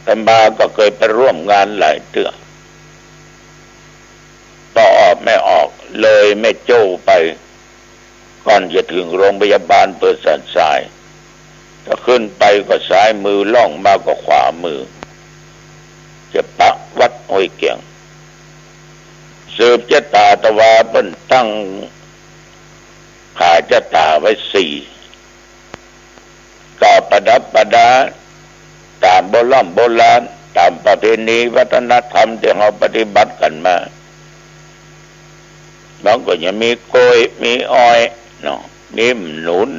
แต่มาก็เคยไปร่วมงานหลายเทื่อต่อออกไม่ออกเลยไม่โจ้ไปก่อนจะถึงโรงพยาบาลเปิดสันทรายถ้าขึ้นไปก็ซ้ายมือล่องมาก็ขวามือจะปะวัดห้วยเกียงสืบเจตาตะวาเปิ้นตั้งขาเจตาไว้4ก็ประดับประดาตามโบราณตามประเพณีวัฒนธรรมที่เราปฏิบัติกันมาบางก็ยังมีโกยมีอ้อยเนาะมีหนุน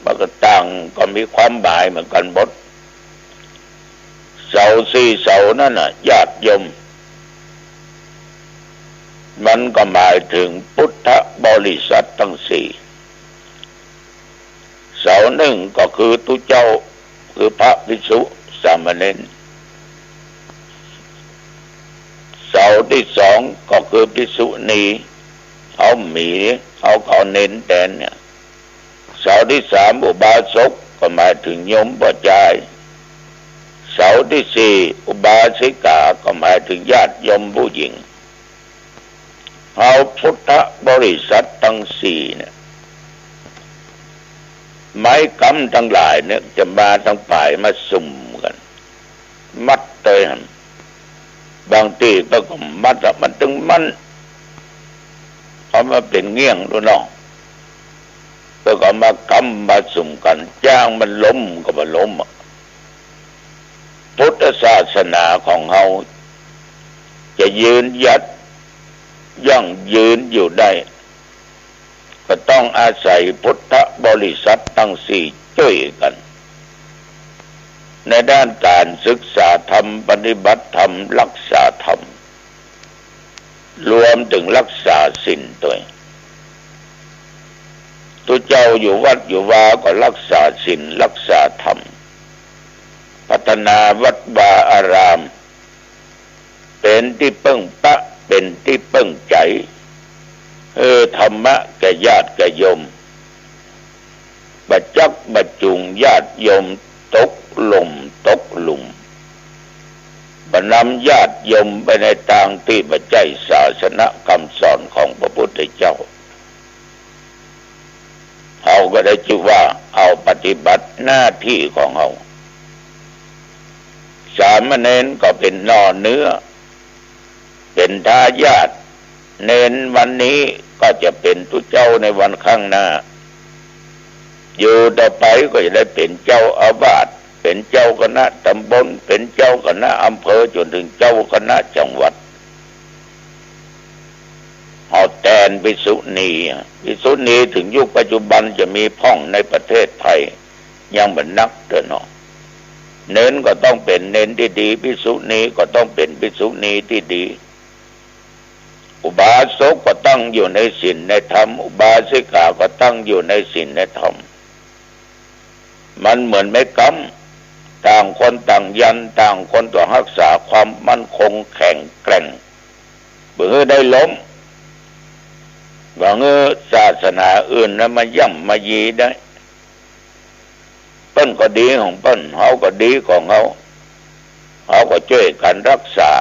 มันก็ต่างก็มีความหมายเหมือนกันหมดเสา4เสานั่นน่ะญาติโยมมันก็หมายถึงพุทธบริษัททั้ง4เสาหนึ่งก็คือตุเจ้าคือพระภิกษุสามเณรเสาที่2ก็คือภิกษุณีเอาหมีเอาเน้นแดนเนี่ยเสาที่3อุบาสกก็หมายถึงโยมปัจจัยเสาที่4อุบาสิกาก็หมายถึงญาติโยมผู้หญิงเอาพุทธบริษัททั้ง4เนี่ยไม้กำทั้งหลายเนี่ยจะมาทั้งฝ่ายมาสุ่มกันมัดเตยหันบางทีก็มัดมันถึงมันเพราะมันเป็นเงี้ยงดูน้องก็มากำมาสุ่มกันจ้างมันล้มก็มาล้มพุทธศาสนาของเราจะยืนยัดยั่งยืนอยู่ได้ก็ต้องอาศัยพุทธบริษัททั้ง4ช่วยกันในด้านการศึกษาธรรมปฏิบัติธรรมรักษาธรรมรวมถึงรักษาศีลด้วยตัวเจ้าอยู่วัดอยู่วาก็รักษาศีลรักษาธรรมพัฒนาวัดวาอารามเป็นที่เพิ่งปะเป็นที่เพิ่งใจธรรมะแก่ญาติแก่โยมบัดจักบัดจุงญาติโยมตกหลุมบรรนำญาติโยมไปในทางที่บัจใจศาสนาคำสอนของพระพุทธเจ้าเราก็ได้ชื่อว่าเอาปฏิบัติหน้าที่ของเราสามเณรก็เป็นนอเนื้อเป็นทายาทเณรวันนี้ก็จะเป็นตุเจ้าในวันข้างหน้าอยู่ต่อไปก็จะได้เป็นเจ้าอาวาสเป็นเจ้าคณะตำบลเป็นเจ้าคณะอำเภอจนถึงเจ้าคณะจังหวัดเอาแทนภิกษุณีถึงยุคปัจจุบันจะมีพ่องในประเทศไทยยังเหมือนนักเด้อเนาะเน้นก็ต้องเป็นเน้นที่ดีภิกษุณีก็ต้องเป็นภิกษุณีที่ดีอุบาสกก็ตั้งอยู่ในศีลในธรรมอุบาสิกาก็ตั้งอยู่ในศีลในธรรมมันเหมือนไม้กำต่างคนต่างยันต่างคนต่างรักษาความมั่นคงแข็งแกร่งเบื่อได้ล้มบางศาสนาอื่นนะมาย่ำมายีได้เปิ้นก็ดีของเปิ้นเฮาก็ดีของเฮาก็ช่วยกันรักษา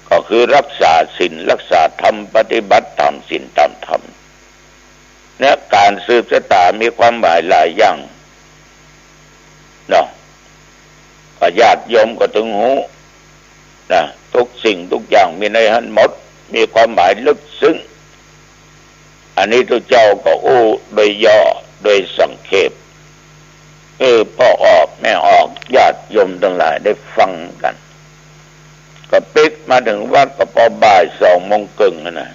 ก็คือรักษาศีลรักษาธรรมปฏิบัติตามศีลตามธรรมเนี่ยการสืบชะตามีความหมายหลายอย่างเนาะก็ญาติโยมก็ถึงหูนะทุกสิ่งทุกอย่างมีในหันหมดมีความหมายลึกซึ้งอันนี้ทุกเจ้าก็โดยย่อโดยสังเขปพ่อออกแม่ออกญาติโยมทั้งหลายได้ฟังกันก็ปิดมาถึงวัดก็พอบ่าย2 โมงครึ่งนะ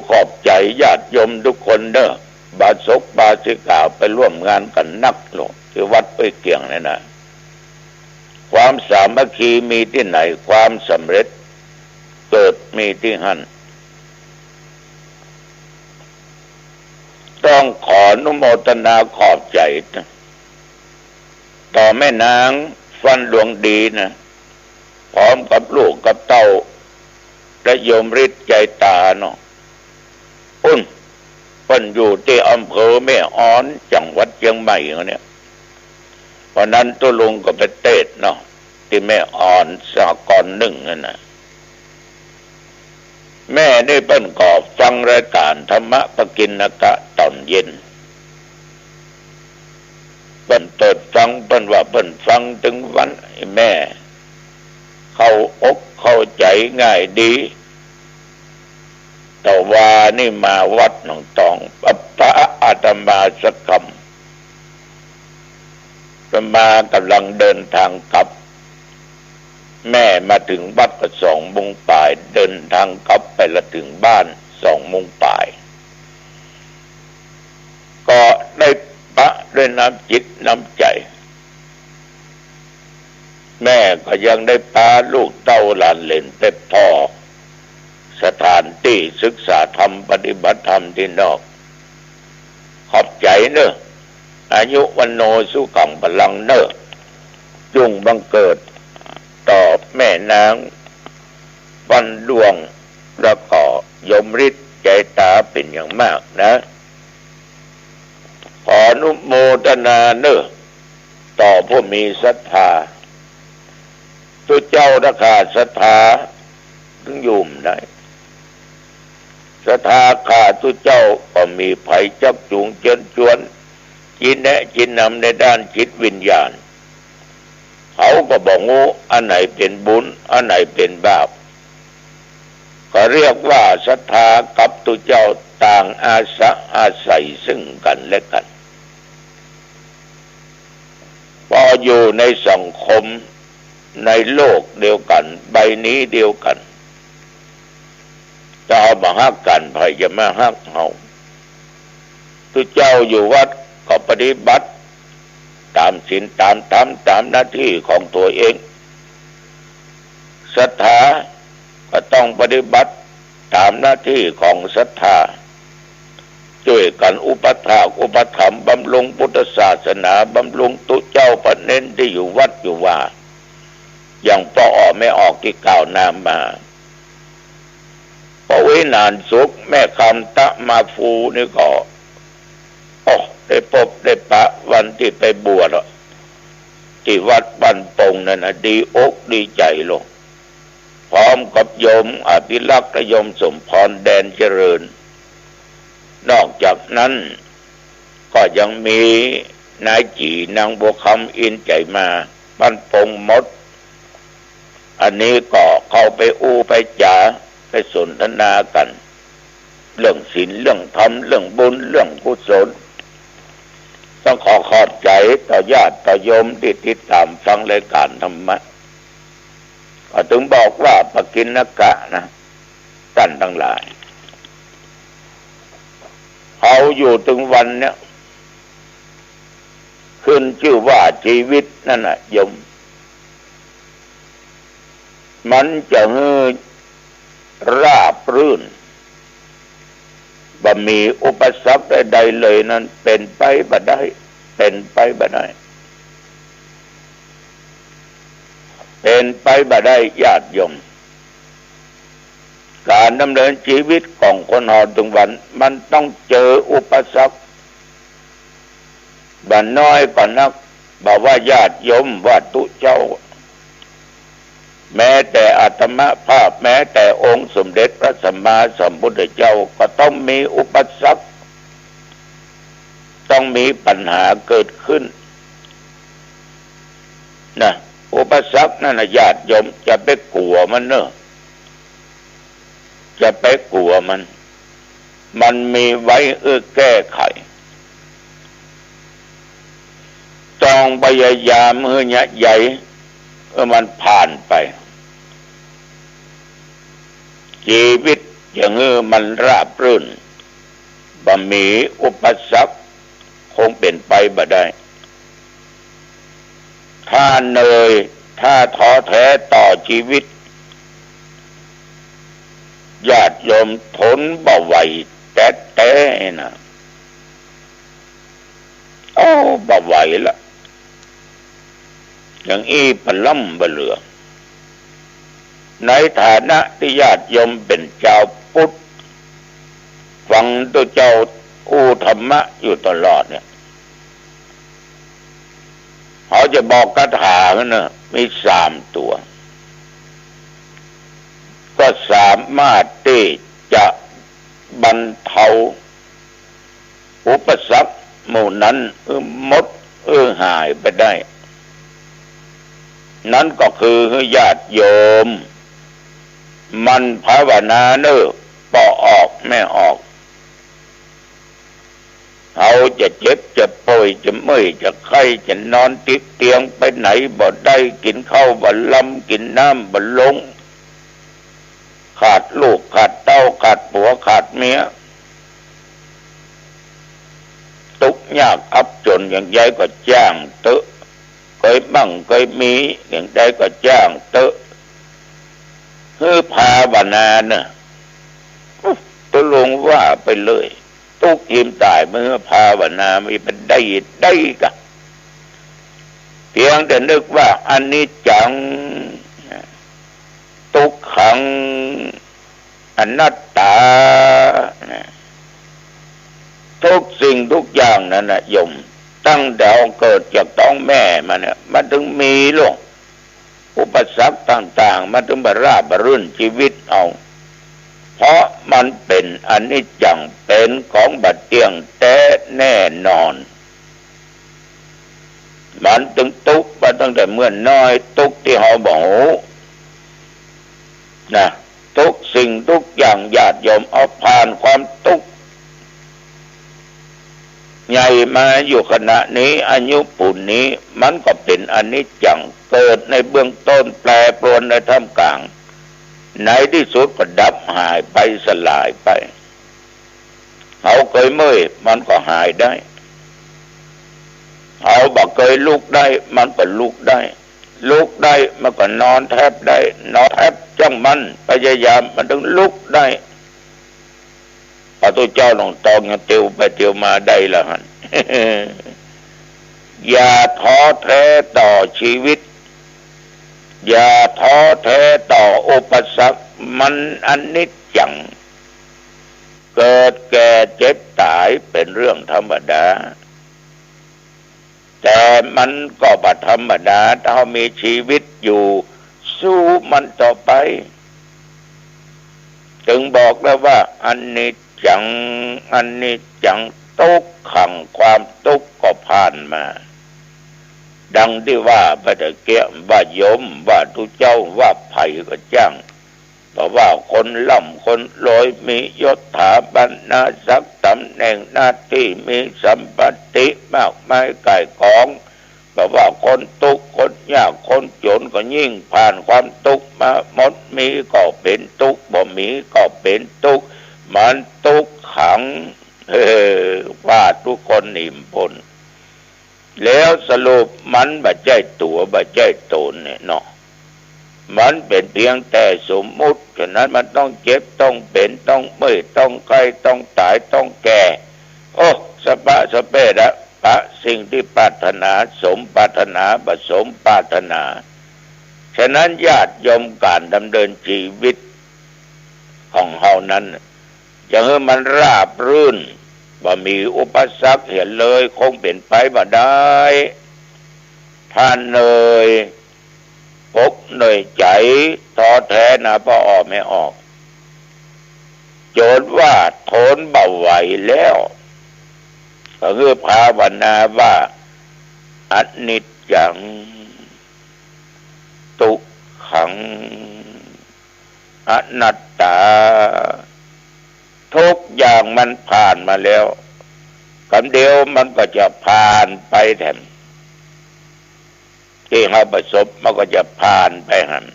ขอบใจญาติโยมทุกคนเด้อบาศกบาสิกาไปร่วมงานกันนักลงที่วัดห้วยเกียงนี่นะความสามัคคีมีที่ไหนความสำเร็จเกิดมีที่หั่นต้องขออนุโมทนาขอบใจต่อแม่นางฟันหลวงดีนะพร้อมกับลูกกับเต้าและโยมฤทธิ์ใจตาเนาะเพิ่นอยู่ที่อำเภอแม่อ้อนจังหวัดเชียงใหม่เนี่ย เพราะนั้นตัวลุงก็ไปเทศเนาะที่แม่อ่อนสากรหนึ่งนั่นนะแม่ได้เปิ้นก็ฟังรายการธรรมะปกิณกะตอนเย็นเปิ้นเปิดฟังเปิ้นว่าเปิ้นฟังถึงวันแม่เข้าอกเข้าใจง่ายดีแต่ว่านี่มาวัดหนองตองพระอาตมาสักคำอาตมากำลังเดินทางกลับแม่มาถึงวัดก็2 โมงป่ายเดินทางกลับไปละถึงบ้าน2 โมงป่ายก็ได้ปะด้วยน้ำจิตน้ำใจแม่ก็ยังได้พาลูกเต้าหลานเหลนไปพ่อสถานที่ศึกษาธรรมปฏิบัติธรรมที่นอกขอบใจเนอะอายุวันโนสุขังพลังเนอะจงบังเกิดต่อแม่นางวันดวงแล้วก็ยมฤทธิ์ใจตาเป็นอย่างมากนะขออนุโมทนาเนอะต่อผู้มีศรัทธาทุกเจ้าราคาศรัทธาถึงยุ่มได้ศรัทธาข้าทุกเจ้าก็มีไผจักจูงเชิญชวนชี้แนะชี้นำในด้านจิตวิญญาณเขาก็บอกงูอันไหนเป็นบุญอันไหนเป็นบาปก็เรียกว่าศรัทธากับทุกเจ้าต่างอาศัยซึ่งกันและกันพออยู่ในสังคมในโลกเดียวกันใบนี้เดียวกันจะเอามาฮักกันไผจะมาฮักเฮาทุกเจ้าอยู่วัดก็ปฏิบัติตามศีลตามธรรมตามหน้าที่ของตัวเองศรัทธาก็ต้องปฏิบัติตามหน้าที่ของศรัทธาช่วยกันอุปถากอุปถัมภ์บำรุงพุทธศาสนาบำรุงตุเจ้าพระเน้นที่อยู่วัดอยู่ว่าอย่างพ่อไม่ออกที่กล่าวนามาพระวินานสุขแม่คำตะมาฟูนี่ก็ได้พบได้ปะวันที่ไปบวชที่วัดบ้านปงนั่นนะดีอกดีใจลงพร้อมกับโยมอภิลักษ์และโยมสมพรแดนเจริญนอกจากนั้นก็ยังมีนายจีนางบัวคำอินใจมาบ้านปงมดอันนี้ก็เข้าไปอู้ไปจ๋าไปสนทนากันเรื่องศีลเรื่องธรรมเรื่องบุญเรื่องกุศลต้องขอบใจต่อญาติต่อโยมที่ติดตามฟังรายการธรรมะก็ถึงบอกว่าปกิณกะนะท่านทั้งหลายเขาอยู่ถึงวันเนี้ยขึ้นชื่อว่าชีวิตนั่นน่ะโยมมันจะราบรื่นบ่มีอุปสรรคใดๆเลยนั้นเป็นไปบ่ได้เป็นไปบ่ได้เป็นไปบ่ได้ญาติโยมการดำเนินชีวิตของคนเราถึงวันมันต้องเจออุปสรรคบ่น้อยก็นักบอกว่าญาติโยมว่าตุเจ้าแม้แต่อาตมาภาพแม้แต่องค์สมเด็จพระสัมมาสัมพุทธเจ้าก็ต้องมีอุปสรรคต้องมีปัญหาเกิดขึ้นนะอุปสรรคนั่นนะญาติโยมจะไปกลัวมันเนอะจะไปกลัวมันมีไว้แก้ไขต้องพยายามใหญ่มันผ่านไปชีวิตอย่างมันราบรื่นบ่มีอุปสรรคคงเป็นไปบ่ได้ถ้าเหนื่อยถ้าท้อแท้ต่อชีวิตญาติโยมทนบ่ไหวแต่นะบ่ไหวละอย่างปล้ำบะเหลือในฐานะที่ญาติโยมเป็นเจ้าพุทธฟังตัวเจ้าอู้ธรรมะอยู่ตลอดเนี่ยเขา จะบอกคาถาเนี่ยมี3 ตัวก็สามารถที่จะบรรเทาอุปสรรคหมู่นั้นหมดหายไปได้นั่นก็คือญาติโยมมันภาวนาเนอปอออกไม่ออกเขาจะเจ็บจะป่วยจะเมื่อยจะไข้จะนอนติดเตียงไปไหนบ่ได้กินข้าวบ่ลำกินน้ำบ่ลงขาดลูกขาดเต้าขาดผัวขาดเมียทุกข์ยากอับจนอย่างใดก็จ้างเตอะเคยมั่งเคยมีอย่างใดก็จ้างเตอะคือภาวนาเนี่ยตัวลงว่าไปเลยทุกยิ้มตายเมื่อภาวนาไม่เป็นได้กันเพียงแต่นึกว่าอันนี้จังทุกขังอนัตตาทุกสิ่งทุกอย่างนั่นนะโยมตั้งแต่เกิดจากท้องแม่มาเนี่ยมันถึงมีโลกอุปสรรคต่างๆมันถึงบราบรื่นชีวิตเอาเพราะมันเป็นอนิจจังเป็นของบัดเที่ยงแต่แน่นอนมันถึงทุกข์มาตั้งแต่เมื่อน้อยทุกข์ที่เขาบอกนะทุกสิ่งทุกอย่างญาติโยมเอาผ่านความทุกข์ใหญ่มาอยู่ขณะนี้อายุปุ่นนี้มันก็เป็นอนิจจังเกิดในเบื้องต้นแปรปรวนในท่ามกลางในที่สุดก็ดับหายไปสลายไปเขาเคยเมื่อยมันก็หายได้เขาบอกเคยลุกได้มันก็ลุกได้ลุกได้มันก็นอนแทบได้นอนแทบจังมันพยายามมันถึงลุกได้พระตัวเจ้าหลวงตองยังเตียวไปเตียวมาได้ละหัน อย่าท้อแท้ต่อชีวิตอย่าท้อแท้ต่ออุปสรรคมันอนิจจังเกิดแก่เจ็บตายเป็นเรื่องธรรมดาแต่มันก็บ่ธรรมดาถ้ามีชีวิตอยู่สู้มันต่อไปจึงบอกแล้วว่าอนิจจังทุกขังความทุกข์ก็ผ่านมาดังที่ว่าพระตะเกียว่าโยมว่าทุเจ้าว่าไผ่ก็จ้างเพราะว่าคนล่ำคนรวยมียศถาบรรณาศักดิ์ตำแหน่งหน้าที่มีสัมปติมากมายก่ายกองเพราะว่าคนทุกข์คนยากคนจนก็ยิ่งผ่านความทุกข์มาหมดมีก็เป็นทุกข์บ่มีก็เป็นทุกข์มันทุกขังว่าทุกคนอิ่มพ้นแล้วสรุปมันบ่ใจตัวบ่ใจตนเนี่ยเนาะมันเป็นเพียงแต่สมมุติฉะนั้นมันต้องเจ็บต้องเป็นต้องเมื่อยต้องไข้ต้องตายต้องแก่โอ้สเปดะปะสิ่งที่ปรารถนาสมปรารถนาผสมปรารถนาฉะนั้นญาติโยมการดำเนินชีวิตของเฮานั้นจะให้มันราบรื่นบ่มีอุปสรรคเห็นเลยคงเป็นไปบ่ได้ท่านเอ่ยปกเหนื่อยใจท้อแท้นะพ่อออกไม่ออกโจทย์ว่าทนเบาไหวแล้วก็คือภาวนาว่าอนิจจังทุกขังอนัตตาทุกอย่างมันผ่านมาแล้วคำเดียวมันก็จะผ่านไปแถมที่เราประสบมันก็จะผ่านไปหัน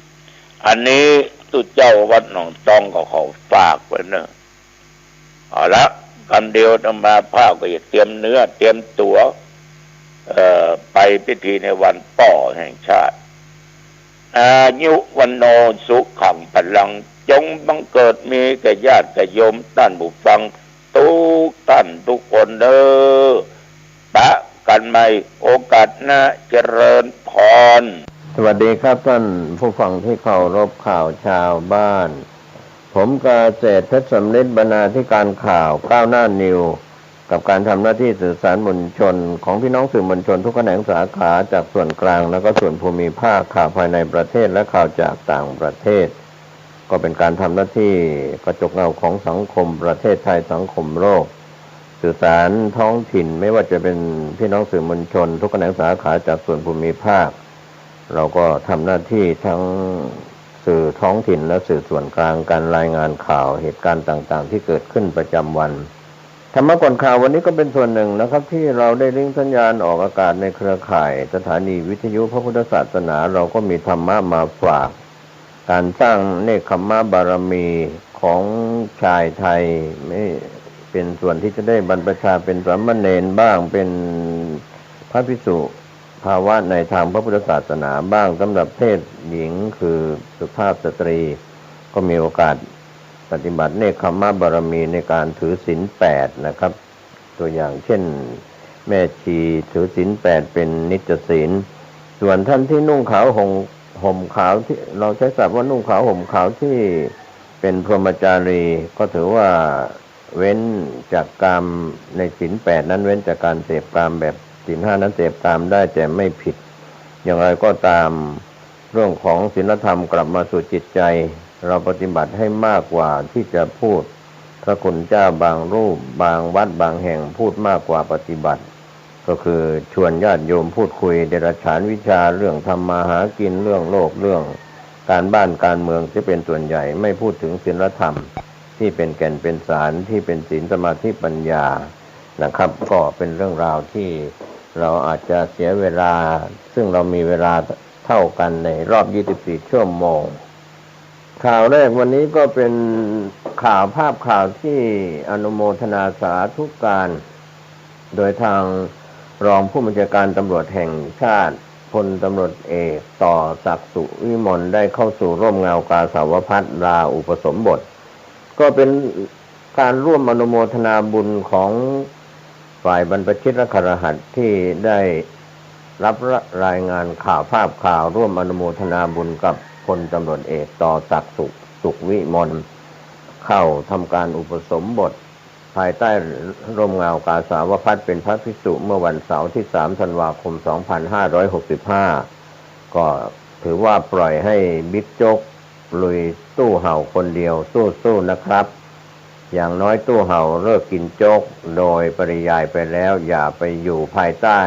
อันนี้ตุเจ้าวัดหนองตองก็ขอฝากไว้เนอะเอาละคำเดียวธรรมาภาพก็จะเตรียมเนื้อเตรียมตัวไปพิธีในวันป่อแห่งชาติอายุวันโนสุขังพลังจงบังเกิดมีแก่ญาติโยมท่านผู้ฟังทุกท่านทุกคนเด้อปะกันใหม่โอกาสหน้าเจริญพรสวัสดีครับท่านผู้ฟังที่เคารพข่าวชาวบ้านผมเกษตรเพชรสำลิดบรรณาธิการข่าวก้าวหน้านิว กับการทำหน้าที่สื่อสารมวลชนของพี่น้องสื่อมวลชนทุกแขนงสาขาจากส่วนกลางและก็ส่วนภูมิภาคข่าวภายในประเทศและข่าวจากต่างประเทศก็เป็นการทำหน้าที่กระจกเงาของสังคมประเทศไทยสังคมโลกสื่อสารท้องถิ่นไม่ว่าจะเป็นพี่น้องสื่อมวลชนทุกแขนงสาขาจากส่วนภูมิภาคเราก็ทำหน้าที่ทั้งสื่อท้องถิ่นและสื่อส่วนกลางการรายงานข่าวเหตุการณ์ต่างๆที่เกิดขึ้นประจำวันธรรมะก่อนข่าววันนี้ก็เป็นส่วนหนึ่งนะครับที่เราได้ลิงก์สัญญาณออกอากาศในเครือข่ายสถานีวิทยุพระพุทธศาสนาเราก็มีธรรมะมาฝากการสร้างเนกขัมมะบารมีของชายไทยไม่เป็นส่วนที่จะได้บรรพชาเป็นสามเณรบ้างเป็นพระภิกษุภาวะในทางพระพุทธศาสนาบ้างสำหรับเพศหญิงคือสุภาพสตรีก็มีโอกาสปฏิบัติเนกขัมมะบารมีในการถือศีล8นะครับตัวอย่างเช่นแม่ชีถือศีล8เป็นนิจศีลส่วนท่านที่นุ่งขาวห่มขาวที่เราใช้ศัพท์ว่านุ่งขาวห่มขาวที่เป็นพรหมจารีก็ถือว่าเว้นจากกามในศีล8นั้นเว้นจากการเสพกามแบบศีล5นั้นเสพกามได้แต่ไม่ผิดอย่างไรก็ตามเรื่องของศีลธรรมกลับมาสู่จิตใจเราปฏิบัติให้มากกว่าที่จะพูดพระคุณเจ้าบางรูปบางวัดบางแห่งพูดมากกว่าปฏิบัติก็คือชวนญาติโยมพูดคุยเดรัจฉานวิชาเรื่องทำมาหากินเรื่องโลกเรื่องการบ้านการเมืองที่เป็นส่วนใหญ่ไม่พูดถึงศีลธรรมที่เป็นแก่นเป็นสารที่เป็นศีลสมาธิปัญญานะครับก็เป็นเรื่องราวที่เราอาจจะเสียเวลาซึ่งเรามีเวลาเท่ากันในรอบ24ชั่วโมงข่าวแรกวันนี้ก็เป็นข่าวภาพข่าวที่อนุโมทนาสาธุการโดยทางรองผู้บัญชาการตำรวจแห่งชาติพลตำรวจเอกต่อศักดิ์สุวิมลได้เข้าสู่ร่มเงากาสาวพัสลาอุปสมบทก็เป็นการร่วมอนุโมทนาบุญของฝ่ายบรรพชิตและคฤหัสถ์ที่ได้รับรายงานข่าวภาพข่าวร่วมอนุโมทนาบุญกับพลตำรวจเอกต่อศักดิ์สุวิมลเข้าทำการอุปสมบทภายใต้ร่มเงากาสาวพัสเป็นพระภิกษุเมื่อวันเสาร์ที่3ธันวาคม2565ก็ถือว่าปล่อยให้บิ๊กโจ๊กลุยตู้เห่าคนเดียวสู้ๆนะครับอย่างน้อยตู้เห่าเลิกกินโจ๊กโดยปริยายไปแล้วอย่าไปอยู่ภายใต้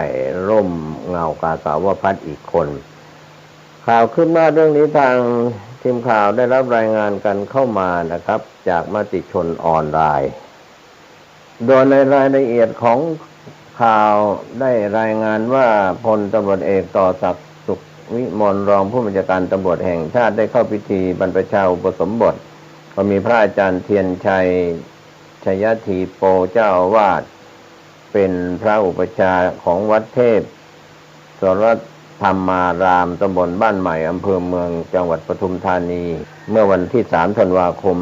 ร่มเงากาสาวพัสอีกคนข่าวขึ้นมาเรื่องนี้ทางทีมข่าวได้รับรายงานกันเข้ามานะครับจากมติชนออนไลน์โดยในรายละเอียดของข่าวได้รายงานว่าพลตำรวจเอกต่อศักดิ์สุวิมลรองผู้บัญชาการตำรวจแห่งชาติได้เข้าพิธีบรรพชาอุปสมบทก็มีพระอาจารย์เทียนชัยชยธีโปเจ้าอาวาสเป็นพระอุปชาของวัดเทพสรธรรมารามตำบลบ้านใหม่อำเภอเมืองจังหวัดปทุมธานีเมื่อวันที่3ธันวาคม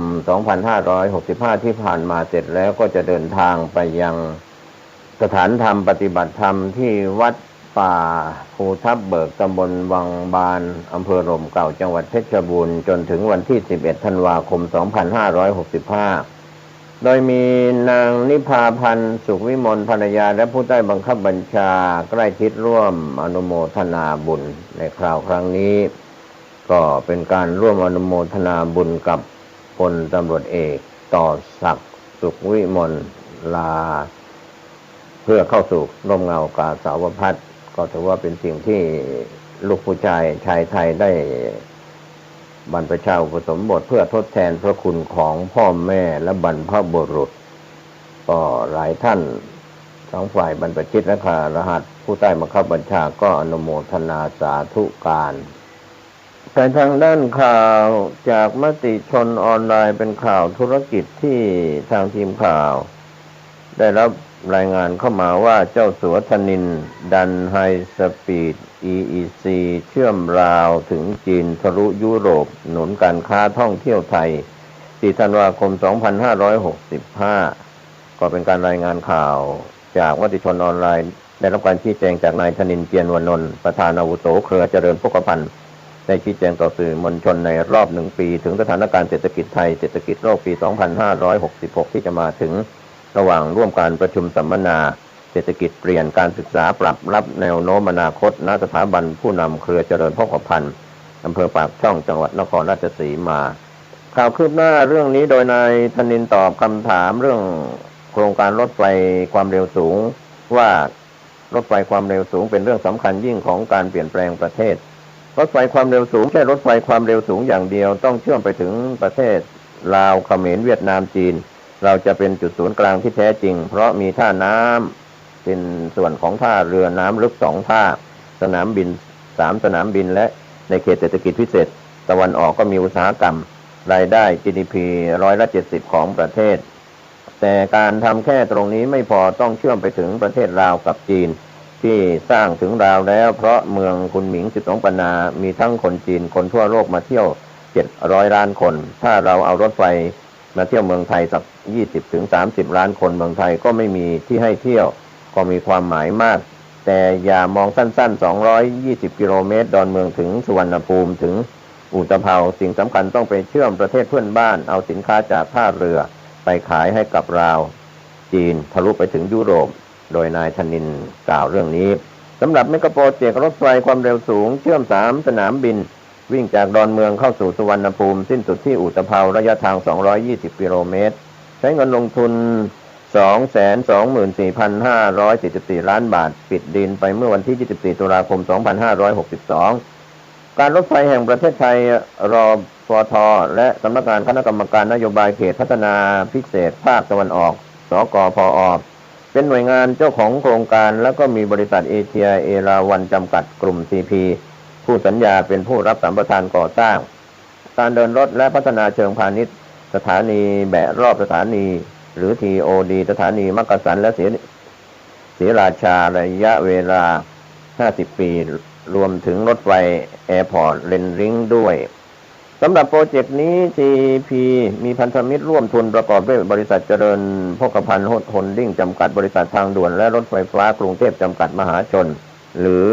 2565ที่ผ่านมาเสร็จแล้วก็จะเดินทางไปยังสถานธรรมปฏิบัติธรรมที่วัดป่าภูทับเบิกตำบลวังบานอำเภอร่มเกล้าจังหวัดเพชรบูรณ์จนถึงวันที่11ธันวาคม2565โดยมีนางนิพาพันธ์สุขวิมลภรรยาและผู้ใต้บังคับบัญชาใกล้ชิดร่วมอนุโมทนาบุญในคราวครั้งนี้ก็เป็นการร่วมอนุโมทนาบุญกับพลตำรวจเอกต่อศักดิ์สุขวิมลลาเพื่อเข้าสู่ร่มเงากาสาวพัสก็ถือว่าเป็นสิ่งที่ลูกผู้ชายชายไทยได้บรรพชาอุปสมบทเพื่อทดแทนพระคุณของพ่อแม่และบรรพบุรุษก็หลายท่านทั้งฝ่ายบรรพชิตและคฤหัสถ์ผู้ใต้บังคับบัญชาก็อนุโมทนาสาธุการแต่ทางด้านข่าวจากมติชนออนไลน์เป็นข่าวธุรกิจที่ทางทีมข่าวได้รับรายงานเข้ามาว่าเจ้าสัวธนินดันไฮสปีด EEC เชื่อมราวถึงจีนทะลุยุโรปหนุนการค้าท่องเที่ยวไทย4ธันวาคม2565ก็เป็นการรายงานข่าวจากมติชนออนไลน์ได้รับการชี้แจงจากนายธนินเจียนวนนท์ประธานอาวุโสเครือเจริญพกพันธ์ได้ชี้แจงต่อสื่อมวลชนในรอบ1 ปีถึงสถานการณ์เศรษฐกิจไทยเศรษฐกิจโลกปี2566ที่จะมาถึง ระหว่างร่วมการประชุมสัมมนาเศรษฐกิจเปลี่ยนการศึกษาปรับรับแนวโน้มอนาคตณสถาบันผู้นำเครือเจริญพกพันธ์อำเภอปากช่องจังหวัดนครราชสีมาข่าวคืบหน้าเรื่องนี้โดยนายธนินทร์ตอบคำถามเรื่องโครงการรถไฟความเร็วสูงว่ารถไฟความเร็วสูงเป็นเรื่องสำคัญยิ่งของการเปลี่ยนแปลงประเทศรถไฟความเร็วสูงไม่ใช่รถไฟความเร็วสูงอย่างเดียวต้องเชื่อมไปถึงประเทศลาวเขมรเวียดนามจีนเราจะเป็นจุดศูนย์กลางที่แท้จริงเพราะมีท่าน้ำเป็นส่วนของท่าเรือน้ำลึก2ท่าสนามบิน3สนามบินและในเขตเศรษฐกิจพิเศษตะวันออกก็มีอุตสาหกรรมรายได้ GDP 70%ของประเทศแต่การทำแค่ตรงนี้ไม่พอต้องเชื่อมไปถึงประเทศลาวกับจีนที่สร้างถึงราวแล้วเพราะเมืองคุนหมิง12 ปันนามีทั้งคนจีนคนทั่วโลกมาเที่ยว700 ล้านคนถ้าเราเอารถไฟมาเที่ยวเมืองไทยสัก 20-30 ล้านคนเมืองไทยก็ไม่มีที่ให้เที่ยวก็มีความหมายมากแต่อย่ามองสั้นๆ220 กิโลเมตรดอนเมืองถึงสุวรรณภูมิถึงอุตภเปาสิ่งสำคัญต้องไปเชื่อมประเทศเพื่อนบ้านเอาสินค้าจากท่าเรือไปขายให้กับลาวจีนทะลุไปถึงยุโรปโดยนายธนินทร์กล่าวเรื่องนี้สำหรับเมกะโปรเจกต์รถไฟความเร็วสูงเชื่อม3สนามบินวิ่งจากดอนเมืองเข้าสู่สุวรรณภูมิสิ้นสุดที่อุตภเปาระยะทาง220 กิโลเมตรใช้เงินลงทุน 224,544 ล้านบาทปิดดินไปเมื่อวันที่ 24 ตุลาคม 2562 การรถไฟแห่งประเทศไทยรฟท.และสำนักงานคณะกรรมการนโยบายเขตพัฒนาพิเศษภาคตะวันออกสกพอ.เป็นหน่วยงานเจ้าของโครงการแล้วก็มีบริษัทเอเชียเอราวันจำกัดกลุ่ม CP ผู้สัญญาเป็นผู้รับสัมปทานก่อสร้างการเดินรถและพัฒนาเชิงพาณิชย์สถานีแบะรอบสถานีหรือ TOD สถานีมักกะสันและศรีราชาระยะเวลา50 ปีรวมถึงรถไฟแอร์พอร์ตเลนริงด้วยสำหรับโปรเจกต์นี้ CP มีพันธมิตรร่วมทุนประกอบด้วยบริษัทเจริญพกพันธ์โฮลดิ้งจำกัดบริษัททางด่วนและรถไฟฟ้ากรุงเทพจำกัดมหาชนหรือ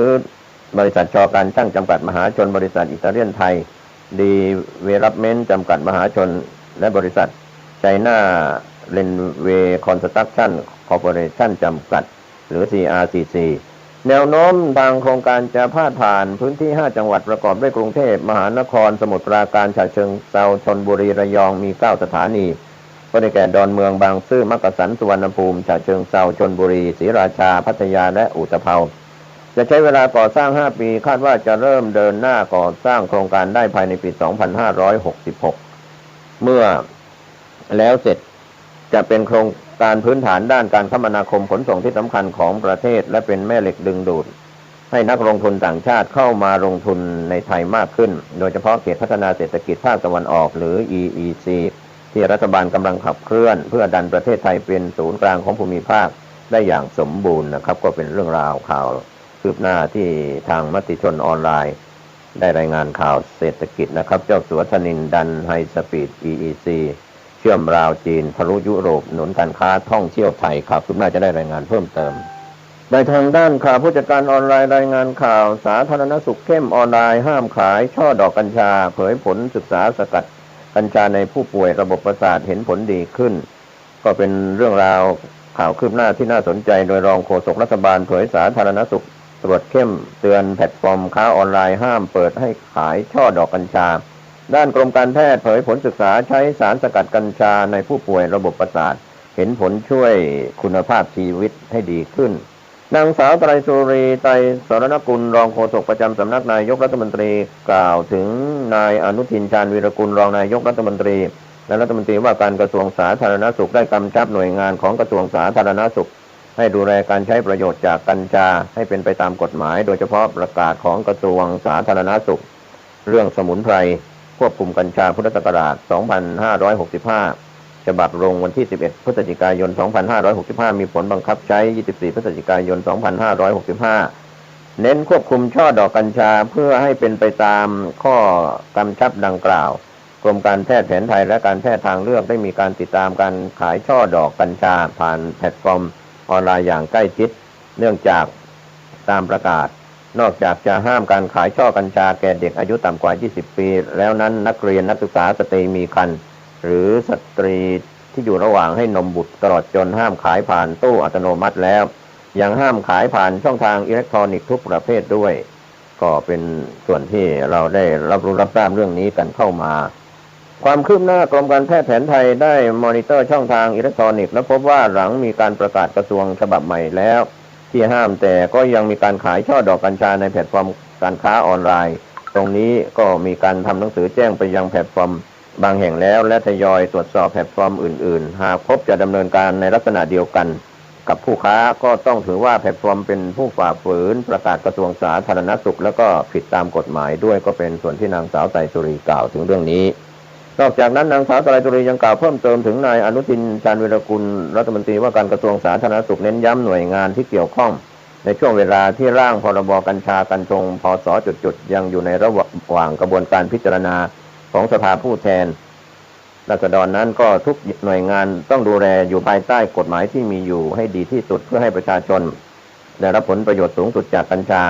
บริษัทช.การช่างจำกัดมหาชนบริษัทอิตาเลียนไทยดีเวลัปเมนต์จำกัดมหาชนและบริษัทไชน่าเรนเวย์คอนสตรัคชั่นคอร์ปอเรชั่นจำกัดหรือ CRCC แนวโน้มทางโครงการจะพาดผ่านพื้นที่5จังหวัดประกอบด้วยกรุงเทพมหานครสมุทรปราการฉะเชิงเทราชลบุรีระยองมี9สถานีก็ได้แก่ดอนเมืองบางซื่อมักกะสันสุวรรณภูมิฉะเชิงเทราชลบุรีศรีราชาพัทยาและอุตภเปาจะใช้เวลาก่อสร้าง5ปีคาดว่าจะเริ่มเดินหน้าก่อสร้างโครงการได้ภายในปี 2566 เมื่อแล้วเสร็จจะเป็นโครงการพื้นฐานด้านการคมนาคมขนส่งที่สำคัญของประเทศและเป็นแม่เหล็กดึงดูดให้นักลงทุนต่างชาติเข้ามาลงทุนในไทยมากขึ้นโดยเฉพาะเขตพัฒนาเศรษฐกิจภาคตะวันออกหรือ EEC ที่รัฐบาลกำลังขับเคลื่อนเพื่อดันประเทศไทยเป็นศูนย์กลางของภูมิภาคได้อย่างสมบูรณ์นะครับก็เป็นเรื่องราวข่าวคืบหน้าที่ทางมติชนออนไลน์ได้รายงานข่าวเศรษฐกิจนะครับเจ้าสัวธนินทร์ดันไฮสปีด EECเชื่อมลาวจีนทะลุยุโรปหนุนการค้าท่องเที่ยวไทยครับคุณน่าจะได้รายงานเพิ่มเติมในทางด้านข่าวผู้จัดการออนไลน์รายงานข่าวสาธารณสุขเข้มออนไลน์ห้ามขายช่อดอกกัญชาเผยผลศึกษาสกัดกัญชาในผู้ป่วยระบบประสาทเห็นผลดีขึ้นก็เป็นเรื่องราวข่าวคืบหน้าที่น่าสนใจโดยรองโฆษกรัฐบาลเผยสาธารณสุขตรวจเข้มเตือนแพลตฟอร์มค้าออนไลน์ห้ามเปิดให้ขายช่อดอกกัญชาด้านกรมการแพทย์เผยผลศึกษาใช้สารสกัดกัญชาในผู้ป่วยระบบประสาทเห็นผลช่วยคุณภาพชีวิตให้ดีขึ้นนางสาวไตรสุรีไตรสรณกุลรองโฆษกประจำสำนักนายกรัฐมนตรีกล่าวถึงนายอนุทินชาญวีรกุลรองนายกรัฐมนตรีและรัฐมนตรีว่าการกระทรวงสาธารณสุขได้กำชับหน่วยงานของกระทรวงสาธารณสุขให้ดูแลการใช้ประโยชน์จากกัญชาให้เป็นไปตามกฎหมายโดยเฉพาะประกาศของกระทรวงสาธารณสุขเรื่องสมุนไพรควบคุมกัญชาพุทธศักราช 2565 ฉบับลงวันที่ 11 พฤศจิกายน 2565 มีผลบังคับใช้ 24 พฤศจิกายน 2565 เน้นควบคุมช่อดอกกัญชาเพื่อให้เป็นไปตามข้อกำชับดังกล่าวกรมการแพทย์แผนไทยและการแพทย์ทางเลือกได้มีการติดตามการขายช่อดอกกัญชาผ่านแพลตฟอร์มออนไลน์อย่างใกล้ชิดเนื่องจากตามประกาศนอกจากจะห้ามการขายช่อกัญชาแก่เด็กอายุต่ำกว่า 20 ปีแล้วนั้นนักเรียนนักศึกษาสตรีมีครรภ์หรือสตรีท ที่อยู่ระหว่างให้นมบุตรตลอดจนห้ามขายผ่านตู้อัตโนมัติแล้วยังห้ามขายผ่านช่องทางอิเล็กทรอนิกส์ทุกประเภทด้วยก็เป็นส่วนที่เราได้รับรู้รับทราบเรื่องนี้กันเข้ามาความคืบหน้ากรมการแพทย์แผนไทยได้มอนิเตอร์ช่องทางอิเล็กทรอนิกส์และพบว่าหลังมีการประกาศกระทรวงฉบับใหม่แล้วที่ห้ามแต่ก็ยังมีการขายช่อดอกกัญชาในแพลตฟอร์มการค้าออนไลน์ตรงนี้ก็มีการทำหนังสือแจ้งไปยังแพลตฟอร์มบางแห่งแล้วและทยอยตรวจสอบแพลตฟอร์มอื่นๆหากพบจะดำเนินการในลักษณะเดียวกันกับผู้ค้าก็ต้องถือว่าแพลตฟอร์มเป็นผู้ฝ่าฝืนประกาศกระทรวงสาธารณสุขแล้วก็ผิดตามกฎหมายด้วยก็เป็นส่วนที่นางสาวไตรสุรีกล่าวถึงเรื่องนี้นอกจากนั้นนางสาวไตรสุรียังกล่าวเพิ่มเติมถึงนายอนุทินชาญวีรกุลรัฐมนตรีว่าการกระทรวงสาธารณสุขเน้นย้ำหน่วยงานที่เกี่ยวข้องในช่วงเวลาที่ร่างพรบกัญชากัญชงพศ.ยังอยู่ในระหว่างกระบวนการพิจารณาของสภาผู้แทนราษฎรนั้นก็ทุกหน่วยงานต้องดูแลอยู่ภายใต้กฎหมายที่มีอยู่ให้ดีที่สุดเพื่อให้ประชาชนได้รับผลประโยชน์สูงสุดจากกัญชา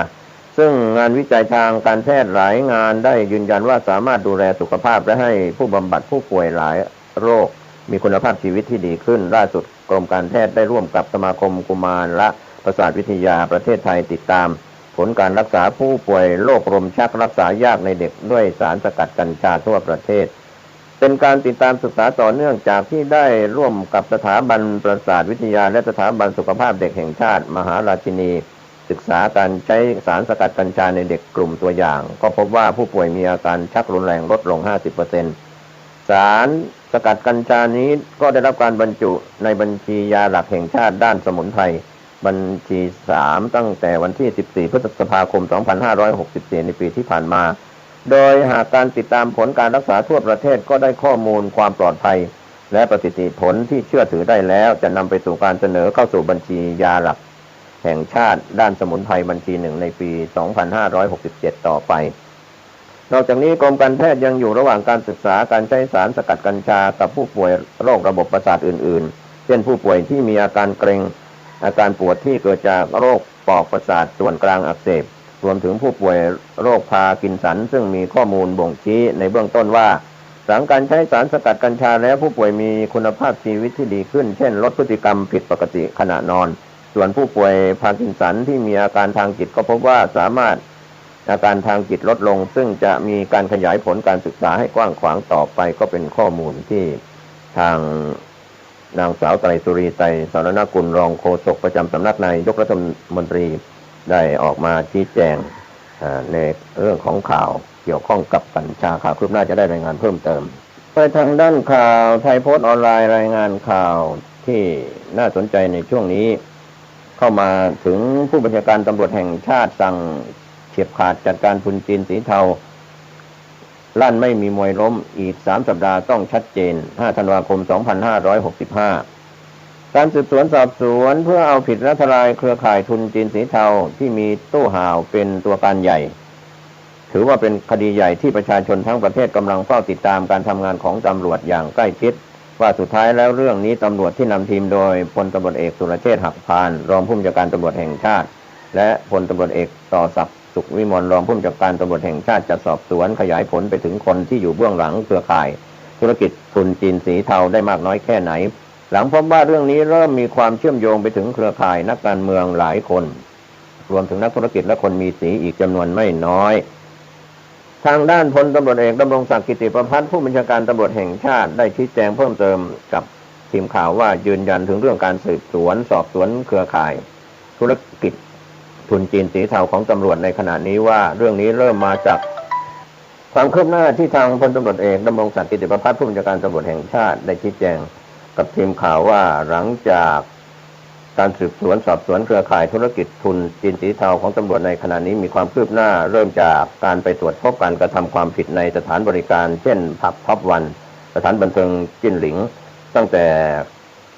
ซึ่งงานวิจัยทางการแพทย์หลายงานได้ยืนยันว่าสามารถดูแลสุขภาพและให้ผู้บำบัดผู้ป่วยหลายโรคมีคุณภาพชีวิตที่ดีขึ้นล่าสุดกรมการแพทย์ได้ร่วมกับสมาคมกุมารและประสาทวิทยาประเทศไทยติดตามผลการรักษาผู้ป่วยโรคลมชักรักษายากในเด็กด้วยสารสกัดกัญชาทั่วประเทศเป็นการติดตามศึกษาต่อเนื่องจากที่ได้ร่วมกับสถาบันประสาทวิทยาและสถาบันสุขภาพเด็กแห่งชาติมหาราชินีศึกษาการใช้สารสกัดกัญชาในเด็กกลุ่มตัวอย่างก็พบว่าผู้ป่วยมีอาการชักรุนแรงลดลง 50% สารสกัดกัญชานี้ก็ได้รับการบรรจุในบัญชียาหลักแห่งชาติด้านสมุนไพรบัญชี3ตั้งแต่วันที่14พฤษภาคม2564ในปีที่ผ่านมาโดยหากการติดตามผลการรักษาทั่วประเทศก็ได้ข้อมูลความปลอดภัยและประสิทธิผลที่เชื่อถือได้แล้วจะนำไปสู่การเสนอเข้าสู่บัญชียาหลักแห่งชาติด้านสมุนไพรบัญชี1ในปี 2567 ต่อไปนอกจากนี้กรมการแพทย์ยังอยู่ระหว่างการศึกษาการใช้สารสกัดกัญชากับผู้ป่วยโรคระบบประสาทอื่นๆเช่นผู้ป่วยที่มีอาการเกร็งอาการปวดที่เกิดจากโรคปอกประสาทส่วนกลางอักเสบรวมถึงผู้ป่วยโรคพาร์กินสันซึ่งมีข้อมูลบ่งชี้ในเบื้องต้นว่าหลังการใช้สารสกัดกัญชาแล้วผู้ป่วยมีคุณภาพชีวิตที่ดีขึ้นเช่นลดพฤติกรรมผิดปกติขณะนอนส่วนผู้ป่วยพาร์กินสันที่มีอาการทางจิตก็พบว่าสามารถอาการทางจิตลดลงซึ่งจะมีการขยายผลการศึกษาให้กว้างขวางต่อไปก็เป็นข้อมูลที่ทางนางสาวไตรสุรีไตรสรณกุลรองโฆษกประจำสำนักนายกรัฐมนตรีได้ออกมาชี้แจงในเรื่องของข่าวเกี่ยวข้องกับกัญชาข่าวคืบหน้าจะได้รายงานเพิ่มเติมไปทางด้านข่าวไทยโพสต์ออนไลน์รายงานข่าวที่น่าสนใจในช่วงนี้เข้ามาถึงผู้บัญชาการตำรวจแห่งชาติสั่งเฉียบขาดจัดการทุนจีนสีเทาลั่นไม่มีมวยล้มอีก3 สัปดาห์ต้องชัดเจน5 ธันวาคม 2565การสืบสวนสอบสวนเพื่อเอาผิดและทลายเครือข่ายทุนจีนสีเทาที่มีตู้ห่าวเป็นตัวการใหญ่ถือว่าเป็นคดีใหญ่ที่ประชาชนทั้งประเทศกำลังเฝ้าติดตามการทำงานของตำรวจอย่างใกล้ชิดว่าสุดท้ายแล้วเรื่องนี้ตำรวจที่นำทีมโดยพลตำรวจเอกสุรเชษฐ์หักพานรองผู้บัญชาการตำรวจแห่งชาติและพลตำรวจเอกต่อศักดิ์สุขวิมลรองผู้บัญชาการตำรวจแห่งชาติจะสอบสวนขยายผลไปถึงคนที่อยู่เบื้องหลังเครือข่ายธุรกิจทุนจีนสีเทาได้มากน้อยแค่ไหนหลังพบว่าเรื่องนี้เริ่มมีความเชื่อมโยงไปถึงเครือข่ายนักการเมืองหลายคนรวมถึงนักธุรกิจและคนมีสีอีกจำนวนไม่น้อยทางด้านพลตำรวจเอกดำรงศักดิ์กิติประภัสผู้บัญชาการตำรวจแห่งชาติได้ชี้แจงเพิ่มเติมกับทีมข่าวว่ายืนยันถึงเรื่องการสืบสวนสอบสวนเครือข่ายธุรกิจทุนจีนสีเทาของตำรวจในขณะนี้ว่าเรื่องนี้เริ่มมาจากความคืบหน้าที่ทางพลตำรวจเอกดำรงศักดิ์กิติประภัสผู้บัญชาการตำรวจแห่งชาติได้ชี้แจงกับทีมข่าวว่าหลังจากการสืบสวนสอบสวนเครือข่ายธุรกิจทุนจีนสีเทาของตำรวจในขณะนี้มีความคืบหน้าเริ่มจากการไปตรวจพบการกระทำความผิดในสถานบริการเช่นผับท็อปวันสถานบันเทิงจิ้นหลิงตั้งแต่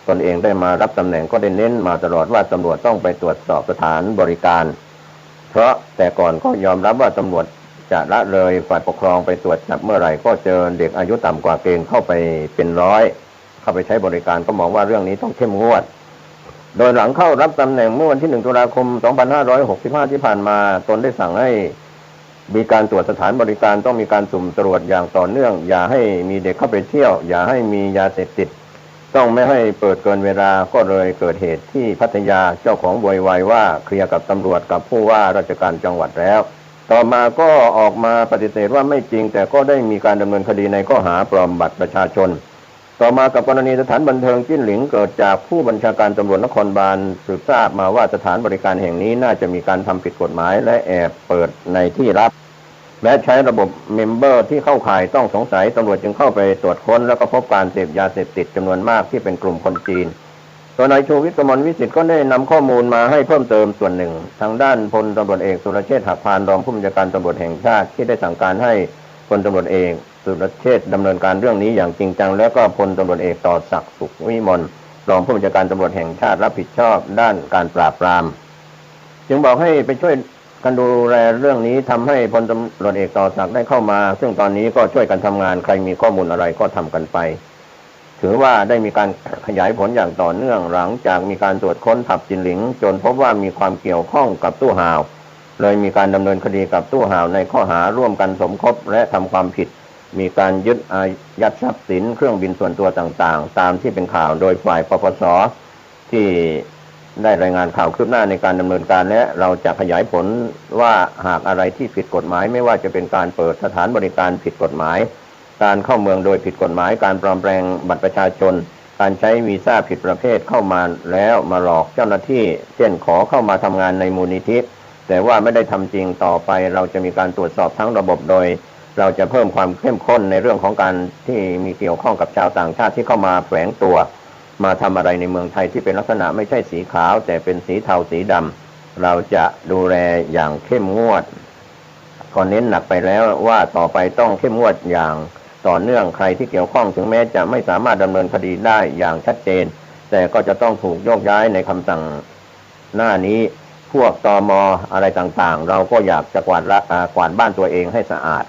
ตนเองได้มารับตำแหน่งก็ได้เน้นมาตลอดว่าตำรวจต้องไปตรวจสอบสถานบริการเพราะแต่ก่อนก็ยอมรับว่าตำรวจจะละเลยฝ่ายปกครองไปตรวจจับเมื่อไหร่ก็เจอเด็กอายุต่ำกว่าเกณฑ์เข้าไปเป็นร้อยเข้าไปใช้บริการก็มองว่าเรื่องนี้ต้องเข้มงวดโดยหลังเข้ารับตำแหน่งเมื่อวันที่1 ตุลาคม 2565 ที่ผ่านมาตนได้สั่งให้มีการตรวจสถานบริการต้องมีการสุ่มตรวจอย่างต่อเนื่องอย่าให้มีเด็กเข้าไปเที่ยวอย่าให้มียาเสพติด ต้องไม่ให้เปิดเกินเวลาก็เลยเกิดเหตุที่พัทยาเจ้าของโวยวายว่าเคลียร์กับตำรวจกับผู้ว่าราชการจังหวัดแล้วต่อมาก็ออกมาปฏิเสธว่าไม่จริงแต่ก็ได้มีการดำเนินคดีในข้อหาปลอมบัตรประชาชนต่อมากับกรณีสถานบันเทิงจิ้นหลิงเกิดจากผู้บัญชาการตำรวจนครบาลสืบทราบมาว่าสถานบริการแห่งนี้น่าจะมีการทำผิดกฎหมายและแอบเปิดในที่ลับแม้ใช้ระบบเมมเบอร์ที่เข้าข่ายต้องสงสัยตำรวจจึงเข้าไปตรวจค้นแล้วก็พบการเสพยาเสพติดจำนวนมากที่เป็นกลุ่มคนจีนตัวนายชูวิทย์กมลวิสิทธิ์ก็ได้นำข้อมูลมาให้เพิ่มเติมส่วนหนึ่งทางด้านพลตำรวจเอกสุรเชษฐ์หักพานรองผู้บัญชาการตำรวจแห่งชาติที่ได้สั่งการให้พลตำรวจเอกสุรเชษฐ์ดำเนินการเรื่องนี้อย่างจริงจังแล้วก็พลตำรวจเอกต่อศักดิ์สุขวิมลรองผู้บัญชาการตำรวจแห่งชาติรับผิดชอบด้านการปราบปรามจึงบอกให้ไปช่วยกันดูแลเรื่องนี้ทำให้พลตำรวจเอกต่อศักดิ์ได้เข้ามาซึ่งตอนนี้ก็ช่วยกันทำงานใครมีข้อมูลอะไรก็ทำกันไปถือว่าได้มีการขยายผลอย่างต่อเนื่องหลังจากมีการตรวจค้นผับจินหลิงจนพบว่ามีความเกี่ยวข้องกับตู้ห่าวเลยมีการดำเนินคดีกับตู้ห่าวในข้อหาร่วมกันสมคบและทำความผิดมีการยึดอายัดทรัพย์สินเครื่องบินส่วนตัวต่างๆตามที่เป็นข่าวโดยฝ่ายปปส.ที่ได้รายงานข่าวคืบหน้าในการดำเนินการและเราจะขยายผลว่าหากอะไรที่ผิดกฎหมายไม่ว่าจะเป็นการเปิดสถานบริการผิดกฎหมายการเข้าเมืองโดยผิดกฎหมายการปลอมแปลงบัตรประชาชนการใช้วีซ่าผิดประเภทเข้ามาแล้วมาหลอกเจ้าหน้าที่เช่นขอเข้ามาทำงานในมูลนิธิแต่ว่าไม่ได้ทำจริงต่อไปเราจะมีการตรวจสอบทั้งระบบโดยเราจะเพิ่มความเข้มข้นในเรื่องของการที่มีเกี่ยวข้องกับชาวต่างชาติที่เข้ามาแฝงตัวมาทำอะไรในเมืองไทยที่เป็นลักษณะไม่ใช่สีขาวแต่เป็นสีเทาสีดำเราจะดูแลอย่างเข้มงวดก็เน้นหนักไปแล้วว่าต่อไปต้องเข้มงวดอย่างต่อเนื่องใครที่เกี่ยวข้องถึงแม้จะไม่สามารถดำเนินคดีได้อย่างชัดเจนแต่ก็จะต้องถูกโยกย้ายในคำสั่งหน้านี้พวกตม.อะไรต่างๆเราก็อยากจะกวาดบ้านตัวเองให้สะอาด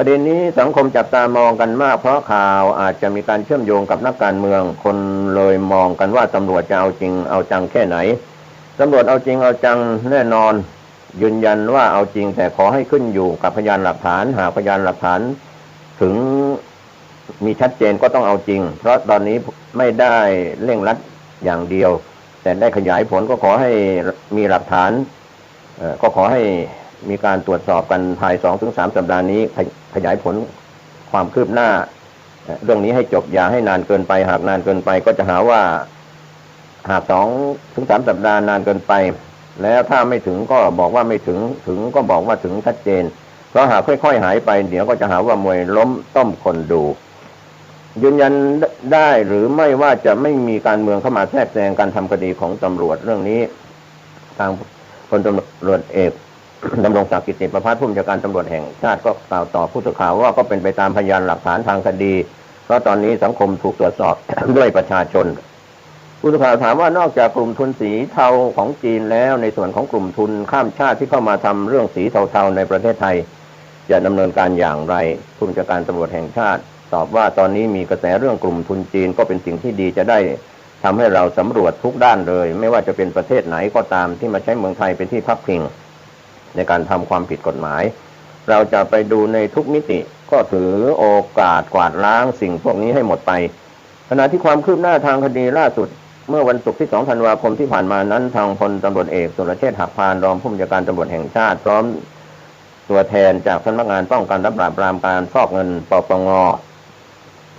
ประเด็นนี้สังคมจับตามองกันมากเพราะข่าวอาจจะมีการเชื่อมโยงกับนักการเมืองคนเลยมองกันว่าตำรวจจะเอาจริงเอาจังแค่ไหนตำรวจเอาจริงเอาจังแน่นอนยืนยันว่าเอาจริงแต่ขอให้ขึ้นอยู่กับพยานหลักฐานหากพยานหลักฐานถึงมีชัดเจนก็ต้องเอาจริงเพราะตอนนี้ไม่ได้เร่งรัดอย่างเดียวแต่ได้ขยายผลก็ขอให้มีหลักฐานก็ขอให้มีการตรวจสอบกันภาย 2-3 สัปดาห์นี้ขยายผลความคืบหน้าเรื่องนี้ให้จบอย่าให้นานเกินไปหากนานเกินไปก็จะหาว่าหาก 2-3 สัปดาห์นานเกินไปแล้วถ้าไม่ถึงก็บอกว่าไม่ถึงก็บอกว่าถึงชัดเจนเพราะหากค่อยๆหายไปเดี๋ยวก็จะหาว่ามวยล้มต้มคนดูยืนยันได้หรือไม่ว่าจะไม่มีการเมืองเข้ามาแทรกแซงการทำคดีของตำรวจเรื่องนี้ทางพลตำรวจเอกดำรงศักดิ์กิติประภัสผู้บัญชาการตำรวจแห่งชาติก็กล่าวต่อผู้สื่อข่าวว่าก็เป็นไปตามพยานหลักฐานทางคดีเพราะตอนนี้สังคมถูกตรวจสอบ ด้วยประชาชนผู้สื่อข่าวถามว่านอกจากกลุ่มทุนสีเทาของจีนแล้วในส่วนของกลุ่มทุนข้ามชาติที่เข้ามาทำเรื่องสีเทาๆในประเทศไทยจะดำเนินการอย่างไรผู้บัญชาการตำรวจแห่งชาติตอบว่าตอนนี้มีกระแสเรื่องกลุ่มทุนจีนก็เป็นสิ่งที่ดีจะได้ทำให้เราสำรวจทุกด้านเลยไม่ว่าจะเป็นประเทศไหนก็ตามที่มาใช้เมืองไทยเป็นที่พักพิงในการทำความผิดกฎหมายเราจะไปดูในทุกมิติก็ถือโอกาสกวาดล้างสิ่งพวกนี้ให้หมดไปขณะที่ความคืบหน้าทางคดีล่าสุดเมื่อวันศุกร์ที่ 2 ธันวาคมที่ผ่านมานั้นทางพลตำรวจเอกสุรเชษฐ์หักพานรองผู้บัญชาการตำรวจแห่งชาติพร้อมตัวแทนจากสำนักงานป้องกันและปราบปรามการฟอกเงินปปง.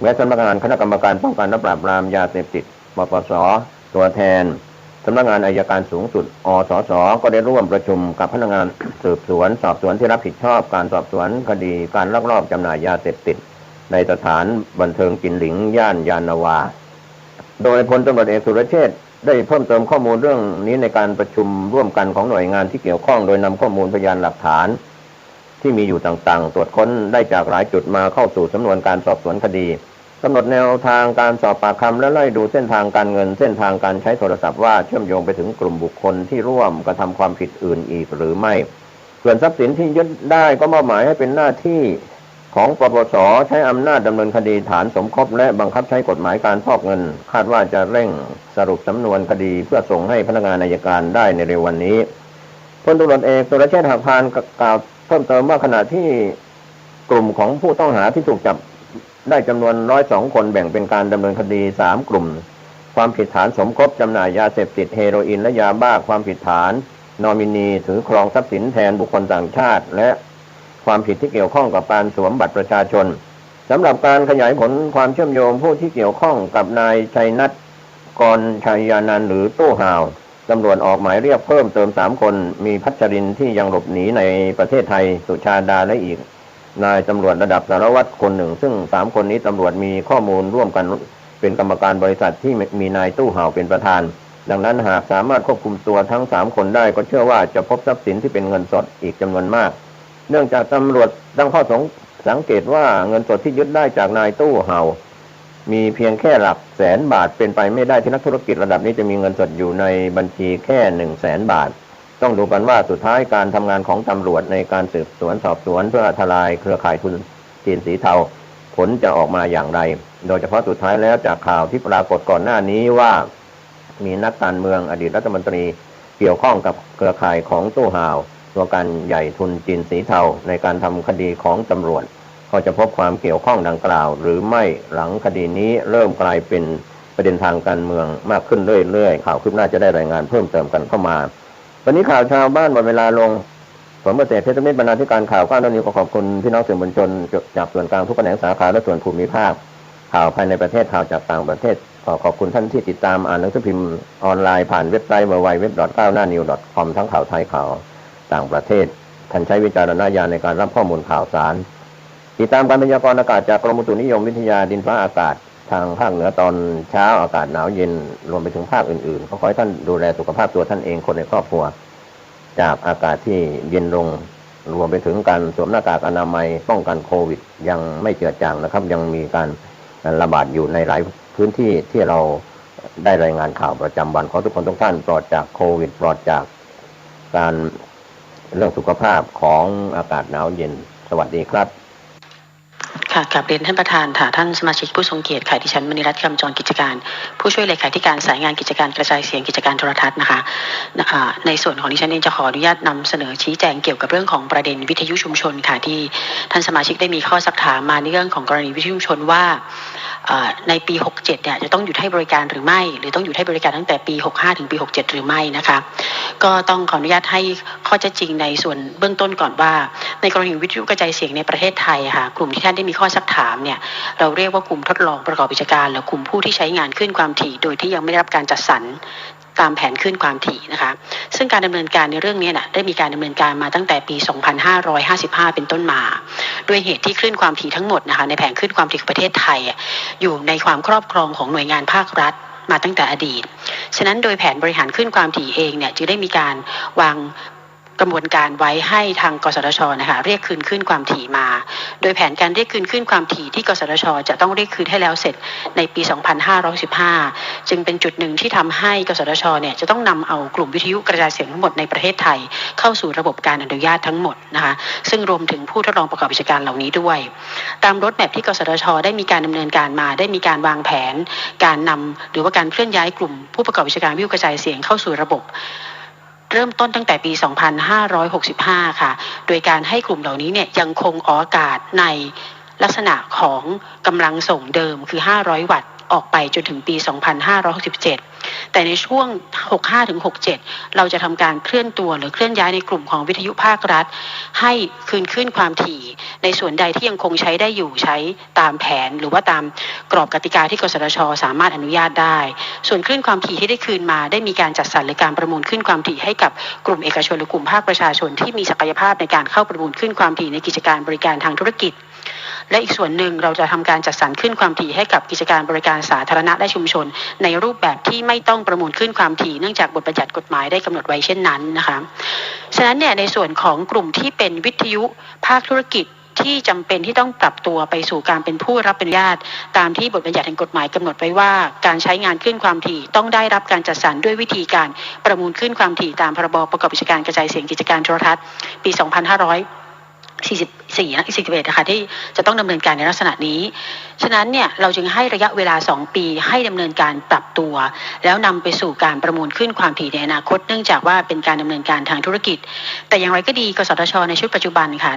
และสำนักงานคณะกรรมการป้องกันและปราบปรามยาเสพติดปปส.ตัวแทนสำนักงานอัยการสูงสุดอสส.ก็ได้ร่วมประชุมกับพนักงานสืบสวนสอบสวนที่รับผิดชอบการสอบสวนคดีการลักลอบจำหน่ายยาเสพติดในสถานบันเทิงจินหลิงย่านยานนาวาโดยพลตำรวจเอกสุรเชษฐ์ได้เพิ่มเติมข้อมูลเรื่องนี้ในการประชุมร่วมกันของหน่วยงานที่เกี่ยวข้องโดยนำข้อมูลพยานหลักฐานที่มีอยู่ต่างๆตรวจค้นได้จากหลายจุดมาเข้าสู่สำนวนการสอบสวนคดีกำหนดแนวทางการสอบปากคำและไล่ดูเส้นทางการเงินเส้นทางการใช้โทรศัพท์ว่าเชื่อมโยงไปถึงกลุ่มบุคคลที่ร่วมกระทำความผิดอื่นอีกหรือไม่ส่วนทรัพย์สินที่ยึดได้ก็มอบหมายให้เป็นหน้าที่ของปปส.ใช้อำนาจดำเนินคดีฐานสมคบและบังคับใช้กฎหมายการฟอกเงินคาดว่าจะเร่งสรุปสำนวนคดีเพื่อส่งให้พนักงานอัยการได้ในเร็ววันนี้พลตำรวจเอกสุรเชษฐ์หักพานกล่าวเพิ่มเติมว่าขณะที่กลุ่มของผู้ต้องหาที่ถูกจับ ได้จำนวน102 คนแบ่งเป็นการดำเนินคดี3 กลุ่มความผิดฐานสมคบจำหน่ายยาเสพติดเฮโรอีนและยาบ้าความผิดฐานนอมินีถือครองทรัพย์สินแทนบุคคลต่างชาติและความผิดที่เกี่ยวข้องกับการสวมบัตรประชาชนสำหรับการขยายผลความเชื่อมโยงผู้ที่เกี่ยวข้องกับนายชัยนัทกรชัยยานันท์หรือตู้ห่าวตำรวจออกหมายเรียกเพิ่มเติม3 คนมีพัชรินทร์ที่ยังหลบหนีในประเทศไทยสุชาดาและอีกนายตำรวจระดับสารวัตรคนหนึ่งซึ่ง3 คนนี้ตำรวจมีข้อมูลร่วมกันเป็นกรรมการบริษัทที่มีนายตู้ห่าวเป็นประธานดังนั้นหากสามารถควบคุมตัวทั้ง3 คนได้ก็เชื่อว่าจะพบทรัพย์สินที่เป็นเงินสดอีกจำนวนมากเนื่องจากตำรวจตั้งข้อสังเกตว่าเงินสดที่ยึดได้จากนายตู้ห่าวมีเพียงแค่หลักแสนบาทเป็นไปไม่ได้ที่นักธุรกิจระดับนี้จะมีเงินสดอยู่ในบัญชีแค่100,000 บาทต้องดูกันว่าสุดท้ายการทำงานของตำรวจในการสืบสวนสอบสวนเพื่อทลายเครือข่ายทุนจีนสีเทาผลจะออกมาอย่างไรโดยเฉพาะสุดท้ายแล้วจากข่าวที่ปรากฏก่อนหน้านี้ว่ามีนักการเมืองอดีตรัฐมนตรีเกี่ยวข้องกับเครือข่ายของตู้ห่าวตัวการใหญ่ทุนจีนสีเทาในการทำคดีของตำรวจก็จะพบความเกี่ยวข้องดังกล่าวหรือไม่หลังคดีนี้เริ่มกลายเป็นประเด็นทางการเมืองมากขึ้นเรื่อยๆข่าวคืบหน้าจะได้รายงานเพิ่มเติมกันเข้ามาวันนี้ข่าวชาวบ้านหมดเวลาลงผมเกษตรเพชรมิตรบรรณาธิการข่าวก้าวนี้ก็ขอบคุณพี่น้องสื่อมวลชนจากส่วนกลางทุกแขนงสาขาและส่วนภูมิภาคข่าวภายในประเทศข่าวจากต่างประเทศขอบคุณท่านที่ติดตามอ่านหนังสือพิมพ์ออนไลน์ผ่านเว็บไซต์ www.9hnanews.com ทั้งข่าวไทยข่าวต่างประเทศท่านใช้วิจารณญาณในการรับข้อมูลข่าวสารติดตามการพยากรณ์อากาศจากกรมอุตุนิยมวิทยาดินฟ้าอากาศทางภาคเหนือตอนเช้าอากาศหนาวเย็นรวมไปถึงภาคอื่นๆขอให้ท่านดูแลสุขภาพตัวท่านเองคนในครอบครัวจากอากาศที่เย็นลงรวมไปถึงการสวมหน้ากากอนามัยป้องกันโควิดยังไม่เจือจางนะครับยังมีการระบาดอยู่ในหลายพื้นที่ที่เราได้รายงานข่าวประจำวันขอทุกคนทุกท่านปลอดจากโควิดปลอดจากการเรื่องสุขภาพของอากาศหนาวเย็นสวัสดีครับค่ะกราบเรียนท่านประธานค่ะท่านสมาชิกผู้ทรงเกียรติค่ะดิฉันมณีรัตน์คำจรกิจการผู้ช่วยเลขาธิการสายงานกิจการกระจายเสียงกิจการโทรทัศน์นะคะในส่วนของดิฉันเองจะขออนุญาตนำเสนอชี้แจงเกี่ยวกับเรื่องของประเด็นวิทยุชุมชนค่ะที่ท่านสมาชิกได้มีข้อซักถามมาในเรื่องของกรณีวิทยุชุมชนว่าในปี67เนี่ยจะต้องหยุดให้บริการหรือไม่หรือต้องหยุดให้บริการตั้งแต่ปี65ถึงปี67หรือไม่นะคะก็ต้องขออนุญาตให้ข้อเท็จจริงในส่วนเบื้องต้นก่อนว่าในกรณีวิทยุกระจายเสียงในประเทศไทยค่ะกลุ่มที่ท่านได้มีข้อซักถามเนี่ยเราเรียกว่ากลุ่มทดลองประกอบกิจการหรือกลุ่มผู้ที่ใช้งานคลื่นความถี่โดยที่ยังไม่ได้รับการจัดสรรตามแผนคลื่นความถี่นะคะซึ่งการดำเนินการในเรื่องนี้ได้มีการดำเนินการมาตั้งแต่ปี 2555 เป็นต้นมาด้วยเหตุที่คลื่นความถี่ทั้งหมดนะคะในแผนคลื่นความถี่ของประเทศไทยอยู่ในความครอบครองของหน่วยงานภาครัฐมาตั้งแต่อดีตฉะนั้นโดยแผนบริหารคลื่นความถี่เองเนี่ยจึงได้มีการวางกระบวนการไว้ให้ทางกสทช.นะคะเรียกคืนคลื่นความถี่มาโดยแผนการเรียกคืนคลื่นความถี่ที่กสทช.จะต้องเรียกคืนให้แล้วเสร็จในปี 2515 จึงเป็นจุดหนึ่งที่ทำให้กสทช.เนี่ยจะต้องนำเอากลุ่มวิทยุกระจายเสียงทั้งหมดในประเทศไทยเข้าสู่ระบบการอนุญาตทั้งหมดนะคะซึ่งรวมถึงผู้ทดลองประกอบกิจการเหล่านี้ด้วยตามรถแมพที่กสทช.ได้มีการดำเนินการมาได้มีการวางแผนการนำหรือว่าการเคลื่อนย้ายกลุ่มผู้ประกอบกิจการวิทยุกระจายเสียงเข้าสู่ระบบเริ่มต้นตั้งแต่ปี 2565 ค่ะโดยการให้กลุ่มเหล่านี้เนี่ยยังคงออกอากาศในลักษณะของกำลังส่งเดิมคือ500 วัตต์ออกไปจนถึงปี 2567 แต่ในช่วง 65-67 เราจะทำการเคลื่อนตัวหรือเคลื่อนย้ายในกลุ่มของวิทยุภาครัฐให้คืนขึ้นความถี่ในส่วนใดที่ยังคงใช้ได้อยู่ใช้ตามแผนหรือว่าตามกรอบกติกาที่กสทช.สามารถอนุญาตได้ส่วนคลื่นความถี่ที่ได้คืนมาได้มีการจัดสรรหรือการประมูลคลื่นความถี่ให้กับกลุ่มเอกชนหรือกลุ่มภาคประชาชนที่มีศักยภาพในการเข้าประมูลคลื่นความถี่ในกิจการบริการทางธุรกิจและอีกส่วนหนึ่งเราจะทำการจัดสรรคลื่นความถี่ให้กับกิจการบริการสาธารณะและชุมชนในรูปแบบที่ไม่ต้องประมูลคลื่นความถี่เนื่องจากบทบัญญัติกฎหมายได้กำหนดไว้เช่นนั้นนะคะฉะนั้นเนี่ยในส่วนของกลุ่มที่เป็นวิทยุภาคธุรกิจที่จำเป็นที่ต้องปรับตัวไปสู่การเป็นผู้รับอนุญาตตามที่บทบัญญัติแห่งกฎหมายกำหนดไว้ว่าการใช้งานคลื่นความถี่ต้องได้รับการจัดสรรด้วยวิธีการประมูลคลื่นความถี่ตามพรบประกอบกิจการกระจายเสียงกิจการโทรทัศน์ปี 41นะคะที่จะต้องดำเนินการในลักษณะนี้ฉะนั้นเนี่ยเราจึงให้ระยะเวลา2 ปีให้ดำเนินการปรับตัวแล้วนำไปสู่การประมูลขึ้นความถี่ในอนาคตเนื่องจากว่าเป็นการดำเนินการทางธุรกิจแต่อย่างไรก็ดีกสทช.ในชุดปัจจุบันค่ะ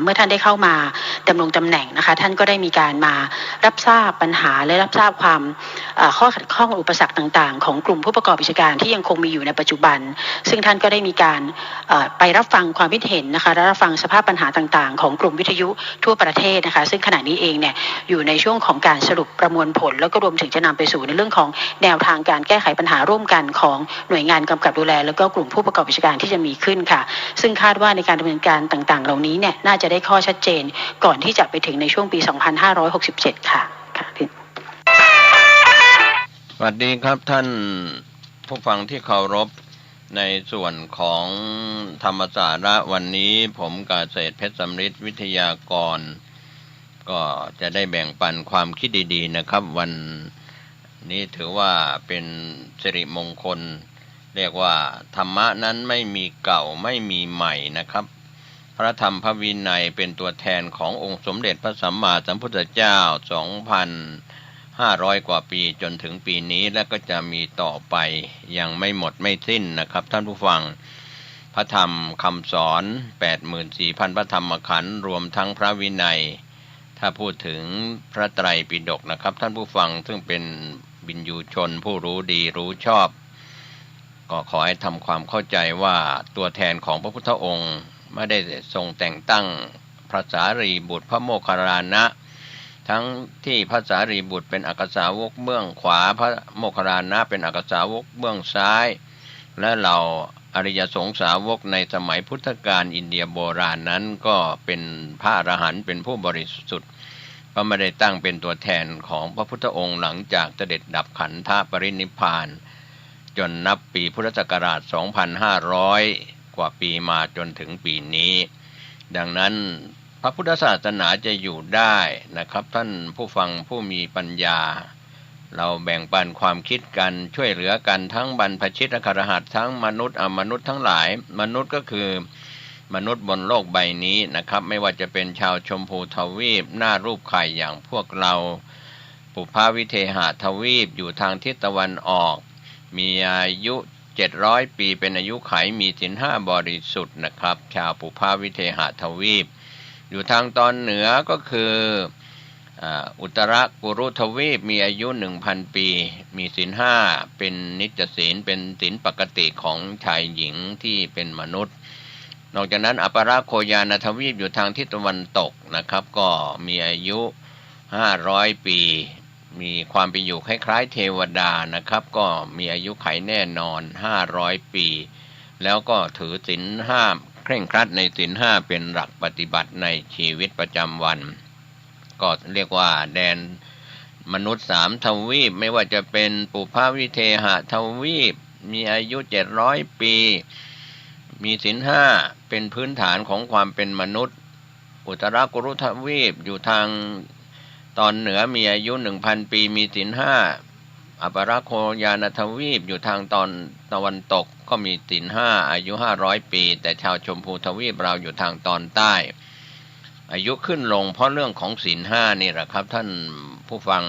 เมื่อท่านได้เข้ามาดำรงตำแหน่งนะคะท่านก็ได้มีการมารับทราบปัญหาและรับทราบความข้อขัดข้องอุปสรรคต่างๆของกลุ่มผู้ประกอบกิจการที่ยังคงมีอยู่ในปัจจุบันซึ่งท่านก็ได้มีการไปรับฟังความคิดเห็นนะคะและรับฟังสภาพปัญหาต่างๆของกลุ่มวิทยุทั่วประเทศนะคะซึ่งขณะนี้เองเนี่ยอยู่ในช่วงของการสรุปประมวลผลแล้วก็รวมถึงจะนำไปสู่ในเรื่องของแนวทางการแก้ไขปัญหาร่วมกันของหน่วยงานกำกับดูแลแล้วก็กลุ่มผู้ประกอบกิจการที่จะมีขึ้นค่ะซึ่งคาดว่าในการดำเนินการต่างๆเหล่านี้เนี่ยน่าจะได้ข้อชัดเจนก่อนที่จะไปถึงในช่วงปี 2567 ค่ะสวัสดีครับท่านผู้ฟังที่เคารพในส่วนของธรรมสาระวันนี้ผมกาเกษตรเพชรสำริดวิทยากรก็จะได้แบ่งปันความคิดดีๆนะครับวันนี้ถือว่าเป็นสิริมงคลเรียกว่าธรรมะนั้นไม่มีเก่าไม่มีใหม่นะครับพระธรรมพระวินัยเป็นตัวแทนขององค์สมเด็จพระสัมมาสัมพุทธเจ้า 2,500 กว่าปีจนถึงปีนี้และก็จะมีต่อไปยังไม่หมดไม่สิ้นนะครับท่านผู้ฟังพระธรรมคำสอน 84,000 พระธรรมขันธ์รวมทั้งพระวินัยถ้าพูดถึงพระไตรปิฎกนะครับท่านผู้ฟังซึ่งเป็นวินยูชนผู้รู้ดีรู้ชอบก็ขอให้ทำความเข้าใจว่าตัวแทนของพระพุทธองค์ไม่ได้ทรงแต่งตั้งพระสารีบุตรพระโมคคัลลานะทั้งที่พระสารีบุตรเป็นอักษาวกเบื้องขวาพระโมคคัลลานะเป็นอักษาวกเบื้องซ้ายและเราอริยสงสาวกในสมัยพุทธกาลอินเดียโบราณนั้นก็เป็นพระอรหันต์เป็นผู้บริสุทธิ์ก็ไม่ได้ตั้งเป็นตัวแทนของพระพุทธองค์หลังจากเสด็จดับขันธปรินิพพานจนนับปีพุทธศักราช 2,500 กว่าปีมาจนถึงปีนี้ดังนั้นพระพุทธศาสนาจะอยู่ได้นะครับท่านผู้ฟังผู้มีปัญญาเราแบ่งปันความคิดกันช่วยเหลือกันทั้งบรรพชิตอรหัตทั้งมนุษย์อมนุษย์ทั้งหลายมนุษย์ก็คือมนุษย์บนโลกใบนี้นะครับไม่ว่าจะเป็นชาวชมพูทวีปหน้ารูปไข่อย่างพวกเราปุพพวิเทหทวีปอยู่ทางทิศตะวันออกมีอายุ700 ปีเป็นอายุไขมีศีล 5บริสุทธิ์นะครับชาวปุพพวิเทหทวีปอยู่ทางตอนเหนือก็คืออุตรกุรุทวีปมีอายุ 1,000 ปีมีศีล 5เป็นนิจศีลเป็นศีลปกติของชายหญิงที่เป็นมนุษย์นอกจากนั้นอัปราโคยานทวีปอยู่ทางทิศตะวันตกนะครับก็มีอายุ500 ปีมีความเป็นอยู่คล้ายๆเทวดานะครับก็มีอายุไขแน่นอน500 ปีแล้วก็ถือศีล 5เคร่งครัดในศีล 5เป็นหลักปฏิบัติในชีวิตประจำวันก็เรียกว่าแดนมนุษย์3ทวีปไม่ว่าจะเป็นปุพพวิเทหทวีปมีอายุ700 ปีมีศีล 5เป็นพื้นฐานของความเป็นมนุษย์อุตรกุรุทวีปอยู่ทางตอนเหนือมีอายุ 1,000 ปีมีศีล 5อัปราโคยานทวีปอยู่ทางตอนตะวันตกก็มีศีล 5อายุ500 ปีแต่ชาวชมพูทวีปเราอยู่ทางตอนใต้อายุขึ้นลงเพราะเรื่องของศีล 5นี่แหละครับท่านผู้ฟัง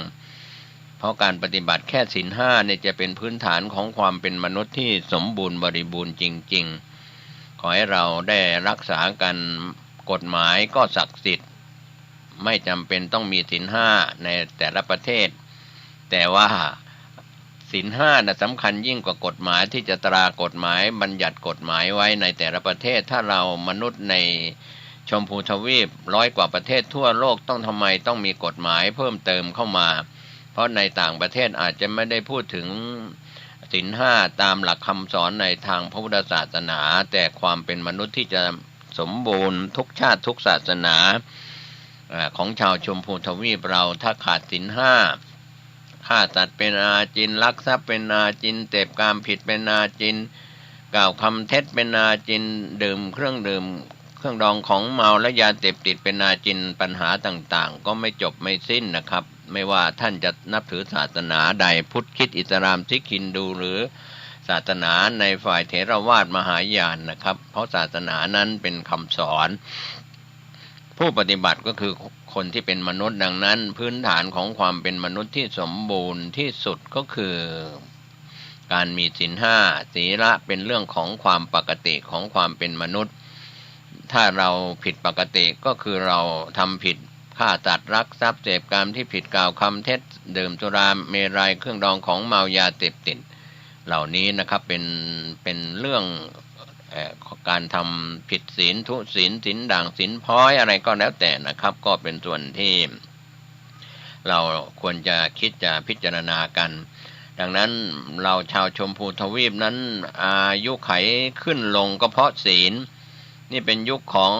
เพราะการปฏิบัติแค่ศีล 5เนี่ยจะเป็นพื้นฐานของความเป็นมนุษย์ที่สมบูรณ์บริบูรณ์จริงๆขอให้เราได้รักษากันกฎหมายก็ศักดิ์สิทธิ์ไม่จำเป็นต้องมีศีล 5ในแต่ละประเทศแต่ว่าศีล 5น่ะสำคัญยิ่งกว่ากฎหมายที่จะตรากฎหมายบัญญัติกฎหมายไว้ในแต่ละประเทศถ้าเรามนุษย์ในชมพูทวีป100 กว่าประเทศทั่วโลกทำไมต้องมีกฎหมายเพิ่มเติมเข้ามาเพราะในต่างประเทศอาจจะไม่ได้พูดถึงศีล 5ตามหลักคำสอนในทางพระพุทธศาสนาแต่ความเป็นมนุษย์ที่จะสมบูรณ์ทุกชาติทุกศาสนาของชาวชมพูทวีปเราถ้าขาดศีล 5ฆ่าสัตว์เป็นอาจินลักทรัพย์เป็นอาจินเสพกามผิดเป็นอาจินกล่าวคำเท็จเป็นอาจินดื่มเครื่องดื่มเครื่องดองของเมาและยาเสพติดเป็นอาจินปัญหาต่างๆก็ไม่จบไม่สิ้นนะครับไม่ว่าท่านจะนับถือศาสนาใดพุทธคริสต์อิสลามซิกฮินดูหรือศาสนาในฝ่ายเถรวาทมหายานนะครับเพราะศาสนานั้นเป็นคำสอนผู้ปฏิบัติก็คือคนที่เป็นมนุษย์ดังนั้นพื้นฐานของความเป็นมนุษย์ที่สมบูรณ์ที่สุดก็คือการมีศีล 5ศีลเป็นเรื่องของความปกติของความเป็นมนุษย์ ถ้าเราผิดปกติก็คือเราทำผิดฆ่าสัตว์รักทรัพย์เสพกามที่ผิดกล่าวคำเท็จดื่มสุราเมรัยเครื่องดองของเมายาเสพติดเหล่านี้นะครับเป็นเรื่องการทำผิดศีลทุศีลศีลด่างศีลพ้อยอะไรก็แล้วแต่นะครับก็เป็นส่วนที่เราควรจะคิดจะพิจารณากันดังนั้นเราชาวชมพูทวีปนั้นอายุไขขึ้นลงก็เพราะศีลนี่เป็นยุคของ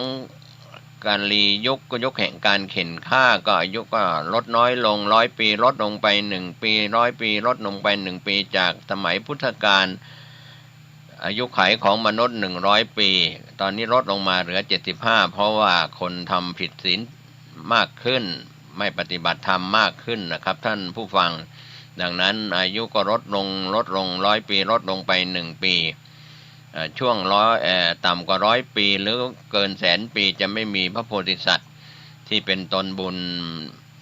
การลียุคก็ยุคแห่งการเข็นฆ่าก็อายุก็ลดน้อยลง100 ปีลดลงไป1 ปี100 ปีลดลงไป1 ปีจากสมัยพุทธกาลอายุไขของมนุษย์100 ปีตอนนี้ลดลงมาเหลือ75เพราะว่าคนทำผิดศีลมากขึ้นไม่ปฏิบัติธรรมมากขึ้นนะครับท่านผู้ฟังดังนั้นอายุก็ลดลง100 ปีลดลงไป1 ปีช่วงต่ำกว่า100 ปีหรือเกิน100,000 ปีจะไม่มีพระโพธิสัตว์ที่เป็นตนบุญ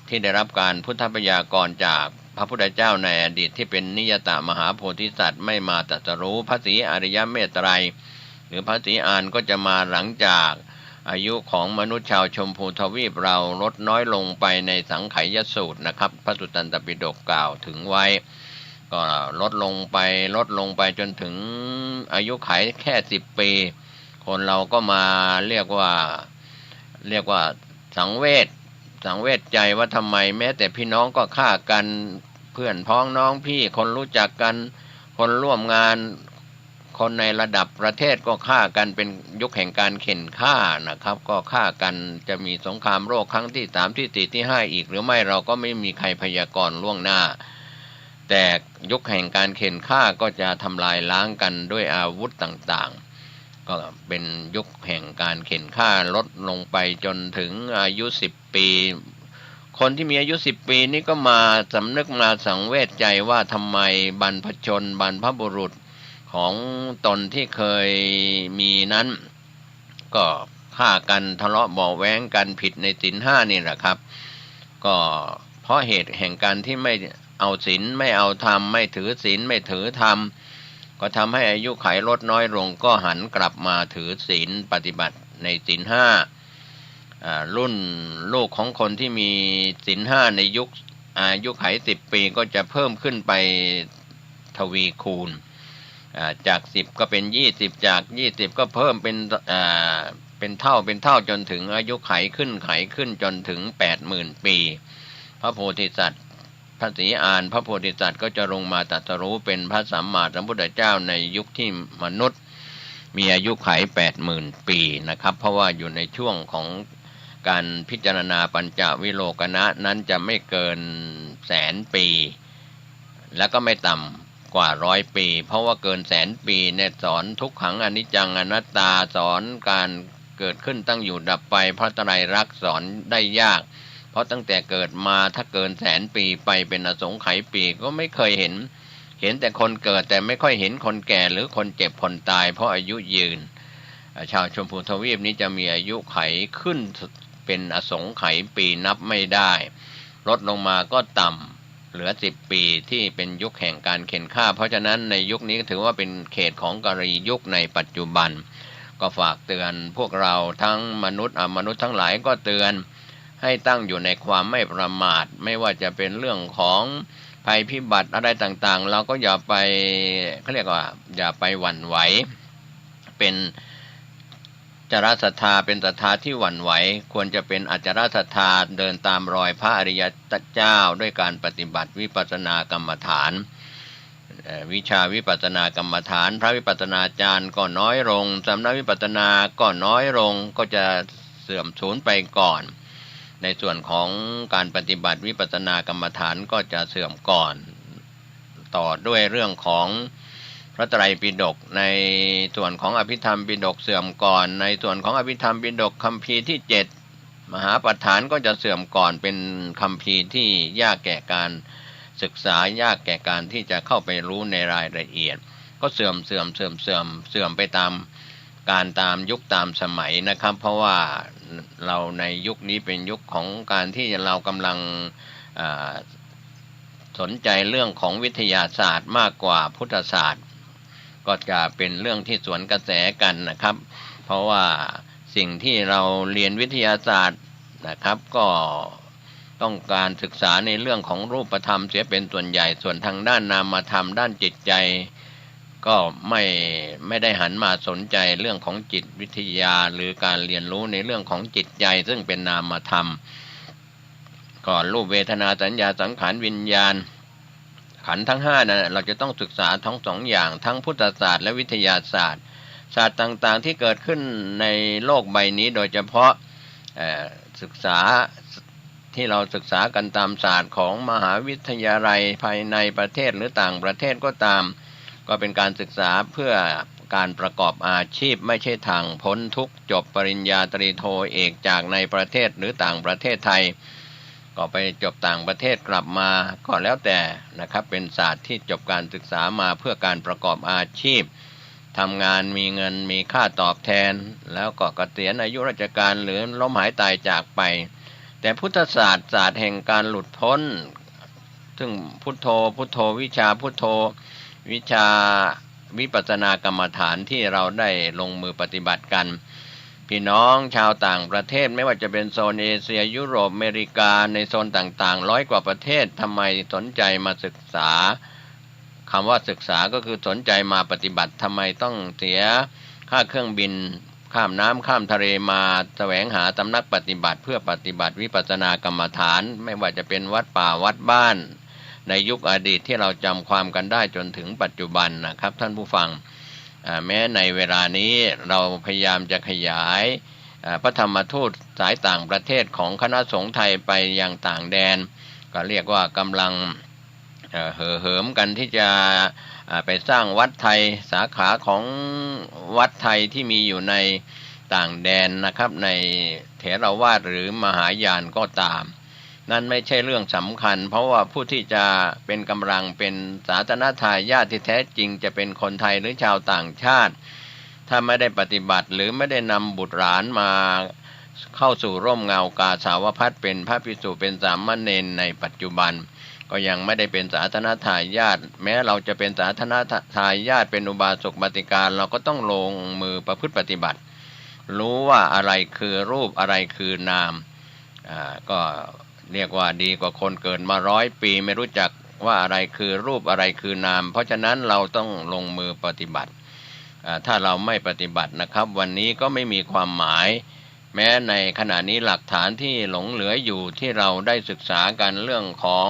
ที่ได้รับการพุทธพยากรณ์จากพระพุทธเจ้าในอดีตที่เป็นนิยตมหาโพธิสัตว์ไม่มาตรัสรู้พระศรีอริยเมตไตรหรือพระศรีอานก็จะมาหลังจากอายุของมนุษย์ชาวชมพูทวีปเราลดน้อยลงไปในสังไขยสูตรนะครับพระสุตตันตปิฎกกล่าวถึงไว้ก็ลดลงไปจนถึงอายุไขแค่10 ปีคนเราก็มาเรียกว่าสังเวชใจว่าทำไมแม้แต่พี่น้องก็ฆ่ากันเพื่อนพ้องน้องพี่คนรู้จักกันคนร่วมงานคนในระดับประเทศก็ฆ่ากันเป็นยุคแห่งการเข็นฆ่านะครับก็ฆ่ากันจะมีสงครามโลกครั้งที่3ที่4ที่5อีกหรือไม่เราก็ไม่มีใครพยากรณ์ล่วงหน้าแต่ยุคแห่งการเข็นฆ่าก็จะทำลายล้างกันด้วยอาวุธต่างๆก็เป็นยุคแห่งการเข็นฆ่าลดลงไปจนถึงอายุ10 ปีคนที่มีอายุ10 ปีนี่ก็มาสำนึกมาสังเวชใจว่าทำไมบรรพชนบรรพบุรุษของตนที่เคยมีนั้นก็ฆ่ากันทะเลาะเบาะแว้งกันผิดในศีล5นี่แหละครับก็เพราะเหตุแห่งการที่ไม่เอาศีลไม่เอาธรรมไม่ถือศีลไม่ถือธรรมก็ทำให้อายุขัยลดน้อยลงก็หันกลับมาถือศีลปฏิบัติในศีล5รุ่นลูกของคนที่มีศีล5ในยุคอายุขัย10 ปีก็จะเพิ่มขึ้นไปทวีคูณจาก10ก็เป็น20จาก20ก็เพิ่มเป็นเท่าจนถึงอายุไขขึ้นจนถึง80,000 ปีพระโพธิสัตว์พระศรีอานพระโพธิสัตว์ก็จะลงมาตรัสรู้เป็นพระสัมมาสัมพุทธเจ้าในยุคที่มนุษย์มีอายุไข80,000 ปีนะครับเพราะว่าอยู่ในช่วงของการพิจารณาปัญจวิโลกนะนั้นจะไม่เกิน100,000 ปีแล้วก็ไม่ต่ำกว่า100 ปีเพราะว่าเกิน100,000 ปีเนี่ยสอนทุกขังอนิจจังอนัตตาสอนการเกิดขึ้นตั้งอยู่ดับไปพระไตรลักษณ์สอนได้ยากเพราะตั้งแต่เกิดมาถ้าเกิน100,000 ปีไปเป็นอสงไขยปีก็ไม่เคยเห็นแต่คนเกิดแต่ไม่ค่อยเห็นคนแก่หรือคนเจ็บคนตายเพราะอายุยืนชาวชมพูทวีปนี้จะมีอายุไขขึ้นเป็นอสงไขยปีนับไม่ได้ลดลงมาก็ต่ำเหลือ10 ปีที่เป็นยุคแห่งการเข็นฆ่าเพราะฉะนั้นในยุคนี้ถือว่าเป็นเขตของกาลียุคในปัจจุบันก็ฝากเตือนพวกเราทั้งมนุษย์ทั้งหลายก็เตือนให้ตั้งอยู่ในความไม่ประมาทไม่ว่าจะเป็นเรื่องของภัยพิบัติอะไรต่างๆเราก็อย่าไปเขาเรียกว่าอย่าไปหวั่นไหวเป็นจารศรัทธาเป็นศรัทธาที่หวั่นไหวควรจะเป็นอจารศรัทธาเดินตามรอยพระอริยเจ้าด้วยการปฏิบัติวิปัสสนากรรมฐานวิชาวิปัสสนากรรมฐานพระวิปัสสนาจารย์ก็น้อยลงสำนักวิปัสสนาก็น้อยลงก็จะเสื่อมสูญไปก่อนในส่วนของการปฏิบัติวิปัสสนากรรมฐานก็จะเสื่อมก่อนต่อด้วยเรื่องของพระไตรปิฎกในส่วนของอภิธรรมปิฎกเสื่อมก่อนในส่วนของอภิธรรมปิฎกคัมภีร์ที่7มหาปัฏฐานก็จะเสื่อมก่อนเป็นคัมภีร์ที่ยากแก่การศึกษายากแก่การที่จะเข้าไปรู้ในรายละเอียดก็เสื่อมไปตามการตามยุคตามสมัยนะครับเพราะว่าเราในยุคนี้เป็นยุคของการที่เรากำลังสนใจเรื่องของวิทยาศาสตร์มากกว่าพุทธศาสตร์ก็จะเป็นเรื่องที่สวนกระแสกันนะครับเพราะว่า สิ่งที่เราเรียนวิทยาศาสตร์นะครับก็ต้องการศึกษาในเรื่องของรูปธรรมเสียเป็นส่วนใหญ่ส่วนทางด้านนามธรรมด้านจิตใจก็ไม่ได้หันมาสนใจเรื่องของจิตวิทยาหรือการเรียนรู้ในเรื่องของจิตใจซึ่งเป็นนามธรรมก่อนรูปเวทนาสัญญาสังขารวิญญาณขันธ์ทั้ง5นั้นเราจะต้องศึกษาทั้งสองอย่างทั้งพุทธศาสตร์และวิทยาศาสตร์ศาสตร์ต่างๆที่เกิดขึ้นในโลกใบนี้โดยเฉพาะศึกษาที่เราศึกษากันตามศาสตร์ของมหาวิทยาลัยภายในประเทศหรือต่างประเทศก็ตามก็เป็นการศึกษาเพื่อการประกอบอาชีพไม่ใช่ทางพ้นทุกข์จบปริญญาตรีโทเอกจากในประเทศหรือต่างประเทศไทยก็ไปจบต่างประเทศกลับมาก็แล้วแต่นะครับเป็นศาสตร์ที่จบการศึกษามาเพื่อการประกอบอาชีพทำงานมีเงินมีค่าตอบแทนแล้วก็เกษียณอายุราชการหรือล้มหายตายจากไปแต่พุทธศาสตร์ศาสตร์แห่งการหลุดพ้นซึ่งพุทโธวิชาพุทโธวิชาวิปัสสนากรรมฐานที่เราได้ลงมือปฏิบัติกันพี่น้องชาวต่างประเทศไม่ว่าจะเป็นโซนเอเชียยุโรปอเมริกาในโซนต่างๆ100 กว่าประเทศทำไมสนใจมาศึกษาคำว่าศึกษาก็คือสนใจมาปฏิบัติทำไมต้องเสียค่าเครื่องบินข้ามน้ำข้ามทะเลมาแสวงหาตำนักปฏิบัติเพื่อปฏิบัติวิปัสสนากรรมฐานไม่ว่าจะเป็นวัดป่าวัดบ้านในยุคอดีตที่เราจำความกันได้จนถึงปัจจุบันนะครับท่านผู้ฟังแม้ในเวลานี้เราพยายามจะขยายพระธรรมทูตสายต่างประเทศของคณะสงฆ์ไทยไปยังต่างแดนก็เรียกว่ากำลังเห่อเหิมกันที่จะไปสร้างวัดไทยสาขาของวัดไทยที่มีอยู่ในต่างแดนนะครับในเถรวาทหรือมหายานก็ตามนั่นไม่ใช่เรื่องสำคัญเพราะว่าผู้ที่จะเป็นกำลังเป็นศาสนทายาทที่แท้จริงจะเป็นคนไทยหรือชาวต่างชาติถ้าไม่ได้ปฏิบัติหรือไม่ได้นำบุตรหลานมาเข้าสู่ร่มเงากาสาวพัสเป็นพระภิกษุเป็นสามเณรในปัจจุบันก็ยังไม่ได้เป็นศาสนทายาทแม้เราจะเป็นศาสนทายาทเป็นอุบาสกบัติการเราก็ต้องลงมือประพฤติปฏิบัติรู้ว่าอะไรคือรูปอะไรคือนามก็เรียกว่าดีกว่าคนเกิดมา100 ปีไม่รู้จักว่าอะไรคือรูปอะไรคือนามเพราะฉะนั้นเราต้องลงมือปฏิบัติถ้าเราไม่ปฏิบัตินะครับวันนี้ก็ไม่มีความหมายแม้ในขณะนี้หลักฐานที่หลงเหลืออยู่ที่เราได้ศึกษากันเรื่องของ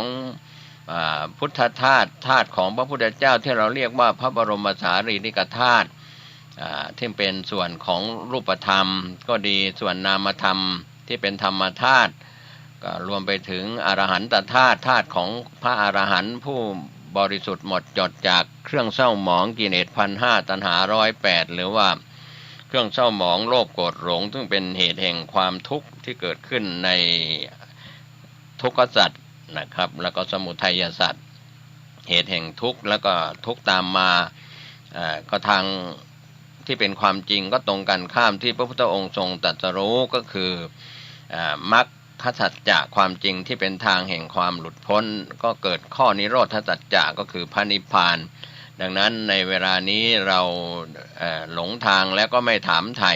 พุทธธาตุธาตุของพระพุทธเจ้าที่เราเรียกว่าพระบรมสารีริกธาตุที่เป็นส่วนของรูปธรรมก็ดีส่วนนามธรรมที่เป็นธรรมธาตุก็รวมไปถึงอรหันตธาตุธาตุของพระอรหันต์ผู้บริสุทธิ์หมดจดจากเครื่องเศร้าหมองกิเลส1,500ตัณหา108หรือว่าเครื่องเศร้าหมองโลภโกรธหลงซึ่งเป็นเหตุแห่งความทุกข์ที่เกิดขึ้นในทุกขสัตว์นะครับแล้วก็สมุทัยสัตว์เหตุแห่งทุกข์แล้วก็ทุกข์ตามมาก็ทางที่เป็นความจริงก็ตรงกันข้ามที่พระพุทธองค์ทรงตรัสรู้ก็คือมรรคสัจจะความจริงที่เป็นทางแห่งความหลุดพ้นก็เกิดข้อนิโรธสัจจะก็คือพระนิพพานดังนั้นในเวลานี้เราหลงทางแล้วก็ไม่ถามไถ่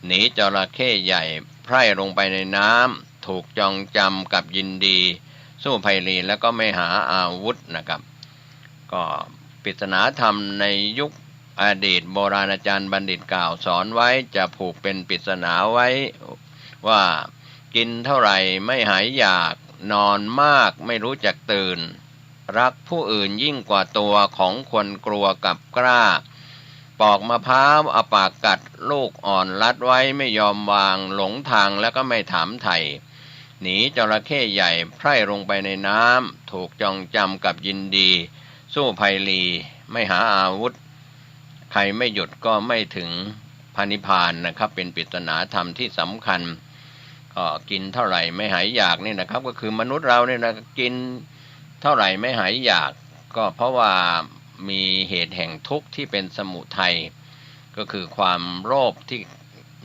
หนีจระเข้ใหญ่ไพร่ลงไปในน้ำถูกจองจำกับยินดีสู้ไพลีแล้วก็ไม่หาอาวุธนะครับก็ปริศนาธรรมในยุคอดีตโบราณอาจารย์บัณฑิตกล่าวสอนไว้จะผูกเป็นปริศนาไว้ว่ากินเท่าไหร่ไม่หายอยากนอนมากไม่รู้จักตื่นรักผู้อื่นยิ่งกว่าตัวของคนกลัวกับกล้าปอกมะพร้าวเอาปากกัดลูกอ่อนรัดไว้ไม่ยอมวางหลงทางแล้วก็ไม่ถามไถ่หนีจระเข้ใหญ่ไพร่ลงไปในน้ำถูกจองจำกับยินดีสู้ไพลีไม่หาอาวุธใครไม่หยุดก็ไม่ถึงพระนิพพานนะครับเป็นปริศนาธรรมที่สำคัญก็กินเท่าไหร่ไม่หายอยากนี่นะครับก็คือมนุษย์เราเนี่ยนะกินเท่าไหร่ไม่หายอยากก็เพราะว่ามีเหตุแห่งทุกข์ที่เป็นสมุทัยก็คือความโลภที่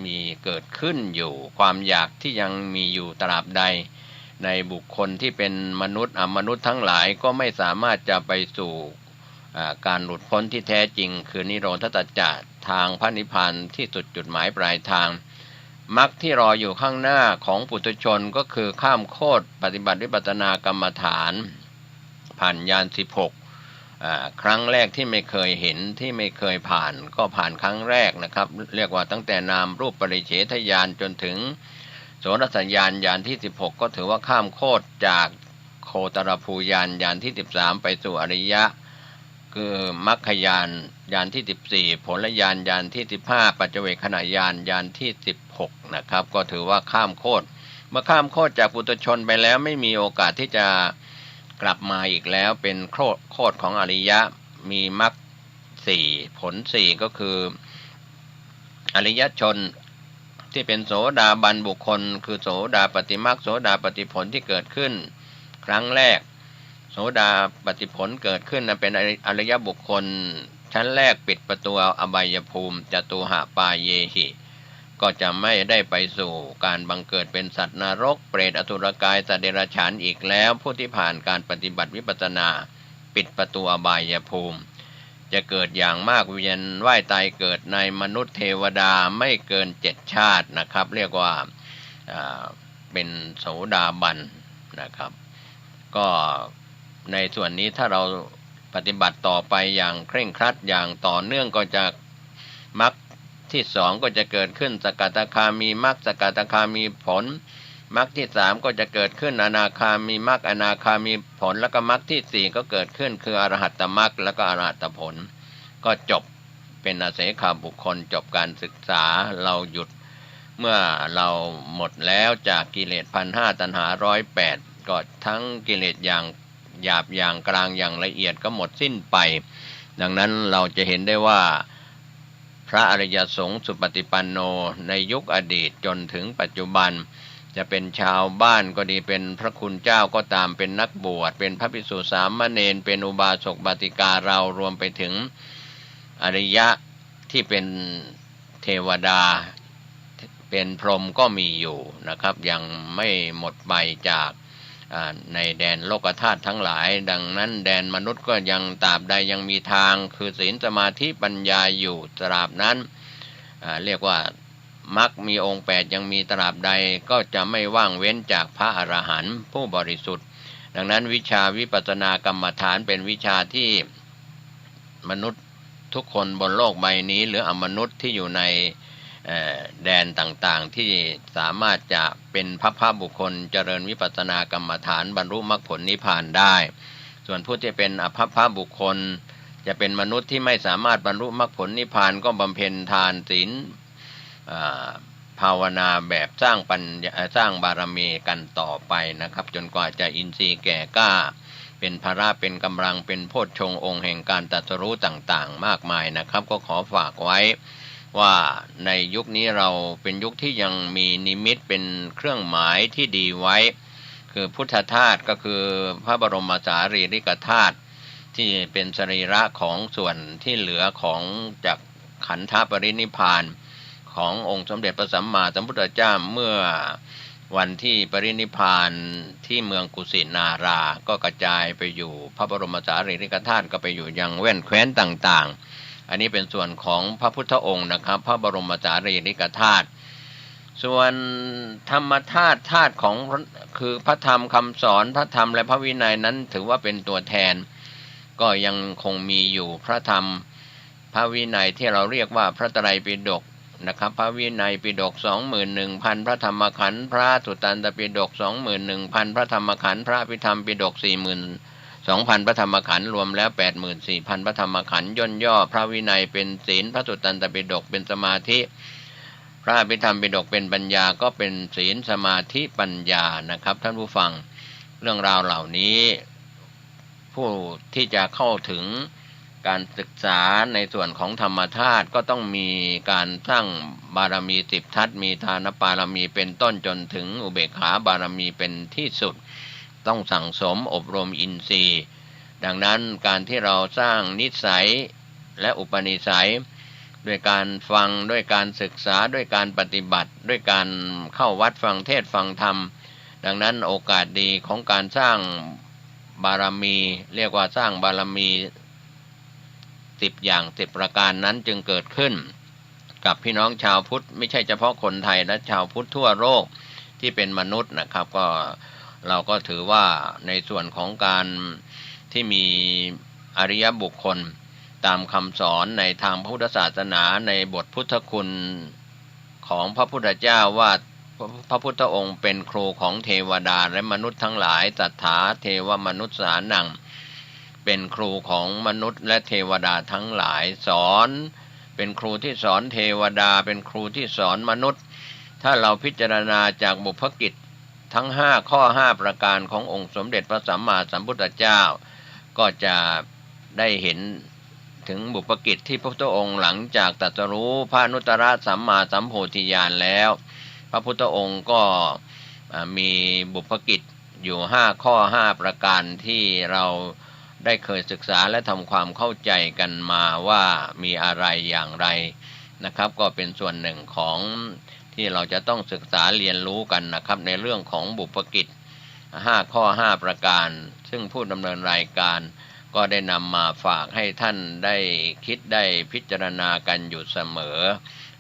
มีเกิดขึ้นอยู่ความอยากที่ยังมีอยู่ตราบใดในบุคคลที่เป็นมนุษย์มนุษย์ทั้งหลายก็ไม่สามารถจะไปสู่การหลุดพ้นที่แท้จริงคือนิโรธสัจจะทางพระนิพพานที่สุดจุดหมายปลายทาง มรรคที่รออยู่ข้างหน้าของปุถุชนก็คือข้ามโคตรปฏิบัติวิปัสสนากรรมฐานผ่านญาณ16ครั้งแรกที่ไม่เคยเห็นที่ไม่เคยผ่านก็ผ่านครั้งแรกนะครับเรียกว่าตั้งแต่นามรูปปริเฉทญาณจนถึงโสรสญาณญาณที่16ก็ถือว่าข้ามโคตรจากโคตรภูญาณญาณที่13ไปสู่อริยะคือมรรคญาณญาณที่14ผลญาณญาณที่15ปัจเจเวคขณะญาณญาณที่16นะครับก็ถือว่าข้ามโคตรเมื่อข้ามโคตรจากปุถุชนไปแล้วไม่มีโอกาสที่จะกลับมาอีกแล้วเป็นโคตรของอริยะมีมรรค4ผล4ก็คืออริยชนที่เป็นโสดาบันบุคคลคือโสดาปฏิมรรคโสดาปฏิผลที่เกิดขึ้นครั้งแรกโสดาปฏิผลเกิดขึ้นเป็นอริยบุคคลชั้นแรกปิดประตูอบายภูมิจตุหปาเยหิก็จะไม่ได้ไปสู่การบังเกิดเป็นสัตว์นรกเปรตอสุรกายสัตว์เดรัจฉานอีกแล้วผู้ที่ผ่านการปฏิบัติวิปัสสนาปิดประตูอบายภูมิจะเกิดอย่างมากเวียนว่ายตายเกิดในมนุษย์เทวดาไม่เกิน7ชาตินะครับเรียกว่าเป็นโสดาบันนะครับก็ในส่วนนี้ถ้าเราปฏิบัติต่อไปอย่างเคร่งครัดอย่างต่อเนื่องก็จะมรรคที่2ก็จะเกิดขึ้นสกทาคามีมรรคสกทาคามีผลมรรคที่3ก็จะเกิดขึ้นอนาคามีมรรคอนาคามีผลแล้วก็มรรคที่4ก็เกิดขึ้นคืออรหัตตมรรคแล้วก็อรหัตตผลก็จบเป็นอเสขบุคคลจบการศึกษาเราหยุดเมื่อเราหมดแล้วจากกิเลส1,500ตัณหา108ก็ทั้งกิเลสอย่างหยาบอย่างกลางอย่างละเอียดก็หมดสิ้นไปดังนั้นเราจะเห็นได้ว่าพระอริยสงฆ์สุปฏิปันโนในยุคอดีตจนถึงปัจจุบันจะเป็นชาวบ้านก็ดีเป็นพระคุณเจ้าก็ตามเป็นนักบวชเป็นพระภิกษุสามเณรเป็นอุบาสกบาติกาเรารวมไปถึงอริยะที่เป็นเทวดาเป็นพรหมก็มีอยู่นะครับยังไม่หมดไปจากในแดนโลกธาตุทั้งหลายดังนั้นแดนมนุษย์ก็ยังตราบใดยังมีทางคือศีลสมาธิปัญญาอยู่ตราบนั้นเรียกว่ามรรคมีองค์8ยังมีตราบใดก็จะไม่ว่างเว้นจากพระอรหันต์ผู้บริสุทธิ์ดังนั้นวิชาวิปัสสนากรรมฐานเป็นวิชาที่มนุษย์ทุกคนบนโลกใบนี้หรืออมนุษย์ที่อยู่ในแดนต่างๆที่สามารถจะเป็นพระบุคคลเจริญวิปัสสนากรรมฐานบรรลุมรรคผลนิพพานได้ส่วนผู้ที่เป็นอภพบุคคลจะเป็นมนุษย์ที่ไม่สามารถบรรลุมรรคผลนิพพานก็บำเพ็ญทานศีลภาวนาแบบสร้างบารมีกันต่อไปนะครับจนกว่าจะอินทรีย์แก่กล้าเป็นภาระเป็นกำลังเป็นโพชฌงค์องค์แห่งการตรัสรู้ต่างๆมากมายนะครับก็ขอฝากไว้ว่าในยุคนี้เราเป็นยุคที่ยังมีนิมิตเป็นเครื่องหมายที่ดีไว้คือพุทธธาตุก็คือพระบรมสารีริกธาตุที่เป็นสรีระของส่วนที่เหลือของจากขันธปรินิพพานขององค์สมเด็จพระสัมมาสัมพุทธเจ้าเมื่อวันที่ปรินิพพานที่เมืองกุสินาราก็กระจายไปอยู่พระบรมสารีริกธาตุก็ไปอยู่ยังแว่นแคว้นต่างๆอันนี้เป็นส่วนของพระพุทธองค์นะครับพระบรมสารีริกธาตุส่วนธรรมธาตุธาตุของคือพระธรรมคำสอนพระธรรมและพระวินัยนั้นถือว่าเป็นตัวแทนก็ยังคงมีอยู่พระธรรมพระวินัยที่เราเรียกว่าพระไตรปิฎกนะครับพระวินัยปิฎก 21,000 พระธรรมขันธ์พระสุตตันตปิฎก 21,000 พระธรรมขันธ์พระอภิธรรมปิฎก 42,000 พระธรรมขันธ์รวมแล้ว 84,000 พระธรรมขันธ์ย่นย่อพระวินัยเป็นศีลพระสุตตันตปิฎกเป็นสมาธิพระอภิธรรมปิฎกเป็นปัญญาก็เป็นศีลสมาธิปัญญานะครับท่านผู้ฟังเรื่องราวเหล่านี้ผู้ที่จะเข้าถึงการศึกษาในส่วนของธรรมธาตุก็ต้องมีการสร้างบารมี10ทัศมีทานบารมีเป็นต้นจนถึงอุเบกขาบารมีเป็นที่สุดต้องสั่งสมอบรมอินทรีย์ดังนั้นการที่เราสร้างนิสัยและอุปนิสัยด้วยการฟังด้วยการศึกษาด้วยการปฏิบัติด้วยการเข้าวัดฟังเทศน์ฟังธรรมดังนั้นโอกาสดีของการสร้างบารมีเรียกว่าสร้างบารมี10 อย่าง10 ประการนั้นจึงเกิดขึ้น กับพี่น้องชาวพุทธไม่ใช่เฉพาะคนไทยและชาวพุทธทั่วโลกที่เป็นมนุษย์นะครับก็เราก็ถือว่าในส่วนของการที่มีอริยบุคคลตามคำสอนในทางพระพุทธศาสนาในบทพุทธคุณของพระพุทธเจ้าว่าพระพุทธองค์เป็นครูของเทวดาและมนุษย์ทั้งหลายตถาเทวมนุษย์สานังเป็นครูของมนุษย์และเทวดาทั้งหลายสอนเป็นครูที่สอนเทวดาเป็นครูที่สอนมนุษย์ถ้าเราพิจารณาจากบุพกิจทั้ง5ข้อ5ประการขององค์สมเด็จพระสัมมาสัมพุทธเจ้าก็จะได้เห็นถึงบุพกิจที่พระพุทธองค์หลังจากตรัสรู้พระอนุตตรสัมมาสัมโพธิญาณแล้วพระพุทธองค์ก็มีบุพกิจอยู่5ข้อ5ประการที่เราได้เคยศึกษาและทำความเข้าใจกันมาว่ามีอะไรอย่างไรนะครับก็เป็นส่วนหนึ่งของที่เราจะต้องศึกษาเรียนรู้กันนะครับในเรื่องของบุพกิจ5ข้อ5ประการซึ่งผู้ดำเนินรายการก็ได้นำมาฝากให้ท่านได้คิดได้พิจารณากันอยู่เสมอ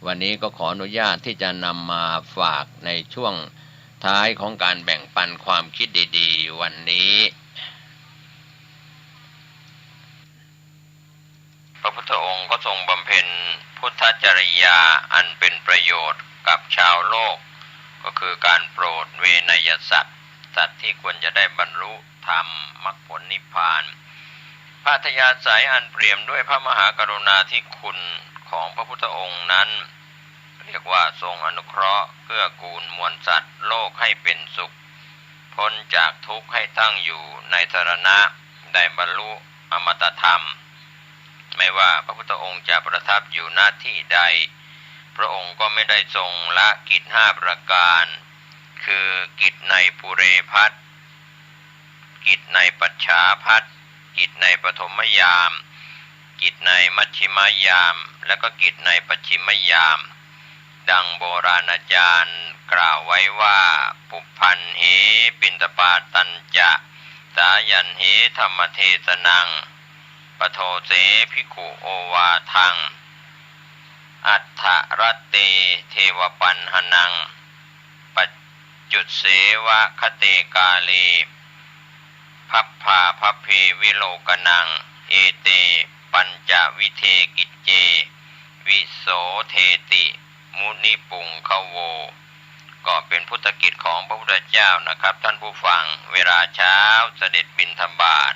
วันนี้ก็ขออนุญาตที่จะนำมาฝากในช่วงท้ายของการแบ่งปันความคิดดีๆวันนี้พระพุทธองค์ก็ทรงบำเพ็ญพุทธจริยาอันเป็นประโยชน์กับชาวโลกก็คือการโปรดเวนยสัตว์ที่ควรจะได้บรรลุธรรมมรรคผลนิพพานพระอัธยาศัยอันเปี่ยมด้วยพระมหากรุณาธิคุณของพระพุทธองค์นั้นเรียกว่าทรงอนุเคราะห์เกื้อกูลมวลสัตว์โลกให้เป็นสุขพ้นจากทุกข์ให้ตั้งอยู่ในสรณะได้บรรลุอมตะธรรมไม่ว่าพระพุทธองค์จะประทับอยู่หน้าที่ใดพระองค์ก็ไม่ได้ทรงละกิจ5ประการคือกิจในปุเรพัสกิจในปัจฉาพัสกิจในปฐมยามกิจในมัชฌิมยามและก็กิจในปัจฉิมยามดังโบราณอาจารย์กล่าวไว้ว่าปุพพันเหปิณฑปาตัญจะสายันเหธรรมเทศนังปโทเสภิกขุโอวาทังอัฏฐรัตเตเทวปันหนังปัจจุเสวะคเตกาเลพัพพาพัพเพวิโลกนังเอเตปัญจวิเทกิจเจวิโสเทติมุนิปุงขโวก็เป็นพุทธกิจของพระพุทธเจ้านะครับท่านผู้ฟังเวลาเช้าเสด็จบิณฑบาต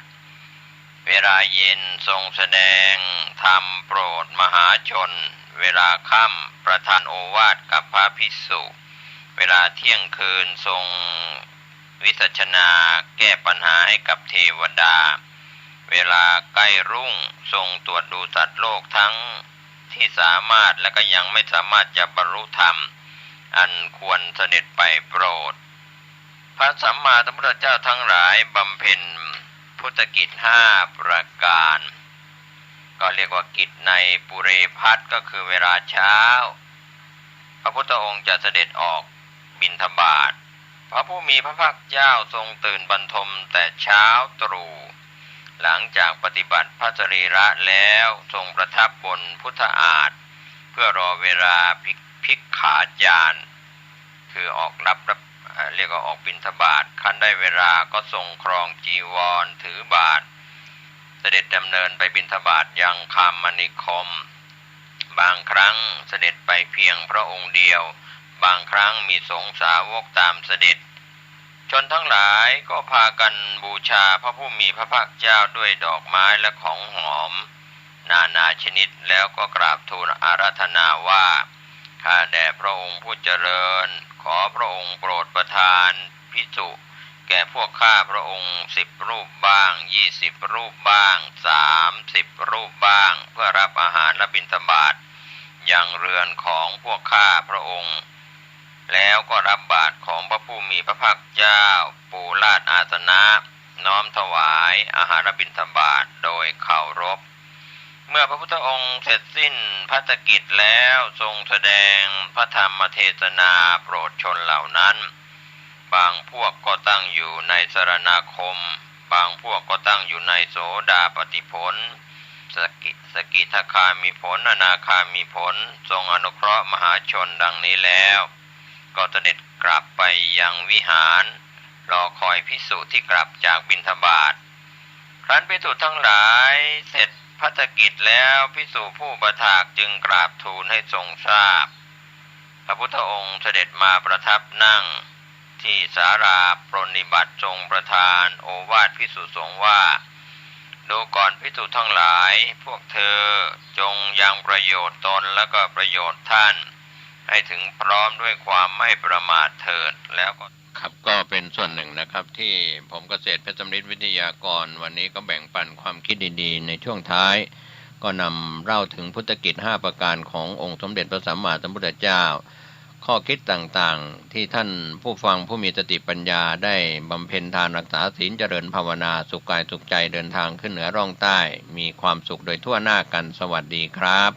เวลาเย็นทรงแสดงธรรมโปรดมหาชนเวลาค่ำประทานโอวาทกับพระภิกษุเวลาเที่ยงคืนทรงวิสัชนาแก้ปัญหาให้กับเทวดาเวลาใกล้รุ่งทรงตรวจดูสัตว์โลกทั้งที่สามารถและก็ยังไม่สามารถจะบรรลุธรรมอันควรเสด็จไปโปรดพระสัมมาสัมพุทธเจ้าทั้งหลายบำเพ็ญพุทธกิจ5ประการก็เรียกว่ากิจในปุเรพัสก็คือเวลาเช้าพระพุทธองค์จะเสด็จออกบิณฑบาตพระผู้มีพระภาคเจ้าทรงตื่นบรรทมแต่เช้าตรู่หลังจากปฏิบัติพระสรีระแล้วทรงประทับบนพุทธอาฏเพื่อรอเวลาภิกขาจารย์คือออกรับเรียกว่าออกบิณฑบาตคันได้เวลาก็ทรงครองจีวรถือบาตรเสด็จดำเนินไปบิณฑบาตยังคามนิคมบางครั้งเสด็จไปเพียงพระองค์เดียวบางครั้งมีสงฆ์สาวกตามเสด็จชนทั้งหลายก็พากันบูชาพระผู้มีพระภาคเจ้าด้วยดอกไม้และของหอมนานาชนิดแล้วก็กราบทูลอาราธนาว่าข้าแด่พระองค์ผู้เจริญขอพระองค์โปรดประทานภิกษุแก่พวกข้าพระองค์10 รูปบ้าง20 รูปบ้าง30 รูปบ้างเพื่อรับอาหารและบิณฑบาตยังเรือนของพวกข้าพระองค์แล้วก็รับบาตรของพระผู้มีพระภาคเจ้าปูลาดอาสนะน้อมถวายอาหารบิณฑบาตโดยเคารพเมื่อพระพุทธองค์เสร็จสิ้นภัตกิจแล้วทรงแสดงพระธรรมเทศนาโปรดชนเหล่านั้นบางพวกก็ตั้งอยู่ในสรณคมบางพวกก็ตั้งอยู่ในโสดาปัตติผล สกิทาคามีผลอนาคามีผลทรงอนุเคราะห์มหาชนดังนี้แล้วก็เสด็จกลับไปยังวิหารรอคอยภิกษุที่กลับจากบิณฑบาตครั้นภิกษุทั้งหลายเสร็จภัตกิจแล้วภิกษุผู้ประทากจึงกราบทูลให้ทรงทราบพระพุทธองค์เสด็จมาประทับนั่งที่ศาลาปรนนิบัติทรงประทานโอวาทภิกษุสงฆ์ว่าดูก่อนภิกษุทั้งหลายพวกเธอจงยังประโยชน์ตนและก็ประโยชน์ท่านให้ถึงพร้อมด้วยความไม่ประมาทเถิดแล้วก็ครับก็เป็นส่วนหนึ่งนะครับที่ผมเกษตรเพชรสำริดวิทยากรวันนี้ก็แบ่งปันความคิดดีๆในช่วงท้ายก็นำเล่าถึงพุทธกิจ5ประการขององค์สมเด็จพระสัมมาสัมพุทธเจ้าข้อคิดต่างๆที่ท่านผู้ฟังผู้มีสติปัญญาได้บำเพ็ญทานรักษาศีลเจริญภาวนาสุขกายสุขใจเดินทางขึ้นเหนือร่องใต้มีความสุขโดยทั่วหน้ากันสวัสดีครับ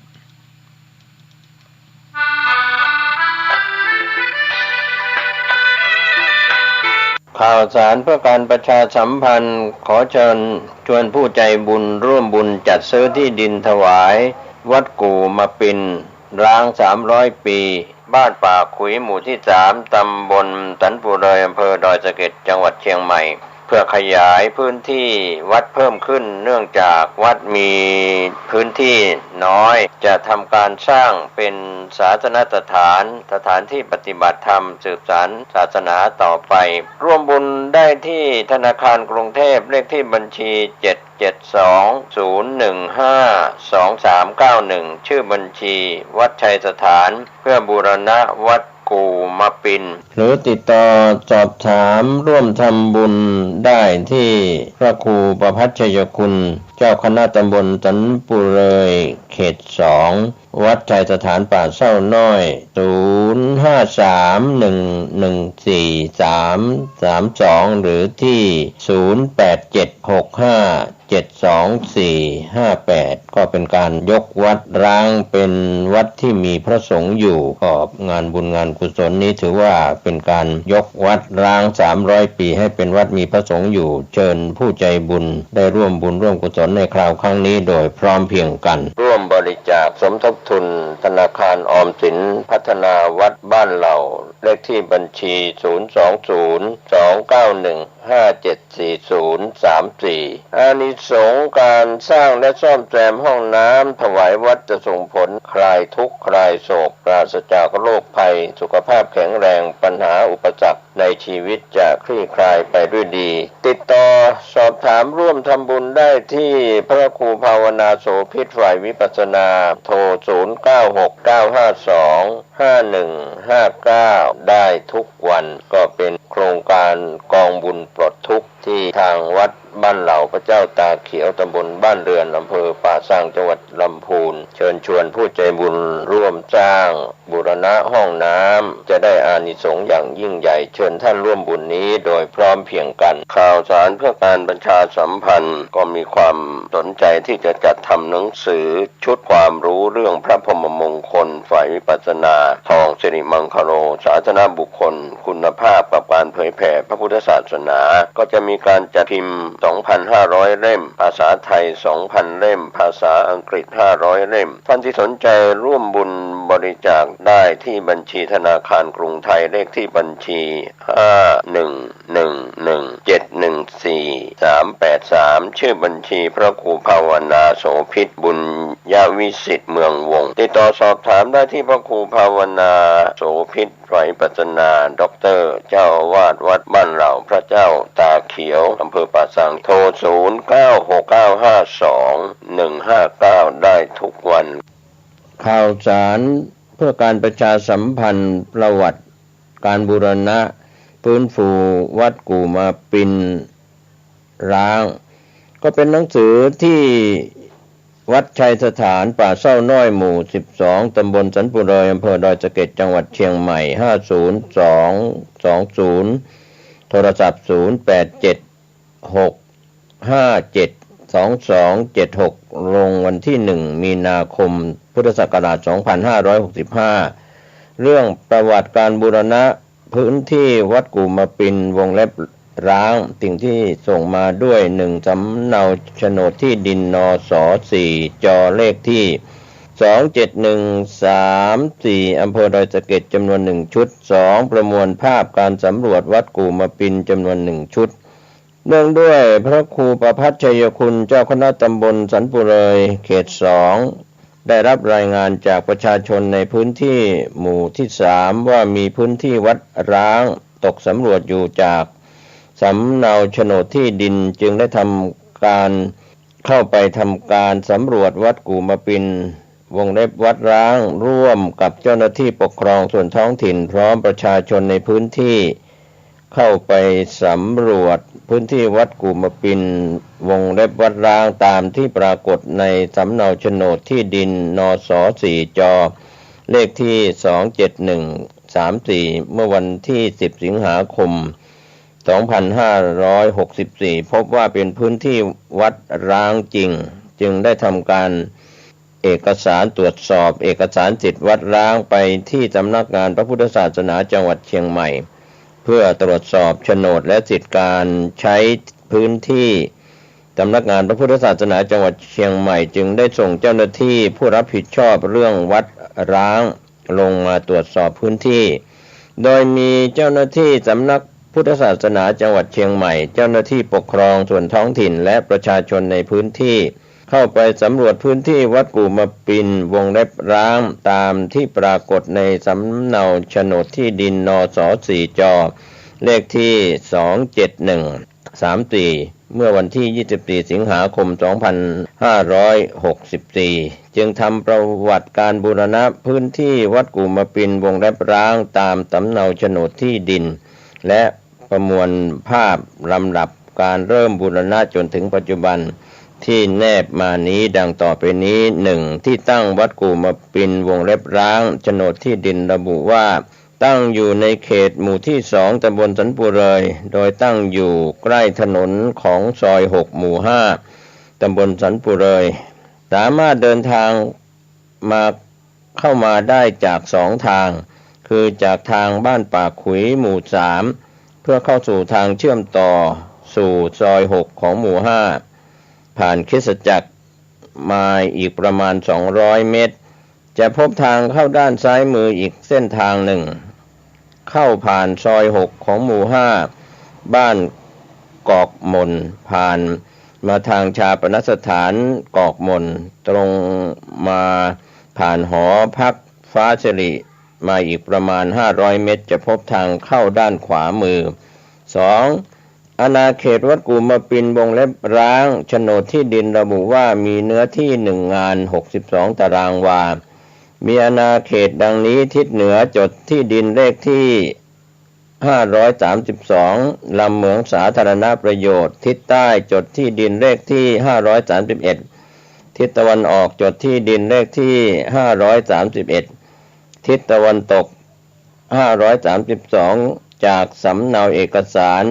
ข่าวสารเพื่อการประชาสัมพันธ์ขอเชิญชวนผู้ใจบุญร่วมบุญจัดซื้อที่ดินถวายวัดกู่มาปินร้าง300 ปีบ้านป่าขุยหมู่ที่3ตำบลสันปุเรยอำเภอดอยสะเก็ดจังหวัดเชียงใหม่เพื่อขยายพื้นที่วัดเพิ่มขึ้นเนื่องจากวัดมีพื้นที่น้อยจะทำการสร้างเป็นศาสนสถานที่ปฏิบัติธรรมสืบสานศาสนาต่อไปร่วมบุญได้ที่ธนาคารกรุงเทพเลขที่บัญชี772-015-2391ชื่อบัญชีวัดชัยสถานเพื่อบูรณะวัดกู่มาปินหรือติดต่อสอบถามร่วมทำบุญได้ที่พระครูประภัชชยคุณเจ้าคณะตำบลสันปุเรยเขต2วัดชัยสถานป่าเศร้าน้อย053114332หรือที่0876572458ก็เป็นการยกวัดร้างเป็นวัดที่มีพระสงฆ์อยู่ก็งานบุญงานกุศลนี้ถือว่าเป็นการยกวัดร้าง300 ปีให้เป็นวัดมีพระสงฆ์อยู่เชิญผู้ใจบุญได้ร่วมบุญร่วมกุศลในคราวครั้งนี้โดยพร้อมเพรียงกันร่วมบริจาคสมทบทุนธนาคารออมสินพัฒนาวัดบ้านเหล่าเลขที่บัญชี020-291-574034อานิสงส์การสร้างและซ่อมแซมห้องน้ำถวายวัดจะส่งผลคลายทุกข์คลายโศกปราศจากโรคภัยสุขภาพแข็งแรงปัญหาอุปสรรคในชีวิตจะคลี่คลายไปด้วยดีติดต่อสอบถามร่วมทำบุญได้ที่พระครูภาวนาโสภิตฝ่ายวิปัสสนาโทร0969525159ได้ทุกวันก็เป็นโครงการกองบุญปลดทุกข์ที่ทางวัดบ้านเหล่าพระเจ้าตาเขียวตำบลบ้านเรือนอำเภอป่าซางจังหวัดลำพูนเชิญชวนผู้ใจบุญร่วมสร้างบูรณะห้องน้ำจะได้อานิสงส์อย่างยิ่งใหญ่เชิญท่านร่วมบุญนี้โดยพร้อมเพรียงกันข่าวสารเพื่อการประชาสัมพันธ์ก็มีความสนใจที่จะจัดทำหนังสือชุดความรู้เรื่องพระพรหมมงคลฝ่ายวิปัสสนาทองสิริมังคโลสาธารณบุคคลคุณภาพกับการเผยแผ่พระพุทธศาสนาก็จะมีการจัดพิมพ์ 2,500 เล่มภาษาไทย 2,000 เล่มภาษาอังกฤษ500 เล่มท่านที่สนใจร่วมบุญบริจาคได้ที่บัญชีธนาคารกรุงไทยเลขที่บัญชี5111714383ชื่อบัญชีพระครูภาวนาโสภิตบุญญาวิสิทธิ์เมืองวงติดต่อสอบถามได้ที่พระครูภาวนาโสภิตฝ่ายปัจจนาด็อกเตอร์เจ้าอาวาสวัดบ้านเหล่าพระเจ้าตาเขียวอำเภอป่าซางโทร0969521159ได้ทุกวันข่าวสารเพื่อการประชาสัมพันธ์ประวัติการบูรณะฟื้นฟูวัดกู่มาปินร้างก็เป็นหนังสือที่วัดชัยสถานป่าเศร้าน้อยหมู่12ตำบลสันปุเรยอำเภอดอยสะเก็ดจังหวัดเชียงใหม่50220โทรศัพท์0876572276ลงวันที่1มีนาคมพุทธศักราช2565เรื่องประวัติการบูรณะพื้นที่วัดกู่มาปินวงเล็บ ร้างสิ่งที่ส่งมาด้วย1สำเนาโฉนดที่ดินนส4จเลขที่27134อำเภอดอยสะเก็ดจำนวน1ชุด2ประมวลภาพการสำรวจวัดกู่มะปินจำนวน1ชุดเนื่องด้วยพระครูประภัสชัยคุณเจ้าคณะตำบลสันปุเรยเขต2ได้รับรายงานจากประชาชนในพื้นที่หมู่ที่3ว่ามีพื้นที่วัดร้างตกสำรวจอยู่จากสำเนาโฉนดที่ดินจึงได้ทำการเข้าไปทำการสำรวจวัดกู่มะปินวงเล็บวัดร้างร่วมกับเจ้าหน้าที่ปกครองส่วนท้องถิ่นพร้อมประชาชนในพื้นที่เข้าไปสำรวจพื้นที่วัดกู่มะปินวงเล็บวัดร้างตามที่ปรากฏในสำเนาโฉนดที่ดินนส4จเลขที่27134เมื่อวันที่10สิงหาคม2564พบว่าเป็นพื้นที่วัดร้างจริงจึงได้ทำการเอกสารตรวจสอบเอกสารสิทธิ์วัดร้างไปที่สำนักงานพระพุทธศาสนาจังหวัดเชียงใหม่เพื่อตรวจสอบโฉนดและสิทธิการใช้พื้นที่สำนักงานพระพุทธศาสนาจังหวัดเชียงใหม่จึงได้ส่งเจ้าหน้าที่ผู้รับผิดชอบเรื่องวัดร้างลงมาตรวจสอบพื้นที่โดยมีเจ้าหน้าที่สำนักพุทธศาสนาจังหวัดเชียงใหม่เจ้าหน้าที่ปกครองส่วนท้องถิ่นและประชาชนในพื้นที่เข้าไปสำรวจพื้นที่วัดกู่มะปินวงเล็บร้างตามที่ปรากฏในสำเนาโฉนดที่ดินนส4จเลขที่27134เมื่อวันที่24สิงหาคม2564จึงทำประวัติการบูรณะพื้นที่วัดกู่มะปินวงเล็บร้างตามสำเนาโฉนดที่ดินและประมวลภาพลำดับการเริ่มบูรณะจนถึงปัจจุบันที่แนบมานี้ดังต่อไปนี้ 1. ที่ตั้งวัดกู่มะปินวงเล็บร้างโฉนดที่ดินระบุว่าตั้งอยู่ในเขตหมู่ที่2ตำบลสันปุเรยโดยตั้งอยู่ใกล้ถนนของซอย6หมู่5ตำบลสันปุเรยสามารถเดินทางมาเข้ามาได้จาก2ทางคือจากทางบ้านป่าขุยหมู่3เพื่อเข้าสู่ทางเชื่อมต่อสู่ซอย6ของหมู่5ผ่านคริสตจักรมาอีกประมาณ200เมตรจะพบทางเข้าด้านซ้ายมืออีกเส้นทางหนึ่งเข้าผ่านซอย6ของหมู่5บ้านกอกมนผ่านมาทางชาปนสถานกอกมนตรงมาผ่านหอพักฟ้าสิริมาอีกประมาณ500เมตรจะพบทางเข้าด้านขวามือ 2. อาณาเขตวัดกู่มะปินวงเล็บร้างโฉนดที่ดินระบุว่ามีเนื้อที่1งาน62ตารางวามีอาณาเขตดังนี้ทิศเหนือจดที่ดินเลขที่532ลำเหมืองสาธารณประโยชน์ทิศใต้จดที่ดินเลขที่531ทิศตะวันออกจดที่ดินเลขที่531ทิศตะวันตก532จากสำเนาเอกสาร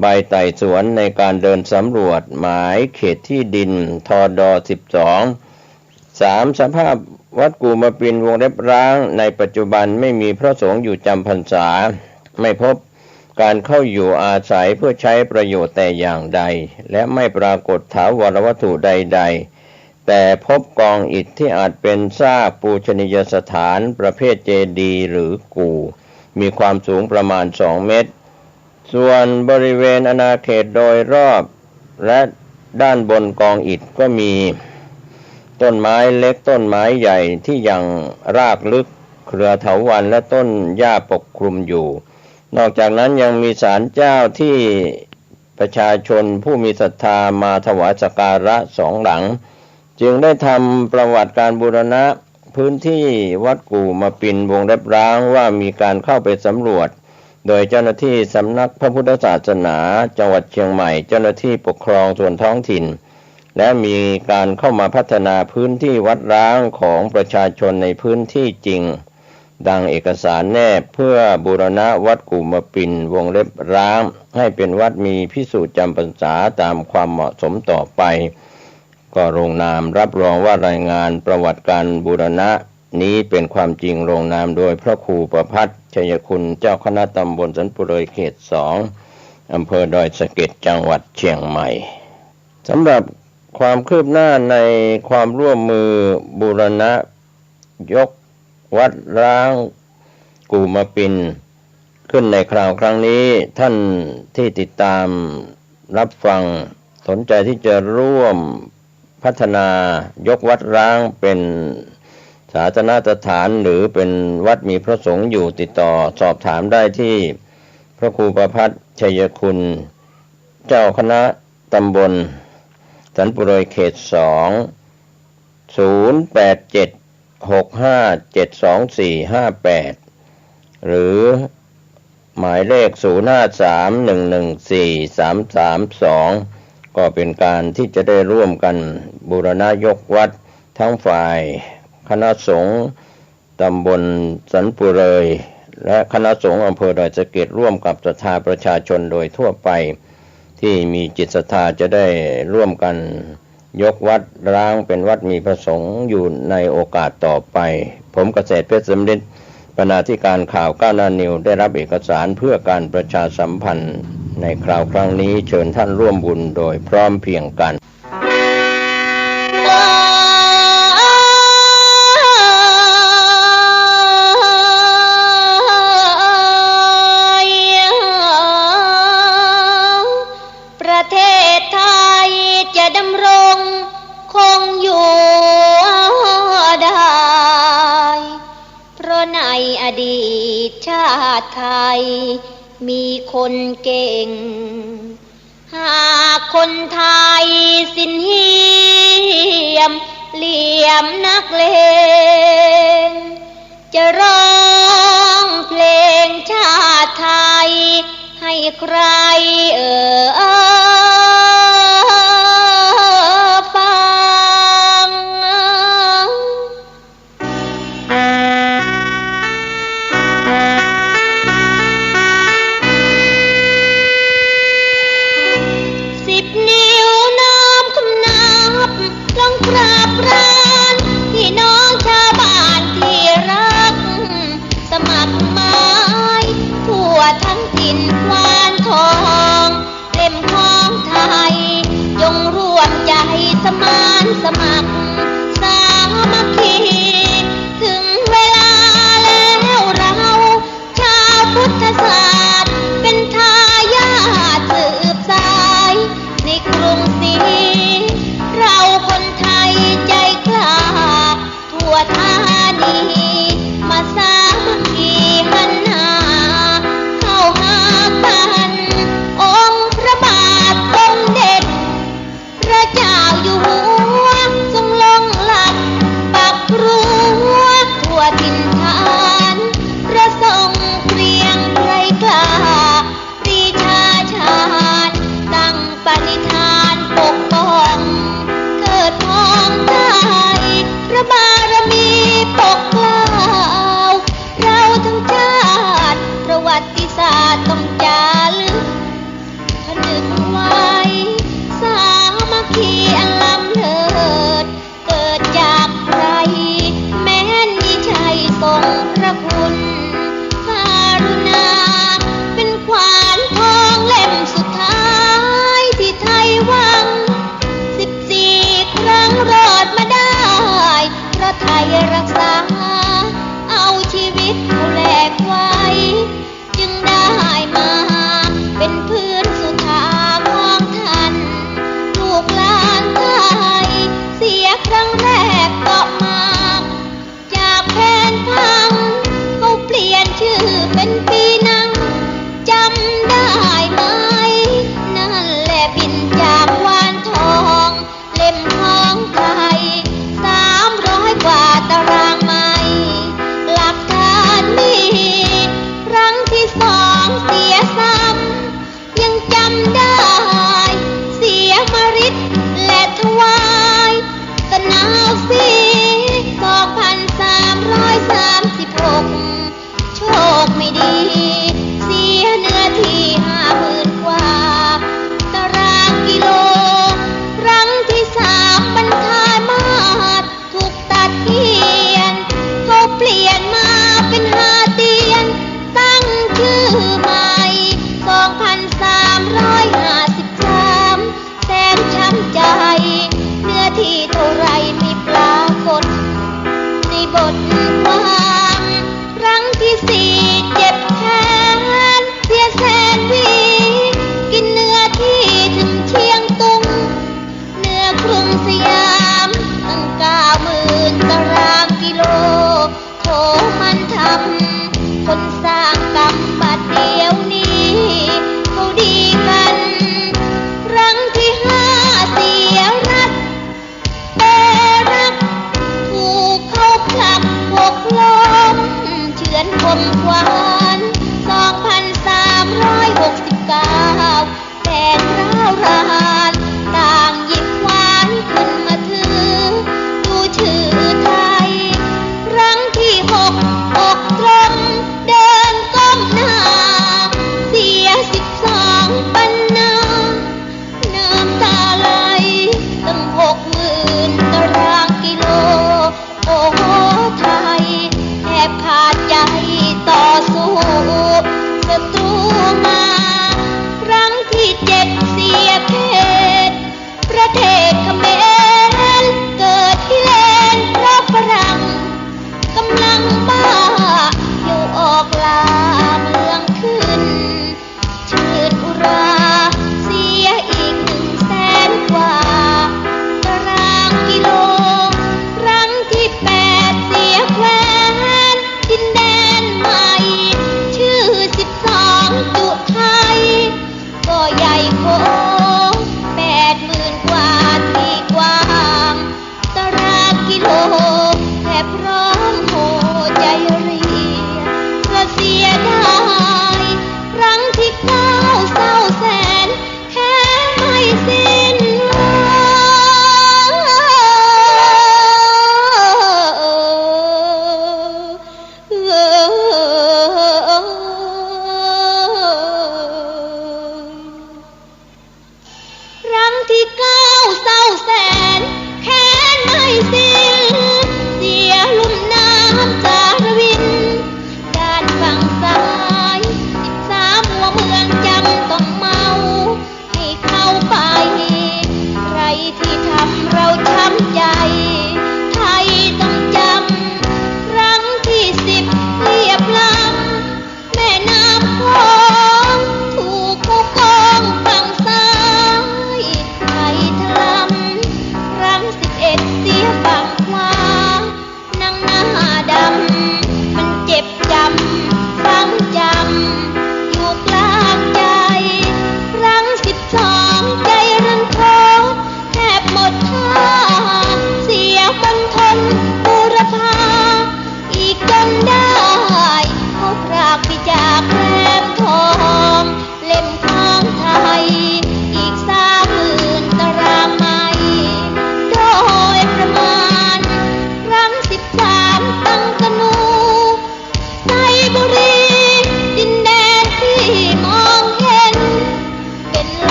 ใบไต่สวนในการเดินสำรวจหมายเขตที่ดินทด12 3. สภาพวัดกู่มะปินวงเล็บร้างในปัจจุบันไม่มีพระสงฆ์อยู่จำพรรษาไม่พบการเข้าอยู่อาศัยเพื่อใช้ประโยชน์แต่อย่างใดและไม่ปรากฏถาวรวัตถุใดๆแต่พบกองอิฐที่อาจเป็นซากปูชนียสถานประเภทเจดีย์หรือกู่มีความสูงประมาณ2เมตรส่วนบริเวณอาณาเขตโดยรอบและด้านบนกองอิฐก็มีต้นไม้เล็กต้นไม้ใหญ่ที่ยังรากลึกเครือเถาวัลย์และต้นหญ้าปกคลุมอยู่นอกจากนั้นยังมีศาลเจ้าที่ประชาชนผู้มีศรัทธามาถวายสักการะ2หลังจึงได้ทำประวัติการบูรณะพื้นที่วัดกู่มะปินวงเล็บร้างว่ามีการเข้าไปสำรวจโดยเจ้าหน้าที่สำนักพระพุทธศาสนาจังหวัดเชียงใหม่เจ้าหน้าที่ปกครองส่วนท้องถิ่นและมีการเข้ามาพัฒนาพื้นที่วัดร้างของประชาชนในพื้นที่จริงดังเอกสารแนบเพื่อบูรณะวัดกู่มะปินวงเล็บร้างให้เป็นวัดมีภิกษุจำพรรษาตามความเหมาะสมต่อไปก็ลงนามรับรองว่ารายงานประวัติการบูรณะนี้เป็นความจริงลงนามโดยพระครูประภัสชัยคุณเจ้าคณะตำบลสันปุเรยเขต2 อำเภอดอยสะเก็ดจังหวัดเชียงใหม่สำหรับความคืบหน้าในความร่วมมือบูรณะยกวัดร้างกู่มะปินขึ้นในคราวครั้งนี้ท่านที่ติดตามรับฟังสนใจที่จะร่วมพัฒนายกวัดร้างเป็นศาสนสถานหรือเป็นวัดมีพระสงฆ์อยู่ติดต่อสอบถามได้ที่พระครูประภัตชัยคุณเจ้าคณะตำบลสันปุโรยเขต2 0876572458หรือหมายเลข0531143332ก็เป็นการที่จะได้ร่วมกันบูรณะยกวัดทั้งฝ่ายคณะสงฆ์ตำบลสันปุโรยและคณะสงฆ์อำเภอดอยสะเก็ดร่วมกับศรัทธาประชาชนโดยทั่วไปที่มีจิตศรัทธาจะได้ร่วมกันยกวัดร้างเป็นวัดมีพระสงฆ์อยู่ในโอกาสต่อไปผมเกษตรเพชรสำริดบรรณาธิการข่าวก้าวหน้านิวได้รับเอกสารเพื่อการประชาสัมพันธ์ในคราวครั้งนี้เชิญท่านร่วมบุญโดยพร้อมเพรียงกันประเทศไทยจะดำรงคงอยู่ได้เพราะในอดีตชาติไทยมีคนเก่งหากคนไทยสิ้นเหี้ยมเหลี่ยมนักเลงจะร้องเพลงชาติไทยให้ใครฟัง10 นิ้วน้อมคำนับลองกราบรานพี่น้องชาวบ้านที่รักสมัครหมายทั่วทั้งถิ่นควานทองเล่มของไทยจงร่วมใจสมานสมัครสามัคคีถึงเวลาแล้วเราชาวพุทธศาสตร์เป็นทายาทสืบสายในกรุงศรีเราคนไทยใจกล้าทั่วธานีมาสามัคคีหันหน้าเข้าหากันองค์พระบาทสมเด็จพระเจ้าอยู่หัวทรงลงหลักปักรั้วทั่วถิ่นฐานพระทรงเกรียงไกรกล้าปรีชาชาญตั้งปณิธานปกป้องเกิดพ้องไทยพระบารมีปกเกล้าเราทั้งชาติประวัติศาสตร์ต้องจารึกผนึกไว้สามัคคีอันล้ำเลิศเกิดจากใครแม้นมิใช่ทรงพระคุณการุณาเป็นขวานทองเล่มสุดท้ายที่ไทยหวัง14 ครั้งรอดมาได้เพราะไทยรักษาเอาชีวิตเขาแลกไว้จึงได้มาเป็นพื้นสุธาของท่านลูกหลานไทยเสียครั้งแรกก็มาจากแผนพังเขาเปลี่ยนชื่อเป็นปีนังจำได้ไหมนั่นแหละบินจากวานทองเล่มของไทย300 กว่าตารางไม้หลักฐานมีครั้งที่ 2เสียซ้ำยังจำได้เสียมฤทธิ์และถวายตะนาวสี2336โชคไม่ดีเสียเนื้อที่50,000 กว่าตารางกิโลครั้งที่ 3บรรทายมาศถูกตัดเขียนเขาเปลี่ยนมาเป็นหาเตียนตั้งชื่อใหม่2336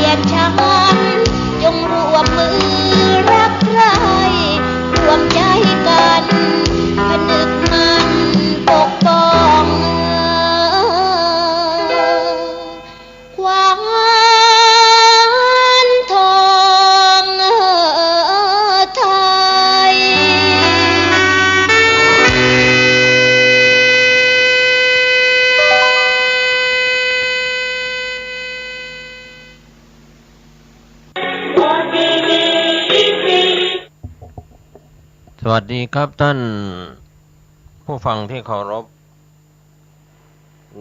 ยดฉันจงรวมมือรักใครรวมใจกันผนึกมันปกป้องขวานทองไทยสวัสดีครับท่านผู้ฟังที่เคารพ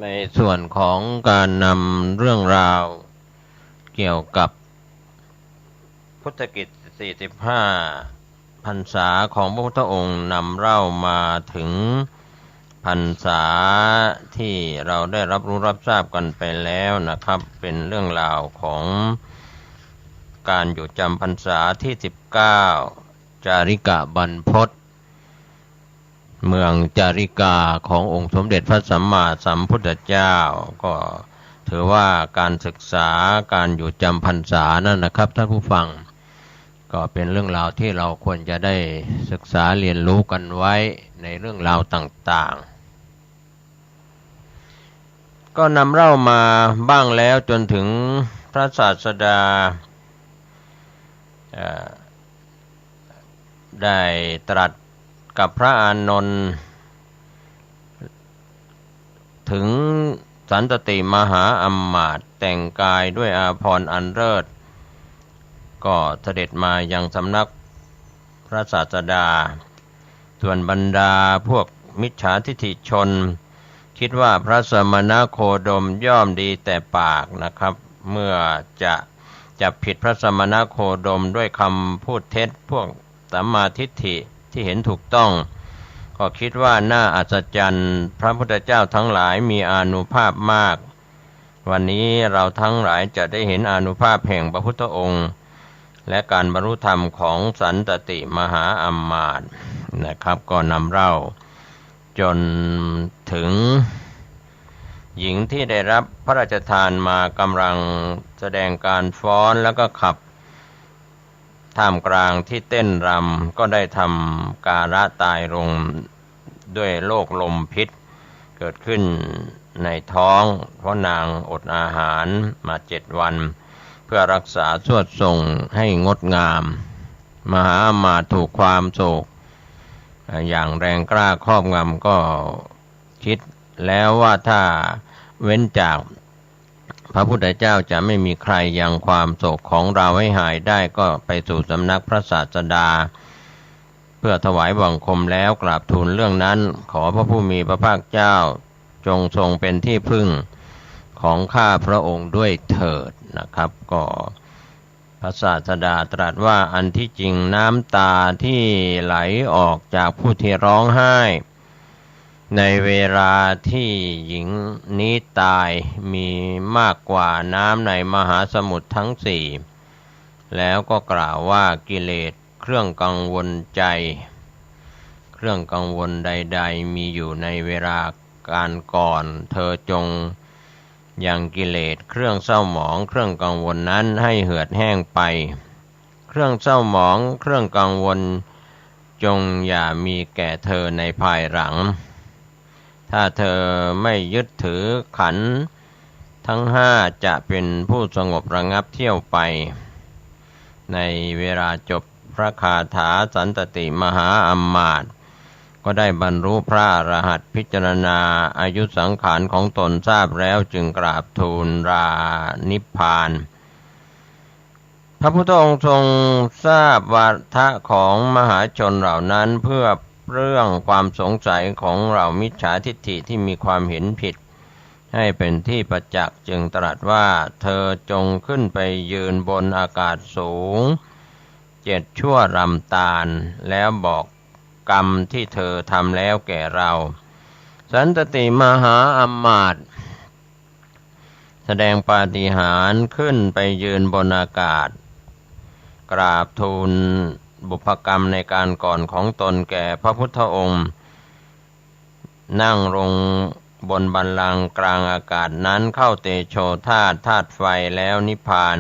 ในส่วนของการนำเรื่องราวเกี่ยวกับพุทธกิจ45พรรษาของพระพุทธองค์นำเล่ามาถึงพรรษาที่เราได้รับรู้รับทราบกันไปแล้วนะครับเป็นเรื่องราวของการอยู่จำพรรษาที่19จาริกะบรรพตเมืองจาริกาขององค์สมเด็จพระสัมมาสัมพุทธเจ้าก็ถือว่าการศึกษาการอยู่จำพรรษานั่นนะครับท่านผู้ฟังก็เป็นเรื่องราวที่เราควรจะได้ศึกษาเรียนรู้กันไว้ในเรื่องราวต่างๆก็นำเล่ามาบ้างแล้วจนถึงพระศาสดาได้ตรัสกับพระอานนท์ถึงสันตติมหาอมาตย์แต่งกายด้วยอาภรณ์อันเลิศก็เสด็จมายังสำนักพระศาสดาส่วนบรรดาพวกมิจฉาทิฏฐิชนคิดว่าพระสมณโคดมย่อมดีแต่ปากนะครับเมื่อจะจับผิดพระสมณโคดมด้วยคำพูดเท็จพวกสัมมาทิฏฐิที่เห็นถูกต้องก็คิดว่าน่าอัศจรรย์พระพุทธเจ้าทั้งหลายมีอานุภาพมากวันนี้เราทั้งหลายจะได้เห็นอานุภาพแห่งพระพุทธองค์และการบรรลุธรรมของสันตติมหาอมาตย์นะครับก็นำเล่าจนถึงหญิงที่ได้รับพระราชทานมากำลังแสดงการฟ้อนแล้วก็ขับท่ามกลางที่เต้นรำก็ได้ทำการะตายลงด้วยโรคลมพิษเกิดขึ้นในท้องเพราะนางอดอาหารมา7 วันเพื่อรักษาสวดทรงให้งดงามมหาอมาตย์ถูกความโศกอย่างแรงกล้าครอบงำก็คิดแล้วว่าถ้าเว้นจากพระพุทธเจ้าจะไม่มีใครยังความโศกของเราให้หายได้ก็ไปสู่สำนักพระศาสดาเพื่อถวายบังคมแล้วกราบทูลเรื่องนั้นขอพระผู้มีพระภาคเจ้าจงทรงเป็นที่พึ่งของข้าพระองค์ด้วยเถิดนะครับก็พระศาสดาตรัสว่าอันที่จริงน้ำตาที่ไหลออกจากผู้ที่ร้องไห้ในเวลาที่หญิงนี้ตายมีมากกว่าน้ำในมหาสมุทรทั้ง4แล้วก็กล่าวว่ากิเลสเครื่องกังวลใจเครื่องกังวลใดๆมีอยู่ในเวลาการก่อนเธอจงยังกิเลสเครื่องเศร้าหมองเครื่องกังวลนั้นให้เหือดแห้งไปเครื่องเศร้าหมองเครื่องกังวลจงอย่ามีแก่เธอในภายหลังถ้าเธอไม่ยึดถือขันธ์ทั้ง5จะเป็นผู้สงบระงับเที่ยวไปในเวลาจบพระคาถาสันตติมหาอมาตย์ก็ได้บรรลุพระอรหันต์พิจารณาอายุสังขารของตนทราบแล้วจึงกราบทูลลานิพพานพระพุทธองค์ทรงทราบวาทะของมหาชนเหล่านั้นเพื่อเรื่องความสงสัยของเหล่ามิจฉาทิฏฐิที่มีความเห็นผิดให้เป็นที่ประจักษ์จึงตรัสว่าเธอจงขึ้นไปยืนบนอากาศสูง7 ชั่วรำตาลแล้วบอกกรรมที่เธอทำแล้วแก่เราสันตติมหาอมาตย์แสดงปาฏิหาริย์ขึ้นไปยืนบนอากาศกราบทูลบุพกรรมในการก่อนของตนแก่พระพุทธองค์นั่งลงบนบัลลังก์กลางอากาศนั้นเข้าเตโชธาตุไฟแล้วนิพพาน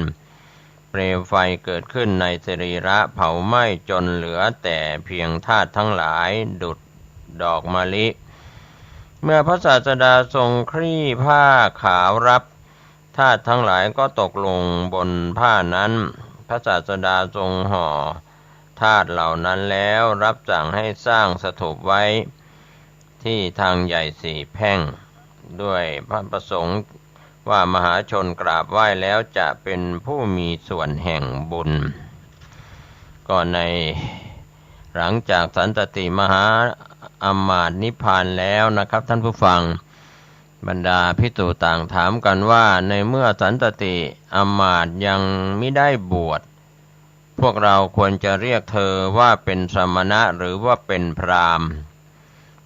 ลวไฟเกิดขึ้นในสรีระเผาไหม้จนเหลือแต่เพียงธาตุทั้งหลายดุจดอกมะลิเมื่อพระศาสดาทรงคลี่ผ้าขาวรับธาตุทั้งหลายก็ตกลงบนผ้านั้นพระศาสดาทรงห่อธาตุเหล่านั้นแล้วรับสั่งให้สร้างสถูปไว้ที่ทางใหญ่สี่แพร่งด้วยพระประสงค์ว่ามหาชนกราบไหว้แล้วจะเป็นผู้มีส่วนแห่งบุญก็ในหลังจากสันตติมหาอมาตย์นิพพานแล้วนะครับท่านผู้ฟังบรรดาภิกษุต่างถามกันว่าในเมื่อสันตติอมาตย์ยังไม่ได้บวชพวกเราควรจะเรียกเธอว่าเป็นสมณะหรือว่าเป็นพราหมณ์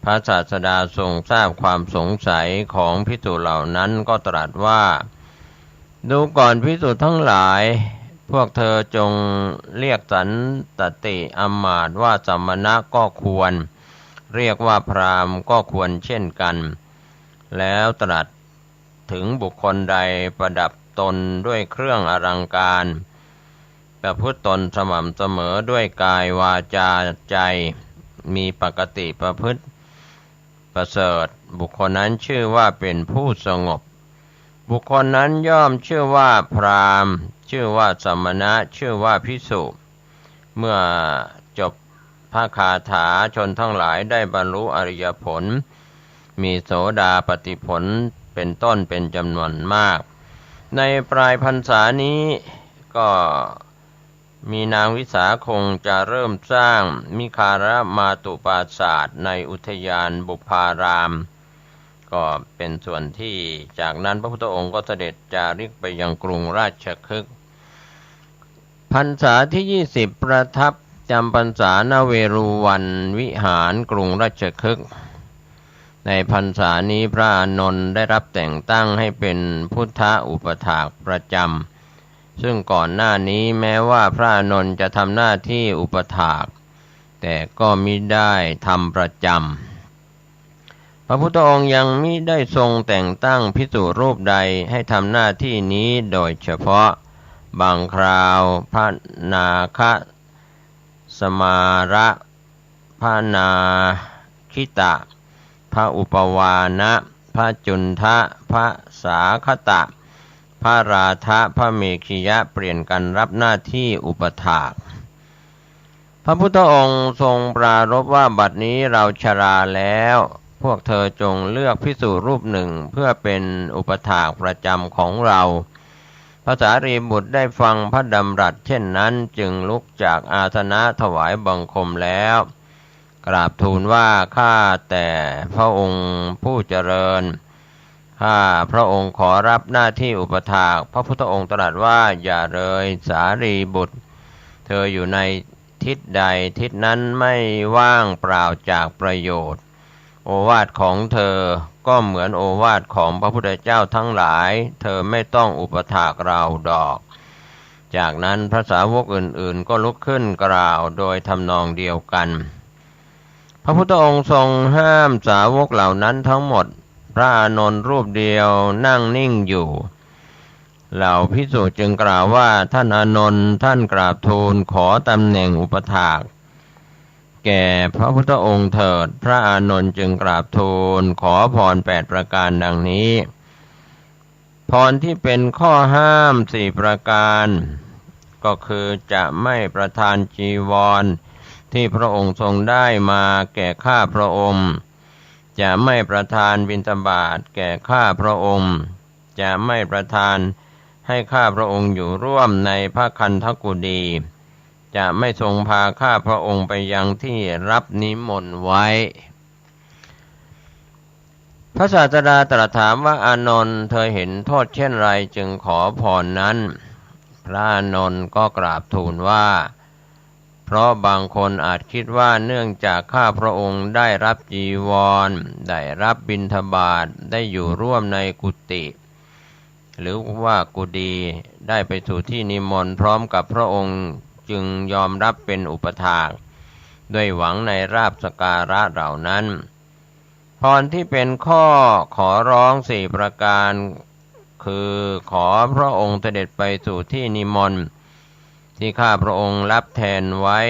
พระศาสดาทรงทราบความสงสัยของภิกษุเหล่านั้นก็ตรัสว่าดูก่อนภิกษุทั้งหลายพวกเธอจงเรียกสันตติอมาตย์ว่าสมณะก็ควรเรียกว่าพราหมณ์ก็ควรเช่นกันแล้วตรัสถึงบุคคลใดประดับตนด้วยเครื่องอลังการประพฤติตนสม่ำเสมอด้วยกายวาจาใจมีปกติประพฤติประเสริฐบุคคลนั้นชื่อว่าเป็นผู้สงบบุคคลนั้นย่อมชื่อว่าพราหมณ์ชื่อว่าสมณะชื่อว่าภิกษุเมื่อจบพระคาถาชนทั้งหลายได้บรรลุอริยผลมีโสดาปัตติผลเป็นต้นเป็นจำนวนมากในปลายพรรษานี้ก็มีนางวิสาคงจะเริ่มสร้างมิคารมาตุปราสาทในอุทยานบุพารามก็เป็นส่วนที่จากนั้นพระพุทธองค์ก็เสด็จจาริกไปยังกรุงราชคฤห์พรรษาที่20ประทับจำพรรษาณเวรุวันวิหารกรุงราชคฤห์ในพรรษานี้พระอานนท์ได้รับแต่งตั้งให้เป็นพุทธอุปถากประจำซึ่งก่อนหน้านี้แม้ว่าพระอานนท์จะทำหน้าที่อุปถากแต่ก็มิได้ทำประจำพระพุทธองค์ยังมิได้ทรงแต่งตั้งภิกษุรูปใดให้ทำหน้าที่นี้โดยเฉพาะบางคราวพระนาคสมาระพระนาคิตะพระอุปวานะพระจุนทะพระสาคตะพระราธะพระเมขิยะเปลี่ยนกันรับหน้าที่อุปถากพระพุทธองค์ทรงปรารภว่าบัดนี้เราชราแล้วพวกเธอจงเลือกภิกษุรูปหนึ่งเพื่อเป็นอุปถากประจำของเราพระสารีบุตรได้ฟังพระดำรัสเช่นนั้นจึงลุกจากอาสนะถวายบังคมแล้วกราบทูลว่าข้าแต่พระองค์ผู้เจริญข้าพระองค์ขอรับหน้าที่อุปถากพระพุทธองค์ตรัสว่าอย่าเลยสารีบุตรเธออยู่ในทิศใดทิศนั้นไม่ว่างเปล่าจากประโยชน์โอวาทของเธอก็เหมือนโอวาทของพระพุทธเจ้าทั้งหลายเธอไม่ต้องอุปถากเราดอกจากนั้นพระสาวกอื่นๆก็ลุกขึ้นกล่าวโดยทำนองเดียวกันพระพุทธองค์ทรงห้ามสาวกเหล่านั้นทั้งหมดพระอานนท์รูปเดียวนั่งนิ่งอยู่เหล่าภิกษุจึงกล่าวว่าท่านอานนท์ท่านกราบทูลขอตำแหน่งอุปถากแก่พระพุทธองค์เถิดพระอานนท์จึงกราบทูลขอพร8ประการดังนี้พรที่เป็นข้อห้าม4ประการก็คือจะไม่ประทานจีวรที่พระองค์ทรงได้มาแก่ข้าพระองค์จะไม่ประทานบิณฑบาตแก่ข้าพระองค์จะไม่ประทานให้ข้าพระองค์อยู่ร่วมในพระคันธกุฎีจะไม่ทรงพาข้าพระองค์ไปยังที่รับนิมนต์ไว้พระศาสดาตรัสถามว่าอานนท์เธอเห็นโทษเช่นไรจึงขอพรนั้นพระอานนท์ก็กราบทูลว่าเพราะบางคนอาจคิดว่าเนื่องจากข้าพระองค์ได้รับจีวรได้รับบิณฑบาตได้อยู่ร่วมในกุฏิหรือว่ากุฎีได้ไปสู่ที่นิมนต์พร้อมกับพระองค์จึงยอมรับเป็นอุปถากด้วยหวังในลาภสักการะเหล่านั้นพรที่เป็นข้อขอร้อง4ประการคือขอพระองค์เสด็จไปสู่ที่นิมนต์ ที่ข้าพระองค์รับแทนไว้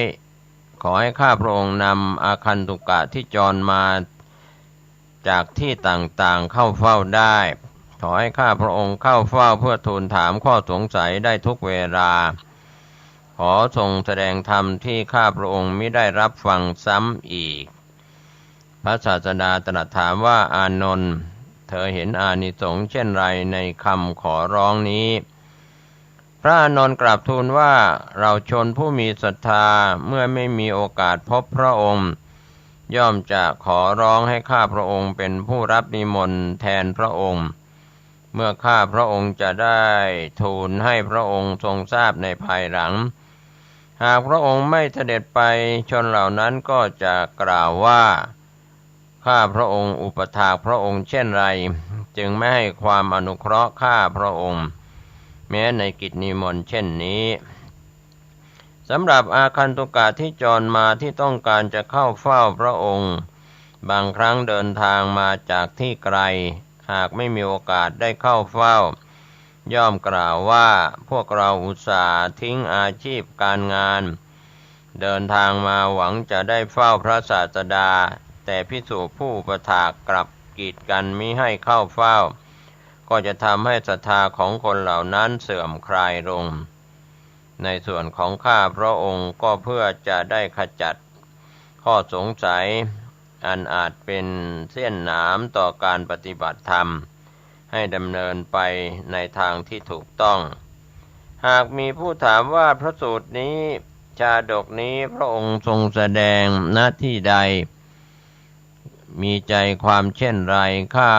ขอให้ข้าพระองค์นำอาคันตุกะที่จรมาจากที่ต่างๆเข้าเฝ้าได้ขอให้ข้าพระองค์เข้าเฝ้าเพื่อทูลถามข้อสงสัยได้ทุกเวลาขอทรงแสดงธรรมที่ข้าพระองค์มิได้รับฟังซ้ำอีกพระศาสดาตรัสถามว่าอานนท์เธอเห็นอานิสงส์เช่นไรในคำขอร้องนี้พระอานนท์กราบทูลว่าเราชนผู้มีศรัทธาเมื่อไม่มีโอกาสพบพระองค์ย่อมจะขอร้องให้ข้าพระองค์เป็นผู้รับนิมนต์แทนพระองค์เมื่อข้าพระองค์จะได้ทูลให้พระองค์ทรงทราบในภายหลังหากพระองค์ไม่เสด็จไปชนเหล่านั้นก็จะกล่าวว่าข้าพระองค์อุปถากพระองค์เช่นไรจึงไม่ให้ความอนุเคราะห์ข้าพระองค์แม้ในกิจนิมนต์เช่นนี้สำหรับอาคันตุกะที่จรมาที่ต้องการจะเข้าเฝ้าพระองค์บางครั้งเดินทางมาจากที่ไกลหากไม่มีโอกาสได้เข้าเฝ้าย่อมกล่าวว่าพวกเราอุตส่าห์ทิ้งอาชีพการงานเดินทางมาหวังจะได้เฝ้าพระศาสดาแต่ภิกษุผู้อุปถากกลับกีดกันมิให้เข้าเฝ้าก็จะทำให้ศรัทธาของคนเหล่านั้นเสื่อมคลายลงในส่วนของข้าพระองค์ก็เพื่อจะได้ขจัดข้อสงสัยอันอาจเป็นเส้นหนามต่อการปฏิบัติธรรมให้ดำเนินไปในทางที่ถูกต้องหากมีผู้ถามว่าพระสูตรนี้ชาดกนี้พระองค์ทรงแสดงณที่ใดมีใจความเช่นไรข้า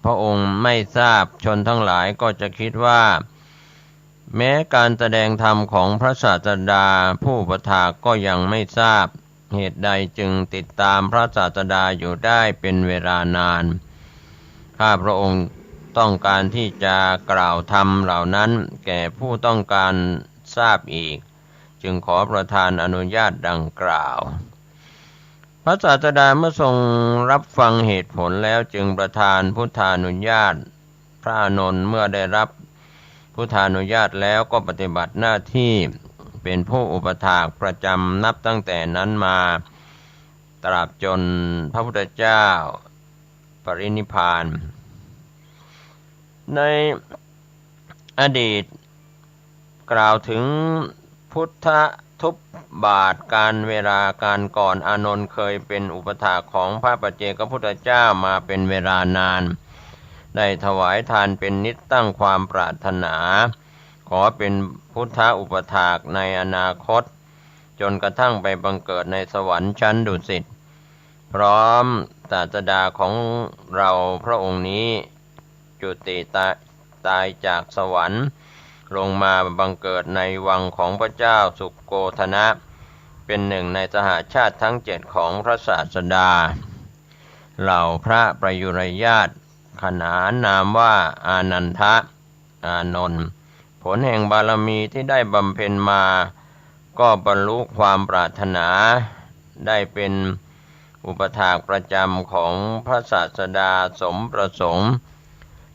พระองค์ไม่ทราบชนทั้งหลายก็จะคิดว่าแม้การแสดงธรรมของพระศาสดาผู้อุปถากก็ยังไม่ทราบเหตุใดจึงติดตามพระศาสดาอยู่ได้เป็นเวลานานข้าพระองค์ต้องการที่จะกล่าวธรรมเหล่านั้นแก่ผู้ต้องการทราบอีกจึงขอประทานอนุญาตดังกล่าวพระศาสดาเมื่อทรงรับฟังเหตุผลแล้วจึงประทานพุทธานุญาตพระอานนท์เมื่อได้รับพุทธานุญาตแล้วก็ปฏิบัติหน้าที่เป็นผู้อุปถากประจำนับตั้งแต่นั้นมาตราบจนพระพุทธเจ้าปรินิพพานในอดีตกล่าวถึงพุทธทุบบาทการเวลาการก่อนอานนท์เคยเป็นอุปถากของพระปัจเจกพุทธเจ้ามาเป็นเวลานานได้ถวายทานเป็นนิจตั้งความปรารถนาขอเป็นพุทธอุปถากในอนาคตจนกระทั่งไปบังเกิดในสวรรค์ชั้นดุสิตพร้อมศาสดาของเราพระองค์นี้จุติตายจากสวรรค์ลงมาบังเกิดในวังของพระเจ้าสุโกธนะเป็นหนึ่งในสหชาติทั้ง7ของพระศาสดาเหล่าพระประยุรญาติขนานนามว่าอานันทะอานนท์ผลแห่งบารมีที่ได้บำเพ็ญมาก็บรรลุความปรารถนาได้เป็นอุปถากประจำของพระศาสดาสมประสงค์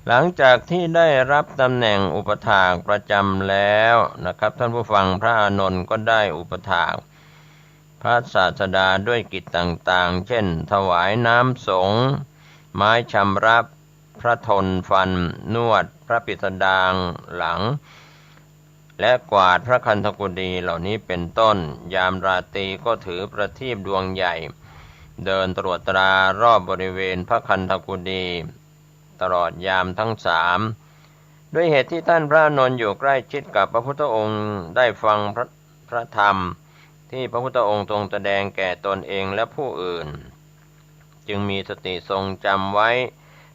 หลังจากที่ได้รับตำแหน่งอุปถากประจำแล้วนะครับท่านผู้ฟังพระอานนท์ก็ได้อุปถากพระศาสดาด้วยกิจต่างๆเช่นถวายน้ำสงฆ์ไม้ชำระพระทนฟันนวดพระปิสดางหลังและกวาดพระคันธกุฎีเหล่านี้เป็นต้นยามราตรีก็ถือประทีปดวงใหญ่เดินตรวจตรารอบบริเวณพระคันธกุฎีตลอดยามทั้ง3ด้วยเหตุที่ท่านพระอานนท์อยู่ใกล้ชิดกับพระพุทธองค์ได้ฟังพระธรรมที่พระพุทธองค์ทรงแสดงแก่ตนเองและผู้อื่นจึงมีสติทรงจำไว้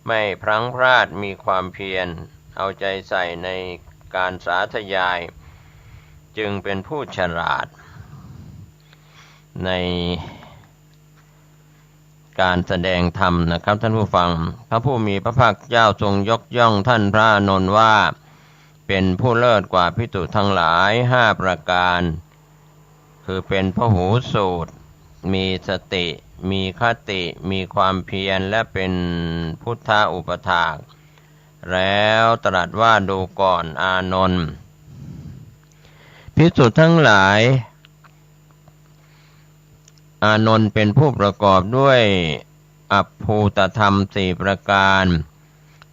ไม่พลั้งพลาดมีความเพียรเอาใจใส่ในการสาธยายจึงเป็นผู้ฉลาดในการแสดงธรรมนะครับท่านผู้ฟังพระผู้มีพระภาคเจ้าทรงยกย่องท่านพระอานนท์ว่าเป็นผู้เลิศกว่าภิกษุทั้งหลาย5ประการคือเป็นพหูสูตรมีสติมีคติมีความเพียรและเป็นพุทธอุปถากแล้วตรัสว่าดูก่อนอานนท์ ภิกษุทั้งหลายอานนท์เป็นผู้ประกอบด้วยอัปภูตธรรม4ประการ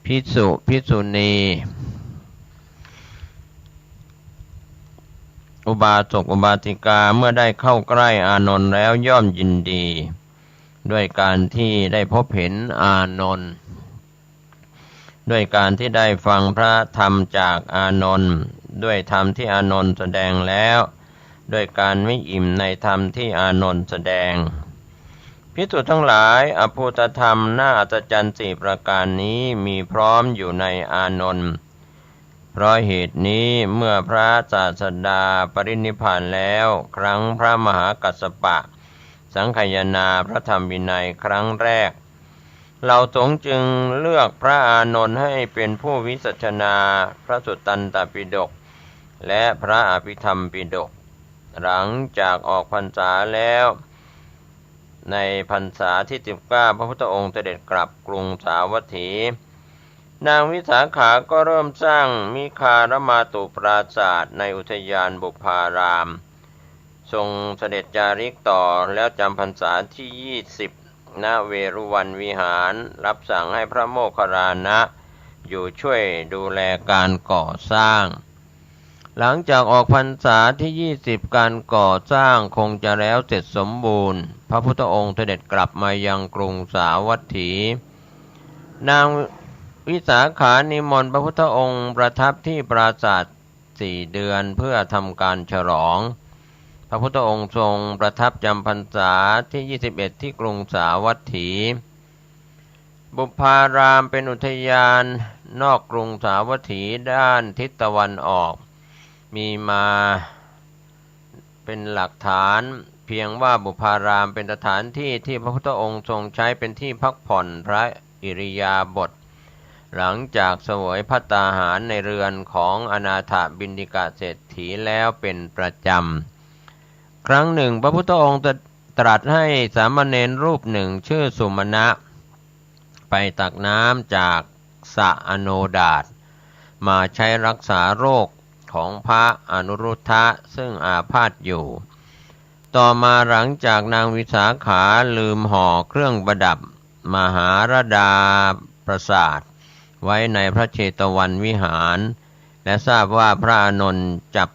ภิกษุภิกษุณีอุบาสกอุบาสิกาเมื่อได้เข้าใกล้อานนท์แล้วย่อมยินดีด้วยการที่ได้พบเห็นอานนท์ด้วยการที่ได้ฟังพระธรรมจากอานนท์ด้วยธรรมที่อานนท์แสดงแล้วด้วยการไม่อิ่มในธรรมที่อานนท์แสดงภิกษุทั้งหลายอภูตธรรมน่าอัศจรรย์4ประการนี้มีพร้อมอยู่ในอานนท์เพราะเหตุนี้เมื่อพระศาสดาปรินิพพานแล้วครั้งพระมหากัสสปะสังคายนาพระธรรมวินัยครั้งแรกเราสงฆ์จึงเลือกพระอานนท์ให้เป็นผู้วิสัชนาพระสุตตันตปิฎกและพระอภิธรรมปิฎกหลังจากออกพรรษาแล้วในพรรษาที่19พระพุทธองค์เสด็จกลับกรุงสาวัตถีนางวิสาขาก็เริ่มสร้างมิคารมาตุปราสาทในอุทยานบุพารามทรงเสด็จจาริกต่อแล้วจำพรรษาที่20ณเวรุวันวิหารรับสั่งให้พระโมคคัลลานะอยู่ช่วยดูแลการก่อสร้างหลังจากออกพรรษาที่20การก่อสร้างคงจะแล้วเสร็จสมบูรณ์พระพุทธองค์เสด็จกลับมายังกรุงสาวัตถีนางวิสาขานิมนต์พระพุทธองค์ประทับที่ปราสาท4 เดือนเพื่อทำการฉลองพระพุทธองค์ทรงประทับจำพรรษาที่21ที่กรุงสาวัตถีบุพารามเป็นอุทยานนอกกรุงสาวัตถีด้านทิศตะวันออกมีมาเป็นหลักฐานเพียงว่าบุพารามเป็นสถานที่ที่พระพุทธองค์ทรงใช้เป็นที่พักผ่อนพระอิริยาบถหลังจากเสวยภัตตาหารในเรือนของอนาถบิณฑิกเศรษฐีแล้วเป็นประจำครั้งหนึ่งพระพุทธองค์ตรัสให้สามเณรรูปหนึ่งชื่อสุมาณะไปตักน้ำจากสระอโนดาตมาใช้รักษาโรคของพระอนุรุทธะซึ่งอาพาธอยู่ต่อมาหลังจากนางวิสาขาลืมห่อเครื่องประดับมหาราดาประสาทไว้ในพระเชตวันวิหารและทราบว่าพระอานนท์จับ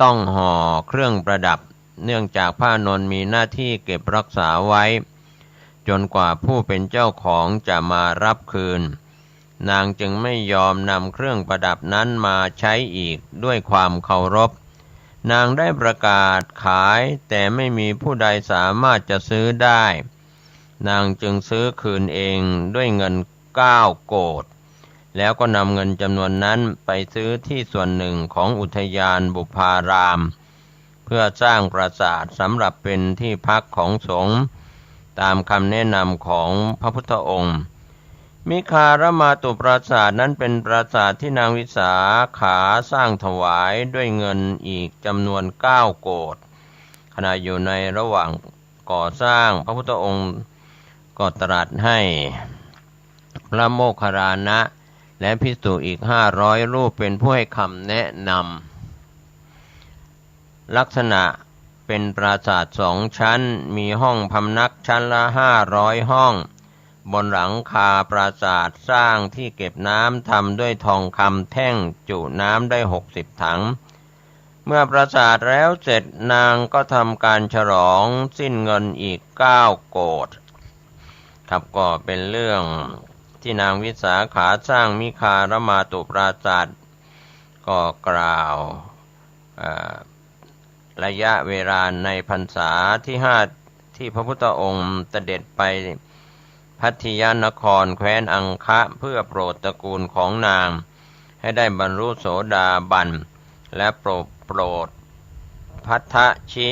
ต้องห่อเครื่องประดับเนื่องจากพระอานนท์มีหน้าที่เก็บรักษาไว้จนกว่าผู้เป็นเจ้าของจะมารับคืนนางจึงไม่ยอมนำเครื่องประดับนั้นมาใช้อีกด้วยความเคารพนางได้ประกาศขายแต่ไม่มีผู้ใดสามารถจะซื้อได้นางจึงซื้อคืนเองด้วยเงิน9 โกฏแล้วก็นำเงินจำนวนนั้นไปซื้อที่ส่วนหนึ่งของอุทยานบุพารามเพื่อสร้างปราสาทสำหรับเป็นที่พักของสงฆ์ตามคำแนะนำของพระพุทธองค์มิคารมาตุปราสาทนั้นเป็นปราสาทที่นางวิสาขาสร้างถวายด้วยเงินอีกจำนวน9 โกฏขณะอยู่ในระหว่างก่อสร้างพระพุทธองค์ก็ตรัสให้พระโมคคัลลานะและภิกษุอีก500 รูปเป็นผู้ให้คำแนะนำลักษณะเป็นปราสาท2 ชั้นมีห้องพำนักชั้นละ500 ห้องบนหลังคาปราสาทสร้างที่เก็บน้ำทำด้วยทองคำแท่งจุน้ำได้60 ถังเมื่อปราสาทแล้วเสร็จนางก็ทำการฉลองสิ้นเงินอีก9 โกฏครับก็เป็นเรื่องที่นางวิสาขาสร้างมิคารมาตุปราสาทก็กล่าวระยะเวลาในพรรษาที่5ที่พระพุทธองค์เสด็จไปพัทยานครแคว้นอังคะเพื่อโปรดตระกูลของนางให้ได้บรรลุโสดาบันและโปรดพัทธชิ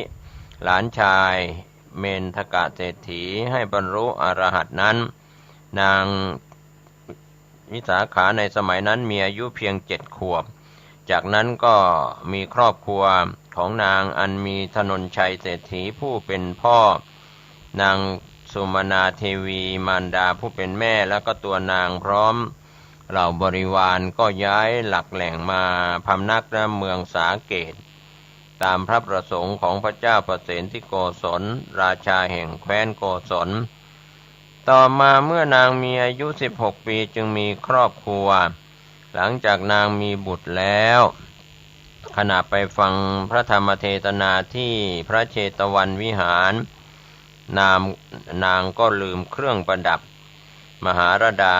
หลานชายเมนทกะเศรษฐีให้บรรลุอรหัตนั้นนางวิสาขาในสมัยนั้นมีอายุเพียง7 ขวบจากนั้นก็มีครอบครัวของนางอันมีถนนชัยเศรษฐีผู้เป็นพ่อนางสุมาณาเทวีมารดาผู้เป็นแม่แล้วก็ตัวนางพร้อมเหล่าบริวารก็ย้ายหลักแหล่งมาพำนักณเมืองสาเกต ตามพระประสงค์ของพระเจ้าประเสนที่โกศลราชาแห่งแคว้นโกศลต่อมาเมื่อนางมีอายุ16 ปีจึงมีครอบครัวหลังจากนางมีบุตรแล้วขณะไปฟังพระธรรมเทศนาที่พระเชตวันวิหารนางก็ลืมเครื่องประดับมหาราดา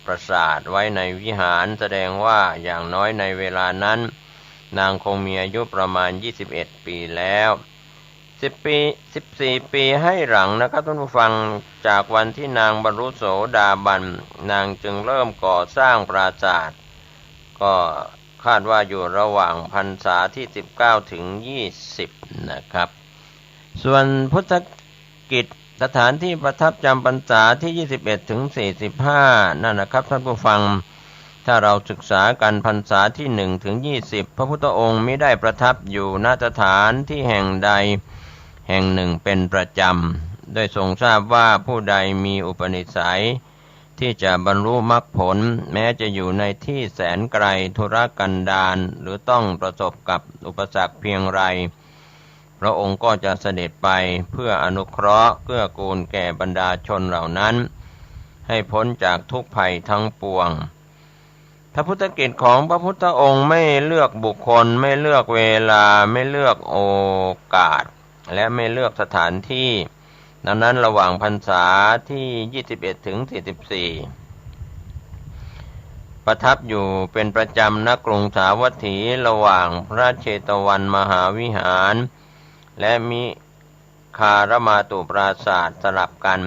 ปราสาทไว้ในวิหารแสดงว่าอย่างน้อยในเวลานั้นนางคงมีอายุประมาณ21 ปีแล้ว14 ปีให้หลังนะครับท่านผู้ฟังจากวันที่นางบรรลุโสดาบันนางจึงเริ่มก่อสร้างปราสาทก็คาดว่าอยู่ระหว่างพรรษาที่19ถึง20นะครับส่วนพุทธกิจสถานที่ประทับจำพรรษาที่21ถึง45นั่นนะครับท่านผู้ฟังถ้าเราศึกษากันพรรษาที่1ถึง20พระพุทธองค์มิได้ประทับอยู่ณสถานที่แห่งใดแห่งหนึ่งเป็นประจำโดยทรงทราบว่าผู้ใดมีอุปนิสัยที่จะบรรลุมรรคผลแม้จะอยู่ในที่แสนไกลทุรกันดารหรือต้องประสบกับอุปสรรคเพียงไรพระองค์ก็จะเสด็จไปเพื่ออนุเคราะห์เกื้อกูลแก่บรรดาชนเหล่านั้นให้พ้นจากทุกภัยทั้งปวงพระพุทธกิจของพระพุทธองค์ไม่เลือกบุคคลไม่เลือกเวลาไม่เลือกโอกาสและไม่เลือกสถานที่ดังนั้นระหว่างพรรษาที่21ถึง44ประทับอยู่เป็นประจำณกรุงสาวัตถีระหว่างพระเชตวันมหาวิหารและมิคารมาตุปราสาทสลับกัน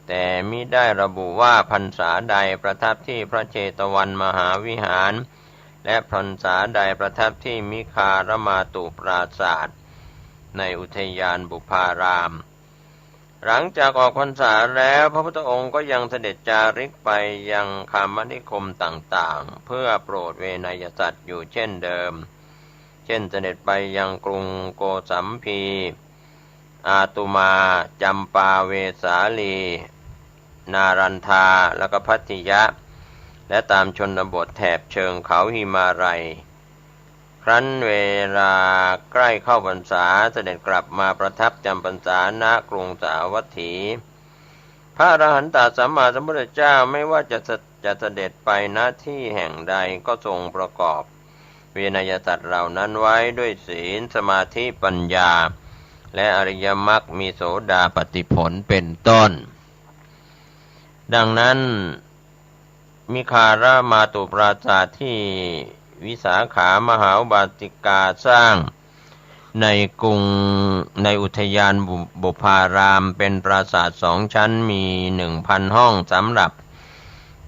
แต่มิได้ระบุว่าพรรษาใดประทับที่พระเชตวันมหาวิหารและพรรษาใดประทับที่มิคารมาตุปราสาทในอุทยานบุพารามหลังจากออกพรรษาแล้วพระพุทธองค์ก็ยังเสด็จจาริกไปยังคามนิคมต่างๆเพื่อโปรดเวนยสัตว์อยู่เช่นเดิมเช่นเสด็จไปยังกรุงโกสัมพีอาตุมาจำปาเวสาลีนารันทาและก็พัทธิยะและตามชนบทแถบเชิงเขาหิมาลัยครั้นเวลาใกล้เข้าพรรษาเสด็จกลับมาประทับจำพรรษาณกรุงสาวัตถีพระอรหันตสัมมาสัมพุทธเจ้าไม่ว่าจะเสด็จไปณที่แห่งใดก็ทรงประกอบเวนยสัตว์เหล่านั้นไว้ด้วยศีลสมาธิปัญญาและอริยมรรคมีโสดาปัตติผลเป็นต้นดังนั้นมิคารมาตุปราสาทที่วิสาขามหาอุบาสิกาสร้างในอุทยานบุพารามเป็นปราสาท2 ชั้นมี 1,000 ห้องสำหรับ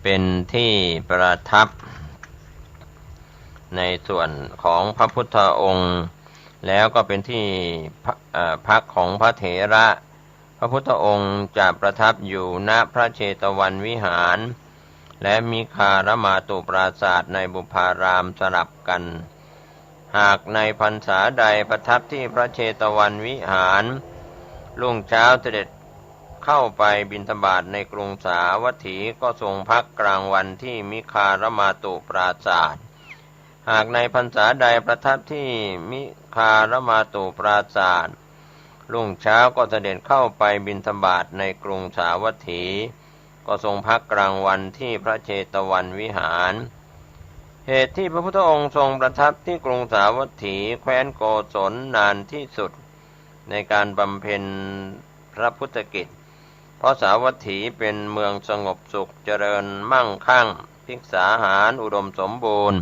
เป็นที่ประทับในส่วนของพระพุทธองค์แล้วก็เป็นที่พักของพระเถระพระพุทธองค์จะประทับอยู่ณพระเชตวันวิหารและมิคารมาตุปราสาทในบุพารามสลับกันหากในพรรษาใดประทับที่พระเชตวันวิหารรุ่งเช้าเสด็จเข้าไปบิณฑบาตในกรุงสาวัตถีก็ทรงพักกลางวันที่มิคารมาตุปราสาทหากในพรรษาใดประทับที่มิคารมาตุปราสาทรุ่งเช้าก็เสด็จเข้าไปบิณฑบาตในกรุงสาวัตถีก็ทรงพักกลางวันที่พระเชตวันวิหารเหตุที่พระพุทธองค์ทรงประทับที่กรุงสาวัตถีแคว้นโกศลนานที่สุดในการบำเพ็ญพระพุทธกิจเพราะสาวัตถีเป็นเมืองสงบสุขเจริญมั่งคั่งภิกษาหารอุดมสมบูรณ์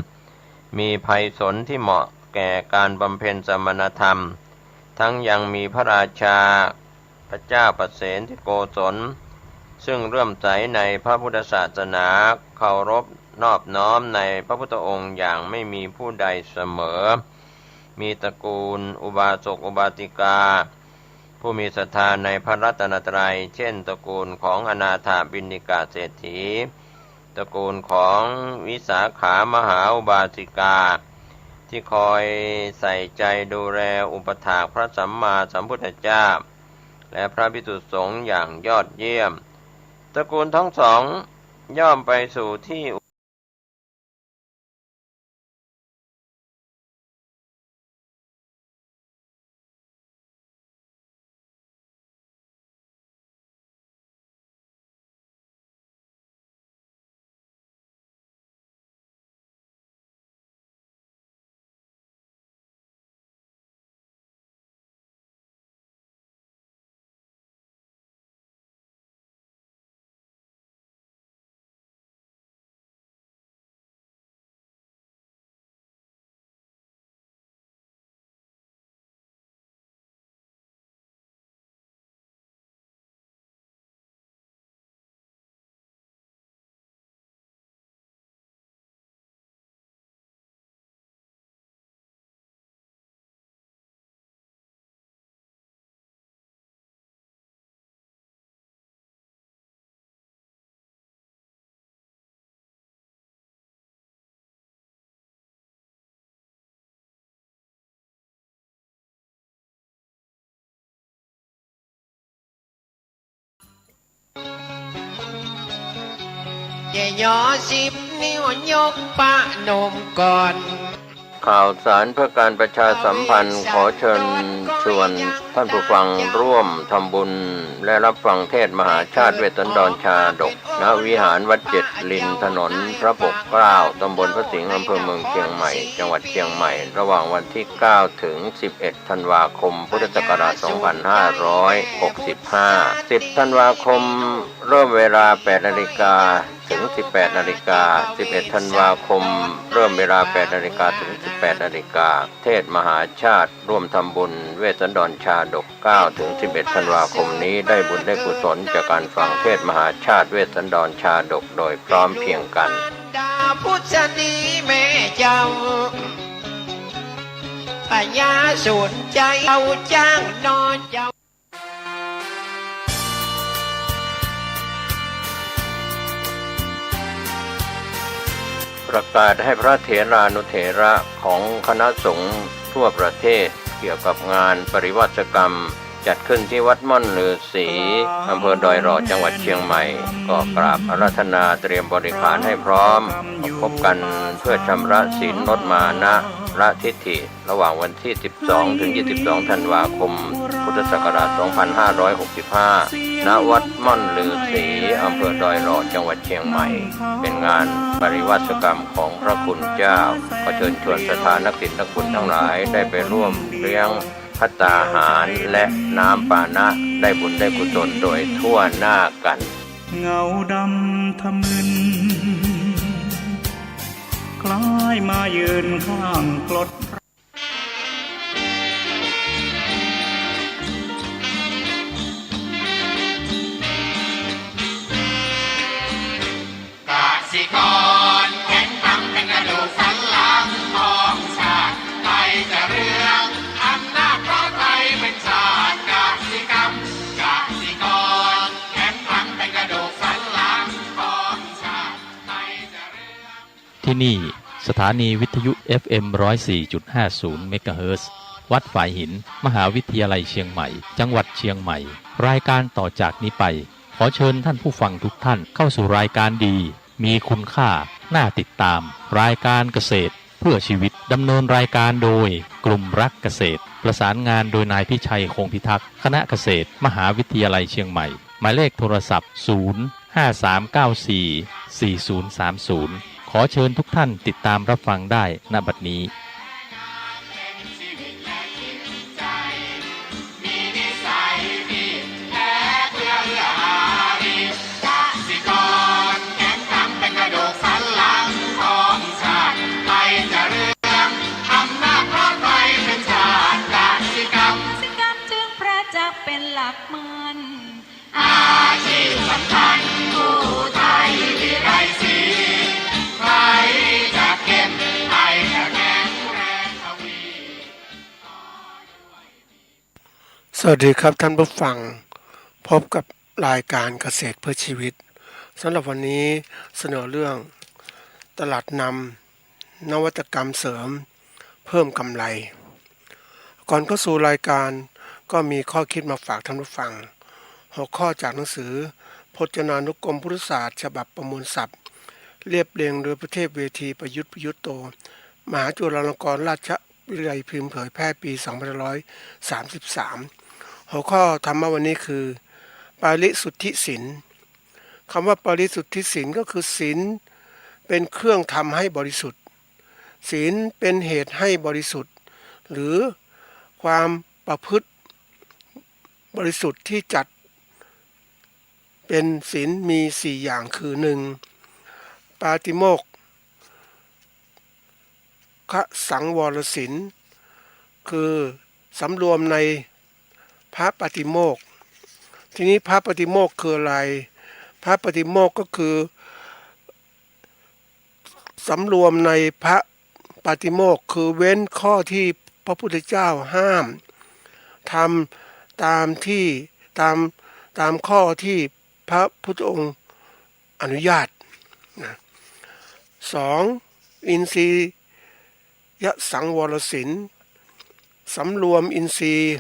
มีไพศาลที่เหมาะแก่การบำเพ็ญสมณธรรมทั้งยังมีพระราชาพระเจ้าประเสนที่โกศลซึ่งเลื่อมใสในพระพุทธศาสนาเคารพนอบน้อมในพระพุทธองค์อย่างไม่มีผู้ใดเสมอมีตระกูลอุบาสกอุบาสิกาผู้มีศรัทธาในพระรัตนตรัยเช่นตระกูลของอนาถบิณฑิกาเศรษฐีตระกูลของวิสาขามหาอุบาสิกาที่คอยใส่ใจดูแลอุปถากพระสัมมาสัมพุทธเจ้าและพระภิกษุสงฆ์อย่างยอดเยี่ยมตระกูลทั้งสองย่อมไปสู่ที่ อย่าย่อ10 นิ้วยกปะนมก่อนข่าวสารเพื่อการประชาสัมพันธ์ขอเชิญชวนท่านผู้ฟังร่วมทำบุญและรับฟังเทศน์มหาชาติเวสสันดรชาดกณวิหารวัดเจ็ดลินถนนพระปกเกล้าตำบลพระสิงห์อำเภอเมืองเชียงใหม่จังหวัดเชียงใหม่ระหว่างวันที่9ถึง11ธันวาคมพุทธศักราช2565 10ธันวาคมเริ่มเวลา 8 นาฬิกาถึง 18 นาฬิกา 11 ธันวาคมเริ่มเวลา 8 นาฬิกาถึง 18 นาฬิกาเทศน์มหาชาติร่วมทำบุญเวสสันดรชาดก9ถึง11 ธันวาคมนี้ได้บุญได้กุศลจากการฟังเทศน์มหาชาติเวสสันดรชาดกโดยพร้อมเพรียงกันดาพุทธนีแม่เจ้าปัญญาสนใจเอาจ้างนอนเจ้าประกาศให้พระเถรานุเถระของคณะสงฆ์ทั่วประเทศเกี่ยวกับงานปริวาสกรรมจัดขึ้นที่วัดม่อนฤาษีอำเภอดอยหล่อจังหวัดเชียงใหม่ก็กราบอาราธนาเตรียมบริขารให้พร้อมพบกันเพื่อชำระศีลลดมานะละทิฏฐิระหว่างวันที่12ถึง22ธันวาคมพุทธศักราช2565ณวัดม่อนฤาษีอำเภอดอยหล่อจังหวัดเชียงใหม่เป็นงานปริวาสกรรมของพระคุณเจ้าขอเชิญชวนศรัทธานักศิลป์นักบุญทั้งหลายได้ไปร่วมเลี้ยงภัตตาหารและน้ำปานะได้บุญได้กุศลโดยทั่วหน้ากันเงาดำทำมึนคล้ายมายืนข้างกลดกสิกรแข็งขังเป็นกระดูกสันหลังของชาติไทยจะเรืองอำนาจเพราะไทยเป็นชาติกสิกรรมกสิกรแข็งขังเป็นกระดูกสันหลังของชาติไทยจะเรืองที่นี่สถานีวิทยุ FM 104.50 เมกะเฮิรตซ์วัดฝายหินมหาวิทยาลัยเชียงใหม่จังหวัดเชียงใหม่รายการต่อจากนี้ไปขอเชิญท่านผู้ฟังทุกท่านเข้าสู่รายการดีมีคุณค่าน่าติดตามรายการเกษตรเพื่อชีวิตดำเนินรายการโดยกลุ่มรักเกษตรประสานงานโดยนายพิชัยคงพิทักษ์คณะเกษตรมหาวิทยาลัยเชียงใหม่หมายเลขโทรศัพท์053944030ขอเชิญทุกท่านติดตามรับฟังได้ณบัดนี้เป็นหลักมันอาชีพสำคัญผู้ไทยที่ไรสีใครจะเก็บไทยจะแข็งแรงทวี สวัสดีครับท่านผู้ฟังพบกับรายการเกษตรเพื่อชีวิตสำหรับวันนี้เสนอเรื่องตลาดนำนวัตกรรมเสริมเพิ่มกำไรก่อนเข้าสู่รายการก็มีข้อคิดมาฝากท่านผู้ฟังหัวข้อจากหนังสือพจนานุกรมพุทธศาสตร์ฉบับประมวลศัพท์เรียบเรียงโดยพระเทพเวทีประยุทธ์โตมหาจุฬาลงกรณราชวิทยาลัยพิมพ์เผยแพร่ปี2533หัวข้อธรรมะวันนี้คือปาริสุทธิศีลคำว่าปาริสุทธิศีลก็คือศีลเป็นเครื่องทำให้บริสุทธิ์ศีลเป็นเหตุให้บริสุทธิ์หรือความประพฤติบริสุทธิ์ที่จัดเป็นศีลมี4อย่างคือ 1. ปาติโมกขสังวรศีลคือสำรวมในพระปาติโมกข์ทีนี้พระปาติโมกข์คืออะไรพระปาติโมกข์ก็คือสำรวมในพระปาติโมกข์คือเว้นข้อที่พระพุทธเจ้าห้ามทำตามข้อที่พระพุทธองค์อนุญาตนะ 2. อินทรียสังวรศีลสำรวมอินทรีย์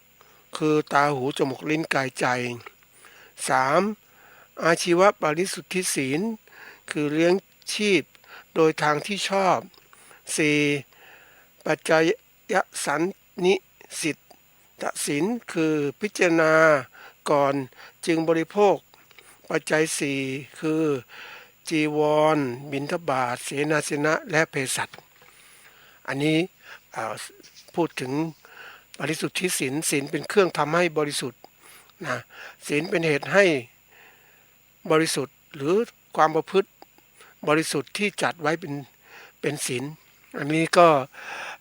6คือตาหูจมูกลิ้นกายใจ 3. อาชีวปาริสุทธิศีล คือเลี้ยงชีพโดยทางที่ชอบ 4. ปัจจัยสันนิสิตศีลคือพิจารณาก่อนจึงบริโภค ปัจจัย 4 คือจีวร บิณฑบาต เสนาสนะและเภสัชอันนี้พูดถึงบริสุทธิศีลศีลเป็นเครื่องทำให้บริสุทธิ์นะศีลเป็นเหตุให้บริสุทธิ์หรือความประพฤติบริสุทธิ์ที่จัดไว้เป็นศีลอันนี้ก็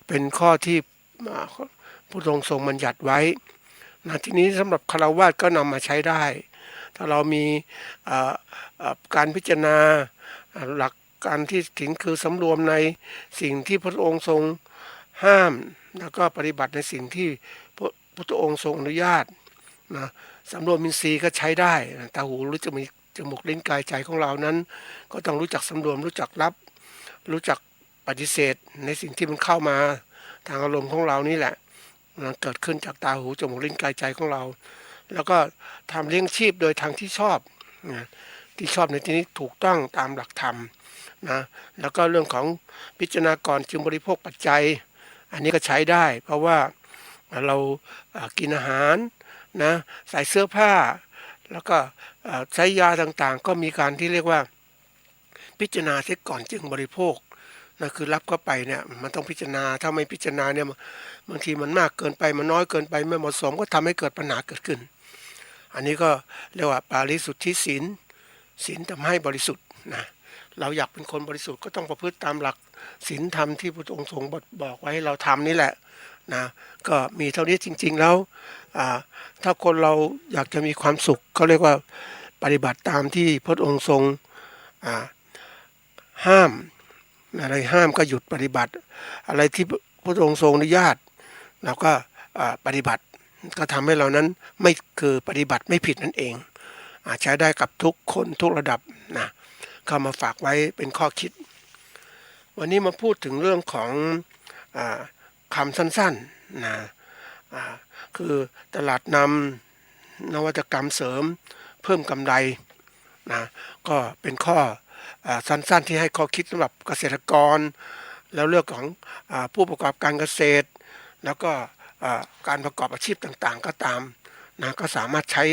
เป็นข้อที่พระองค์ทรงบัญญัติไว้นะทีนี้สำหรับฆราวาสก็นำมาใช้ได้ถ้าเรามีการพิจารณาหลักการที่ถึงคือสำรวมในสิ่งที่พระองค์ทรงห้ามแล้วก็ปฏิบัติในสิ่งที่พระองค์ทรงอนุญาตนะสำรวมอินทรีย์ก็ใช้ได้ตาหูหรือจมูกลิ้นกายใจของเรานั้นก็ต้องรู้จักสำรวมรู้จักรับรู้จักปฏิเสธในสิ่งที่มันเข้ามาทางอารมณ์ของเรานี่แหละมันเกิดขึ้นจากตาหูจมูกลิ้นกายใจของเราแล้วก็ทำเลี้ยงชีพโดยทางที่ชอบนะที่ชอบในที่นี้ถูกต้องตามหลักธรรมนะแล้วก็เรื่องของพิจารณาก่อนจึงบริโภคปัจจัยอันนี้ก็ใช้ได้เพราะว่าเรากินอาหารนะใส่เสื้อผ้าแล้วก็ใช้ยาต่างๆก็มีการที่เรียกว่าพิจารณาเสียก่อนจึงบริโภคนะคือรับเข้าไปเนี่ยมันต้องพิจารณาถ้าไม่พิจารณาเนี่ยบางทีมันมากเกินไปมันน้อยเกินไปไม่เหมาะสมก็ทำให้เกิดปัญหาเกิดขึ้นอันนี้ก็เรียกว่าปาริสุทธิศีลศีลทำให้บริสุทธิ์นะเราอยากเป็นคนบริสุทธิ์ก็ต้องประพฤติตามหลักศีลธรรมที่พระองค์ทรงบอกไว้ให้เราทำนี่แหละนะก็มีเท่านี้จริงๆแล้วถ้าคนเราอยากจะมีความสุขเขาเรียกว่าปฏิบัติตามที่พระองค์ทรงห้ามอะไรห้ามก็หยุดปฏิบัติอะไรที่พระองค์ทรงอนุญาตเราก็ปฏิบัติก็ทำให้เรานั้นไม่คือปฏิบัติไม่ผิดนั่นเองใช้ได้กับทุกคนทุกระดับนะเข้ามาฝากไว้เป็นข้อคิดวันนี้มาพูดถึงเรื่องของคำสั้นๆนะคือตลาดนำนวัตกรรมเสริมเพิ่มกำไรนะก็เป็นข้อสั้นๆที่ให้ข้อคิดสำหรับเกษตรกรแล้วเรื่องของผู้ประกอบการเกษตรแล้วก็การประกอบอาชีพต่างๆก็ตามนะก็สามารถใช้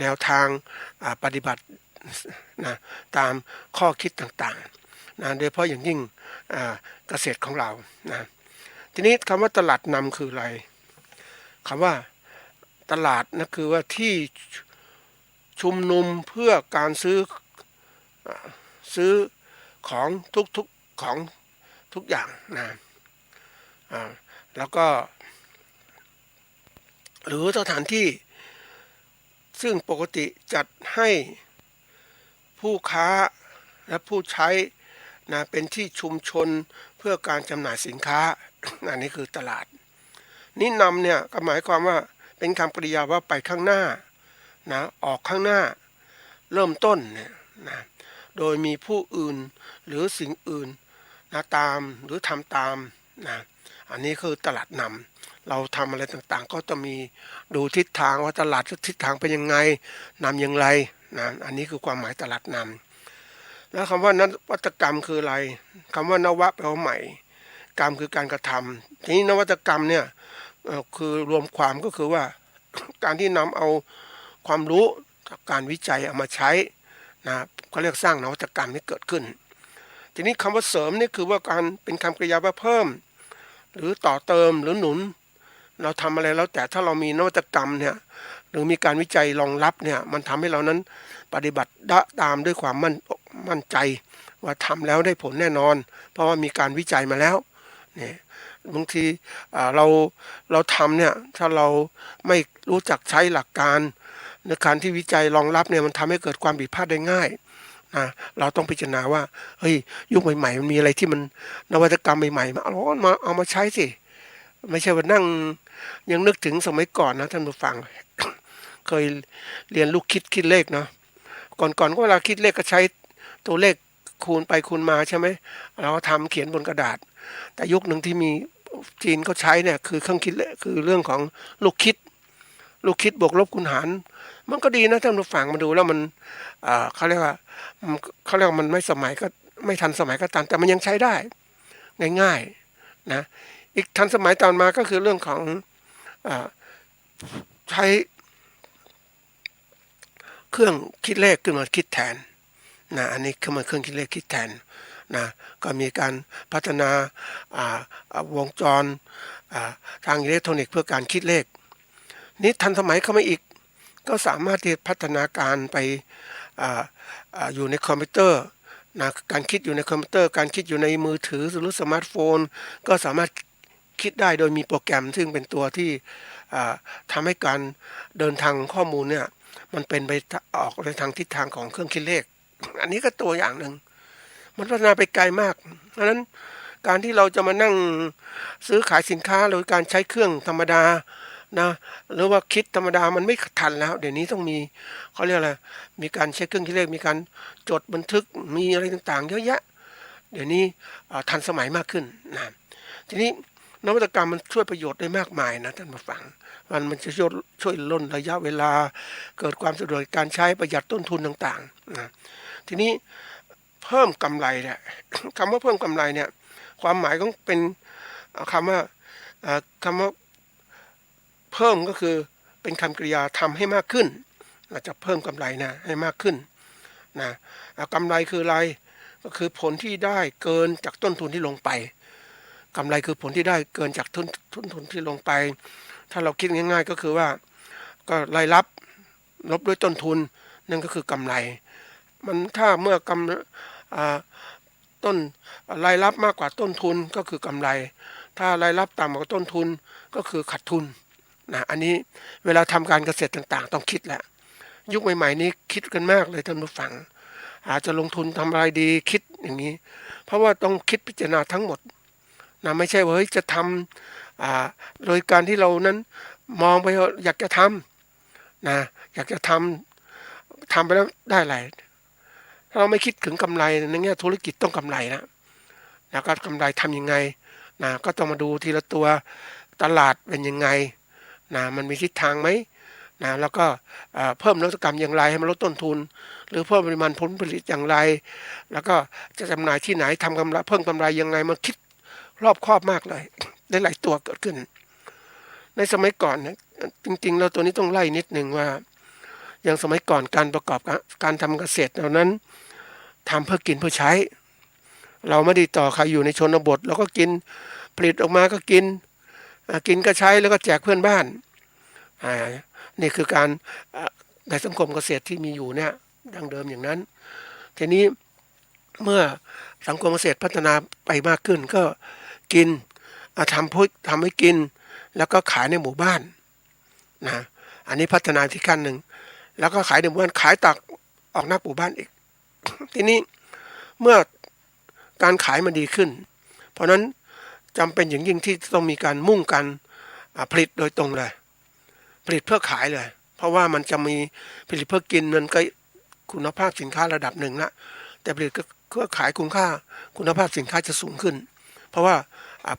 แนวทางปฏิบัตินะตามข้อคิดต่างๆนะโดยเฉพาะอย่างยิ่งเกษตรของเรานะทีนี้คำว่าตลาดนำคืออะไรคำว่าตลาดนะคือว่าที่ชุมนุมเพื่อการซื้อของของทุกอย่างนะแล้วก็หรือสถานที่ซึ่งปกติจัดให้ผู้ค้าและผู้ใช้นะเป็นที่ชุมชนเพื่อการจำหน่ายสินค้าอันนี้คือตลาดนี้นำเนี่ยก็หมายความว่าเป็นคำกริยาว่าไปข้างหน้านะออกข้างหน้าเริ่มต้นเนี่ยนะโดยมีผู้อื่นหรือสิ่งอื่นนะตามหรือทำตามนะอันนี้คือตลาดนำเราทำอะไรต่างๆก็จะมีดูทิศทางว่าตลาดทิศทางเป็นยังไงนำอย่างไรนะอันนี้คือความหมายตลาดนำแล้วคำว่านวัตกรรมคืออะไรคำว่านวะแปลว่าใหม่กรรมคือการกระทำทีนี้นวัตกรรมเนี่ยคือรวมความก็คือว่าการที่นำเอาความรู้จากการวิจัยเอามาใช้นะเขาเรียกสร้างนวัตกรรมที่เกิดขึ้นทีนี้คำว่าเสริมนี่คือว่าการเป็นคำกริยาว่าเพิ่มหรือต่อเติมหรือหนุนเราทำอะไรแล้วแต่ถ้าเรามีนวัตกรรมเนี่ยหรือมีการวิจัยรองรับเนี่ยมันทำให้เรานั้นปฏิบัติตามด้วยความมั่นใจว่าทำแล้วได้ผลแน่นอนเพราะว่ามีการวิจัยมาแล้วเนี่ยบางทีเราทำเนี่ยถ้าเราไม่รู้จักใช้หลักการในการที่วิจัยรองรับเนี่ยมันทำให้เกิดความผิดพลาดได้ง่ายนะเราต้องพิจารณาว่าเฮ้ยยุคใหม่ๆมันมีอะไรที่มันนวัตกรรมใหม่ๆมาเอามาใช้สิไม่ใช่ว่านั่งยังนึกถึงสมัยก่อนนะท่านผู้ฟัง เคยเรียนลูกคิดเลขเนาะก่อนก็เวลาคิดเลขก็ใช้ตัวเลขคูณไปคูณมาใช่ไหมเราก็ทำเขียนบนกระดาษแต่ยุคหนึ่งที่มีจีนก็ใช้เนี่ยคือเครื่องคิดเลขคือเรื่องของลูกคิดบวกลบคูณหาร มันก็ดีนะท่านผู้ฟังมาดูแล้วมันเขาเรียกว่ามันไม่สมัยก็ไม่ทันสมัยก็ตามแต่มันยังใช้ได้ง่ายๆนะอีกทันสมัยตอนมาก็คือเรื่องของใช้เครื่องคิดเลขขึ้นมาคิดแทนนะอันนี้คือมันเครื่องคิดเลขคิดแทนนะก็มีการพัฒนาวงจรทางอิเล็กทรอนิกส์เพื่อการคิดเลขนี้ทันสมัยเข้ามาอีกก็สามารถที่พัฒนาการไปอยู่ในคอมพิวเตอร์นะการคิดอยู่ในคอมพิวเตอร์การคิดอยู่ในมือถือหรือสมาร์ทโฟนก็สามารถคิดได้โดยมีโปรแกรมซึ่งเป็นตัวที่ทำให้การเดินทางข้อมูลเนี่ยมันเป็นไปออกในทางทิศทางของเครื่องคิดเลขอันนี้ก็ตัวอย่างหนึ่งมันพัฒนาไปไกลมากเพราะฉะนั้นการที่เราจะมานั่งซื้อขายสินค้าโดยการใช้เครื่องธรรมดานะหรือว่าคิดธรรมดามันไม่ทันแล้วเดี๋ยวนี้ต้องมีเขาเรียกอะไรมีการใช้เครื่องคิดเลขมีการจดบันทึกมีอะไรต่างๆเยอะแยะเดี๋ยวนี้ทันสมัยมากขึ้นนะทีนี้นวัตกรรมมันช่วยประโยชน์ได้มากมายนะท่านผู้ฟังมันจะช่วยลดระยะเวลาเกิดความสะดวกการใช้ประหยัดต้นทุนต่างๆนะทีนี้เพิ่มกำไรเนี่ยคำว่าเพิ่มกำไรเนี่ยความหมายของเป็นคำว่าเพิ่มก็คือเป็นคำกริยาทำให้มากขึ้นเราจะเพิ่มกำไรนะให้มากขึ้นนะกำไรคืออะไรก็คือผลที่ได้เกินจากต้นทุนที่ลงไปกำไรคือผลที่ได้เกินจากต้นทุนที่ลงไปถ้าเราคิดง่ายๆก็คือว่าก็รายรับลบด้วยต้นทุนนั่นก็คือกำไรมันถ้าเมื่อต้นรายรับมากกว่าต้นทุนก็คือกำไรถ้ารายรับต่ำกว่าต้นทุนก็คือขาดทุนนะอันนี้เวลาทำการเกษตรต่างๆต้องคิดแหละยุคใหม่ๆนี้คิดกันมากเลยท่านผู้ฟังอาจจะลงทุนทำอะไรดีคิดอย่างนี้เพราะว่าต้องคิดพิจารณาทั้งหมดนะไม่ใช่ว่าเฮ้ยจะทำโดยการที่เรานั้นมองไปอยากจะทำนะอยากจะทำไปแล้วได้อะไรถ้าเราไม่คิดถึงกำไรในแง่ธุรกิจต้องกำไรนะแล้วก็กำไรทำยังไงนะก็ต้องมาดูทีละตัวตลาดเป็นยังไงนะมันมีทิศทางไหมนะแล้วก็เพิ่มนวัตกรรมอย่างไรให้มันลดต้นทุนหรือเพิ่มปริมาณผลผลิตอย่างไรแล้วก็จะจำหน่ายที่ไหนทำกำไรเพิ่มกำไรยังไงมันคิดรอบคอบมากเลยได้หลายตัวเกิดขึ้นในสมัยก่อนนะจริงๆแล้วตัวนี้ต้องไล่นิดนึงว่าอย่างสมัยก่อนการประกอบการทำเกษตรเหล่านั้นทำเพื่อกินเพื่อใช้เราไม่ได้ต่อใครอยู่ในชนบทเราก็กินผลิตออกมาก็กินก็ใช้แล้วก็แจกเพื่อนบ้านนี่คือการในสังคมเกษตรที่มีอยู่เนี่ยดั้งเดิมอย่างนั้นทีนี้เมื่อสังคมเกษตรพัฒนาไปมากขึ้นก็กินทำให้กินแล้วก็ขายในหมู่บ้านนะอันนี้พัฒนาที่ขั้นหนึ่งแล้วก็ขายในหมู่บ้านขายตักออกนอกหมู่บ้านอีก ทีนี้เมื่อการขายมันดีขึ้นเพราะนั้นจำเป็นอย่างยิ่งที่ต้องมีการมุ่งกันผลิตโดยตรงเลยผลิตเพื่อขายเลยเพราะว่ามันจะมีผลิตเพื่อกินมันก็คุณภาพสินค้าระดับหนึ่งนะแต่ผลิตเพื่อขายคุณภาพสินค้าจะสูงขึ้นเพราะว่า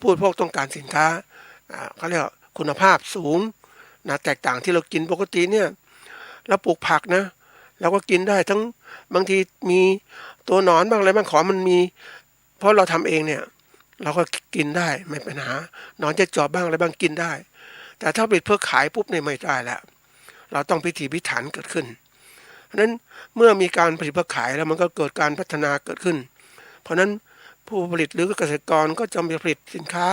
ผู้บริโภคต้องการสินค้าเขาเรียกคุณภาพสูงนะแตกต่างที่เรากินปกติเนี่ยเราปลูกผักนะเราก็กินได้ทั้งบางทีมีตัวหนอนบ้างอะไรบ้างขอมันมีเพราะเราทำเองเนี่ยเราก็กินได้ไม่เป็นปัญหาหนอนจะจอบบ้างอะไรบ้างกินได้แต่ถ้าผลิตเพื่อขายปุ๊บเนี่ยไม่ได้แล้วเราต้องพิถีพิถันเกิดขึ้นเพราะนั้นเมื่อมีการผลิตเพื่อขายแล้วมันก็เกิดการพัฒนาเกิดขึ้นเพราะนั้นผู้ผลิตหรือเกษตรกรก็จะผลิตสินค้า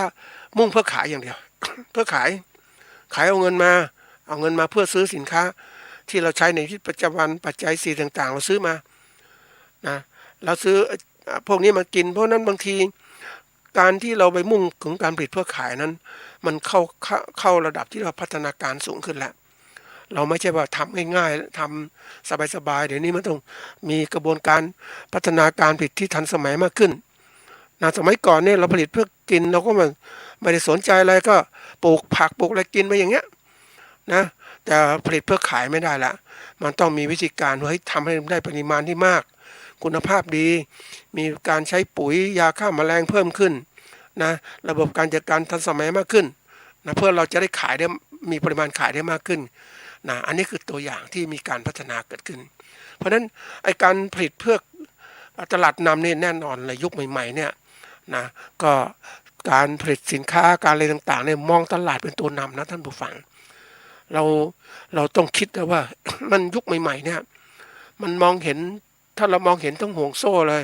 มุ่งเพื่อขายอย่างเดียว เพื่อขายเอาเงินมาเพื่อซื้อสินค้าที่เราใช้ในชีวิตประจำวันปัจจัย4ต่างๆเราซื้อมานะเราซื้อพวกนี้มากินเพราะนั้นบางทีการที่เราไปมุ่งถึงการผลิตเพื่อขายนั้นมันเข้าระดับที่เราพัฒนาการสูงขึ้นแล้วเราไม่ใช่ว่าทำง่ายๆทำสบายๆเดี๋ยวนี้มันต้องมีกระบวนการพัฒนาการผลิตที่ทันสมัยมากขึ้นนะสมัยก่อนเนี่ยเราผลิตเพื่อกินเราก็ไม่ได้สนใจอะไรก็ปลูกผักปลูกอะไรกินไปอย่างเงี้ยนะแต่ผลิตเพื่อขายไม่ได้ละมันต้องมีวิธีการให้ทำให้ได้ปริมาณที่มากคุณภาพดีมีการใช้ปุ๋ยยาฆ่าแมลงเพิ่มขึ้นนะระบบการจัดการทันสมัยมากขึ้นนะเพื่อเราจะได้ขายได้มีปริมาณขายได้มากขึ้น นะอันนี้คือตัวอย่างที่มีการพัฒนาเกิดขึ้นเพราะฉะนั้นไอ้การผลิตเพื่อตลาดนำนี่แน่นอนในยุคใหม่ๆเนี่ยนะก็การผลิตสินค้าการอะไรต่างๆเนี่ยมองตลาดเป็นตัวนำนะท่านผู้ฟังเราต้องคิดนะว่า มันยุคใหม่ๆเนี่ยมันมองเห็นถ้าเรามองเห็นต้องห่วงโซ่เลย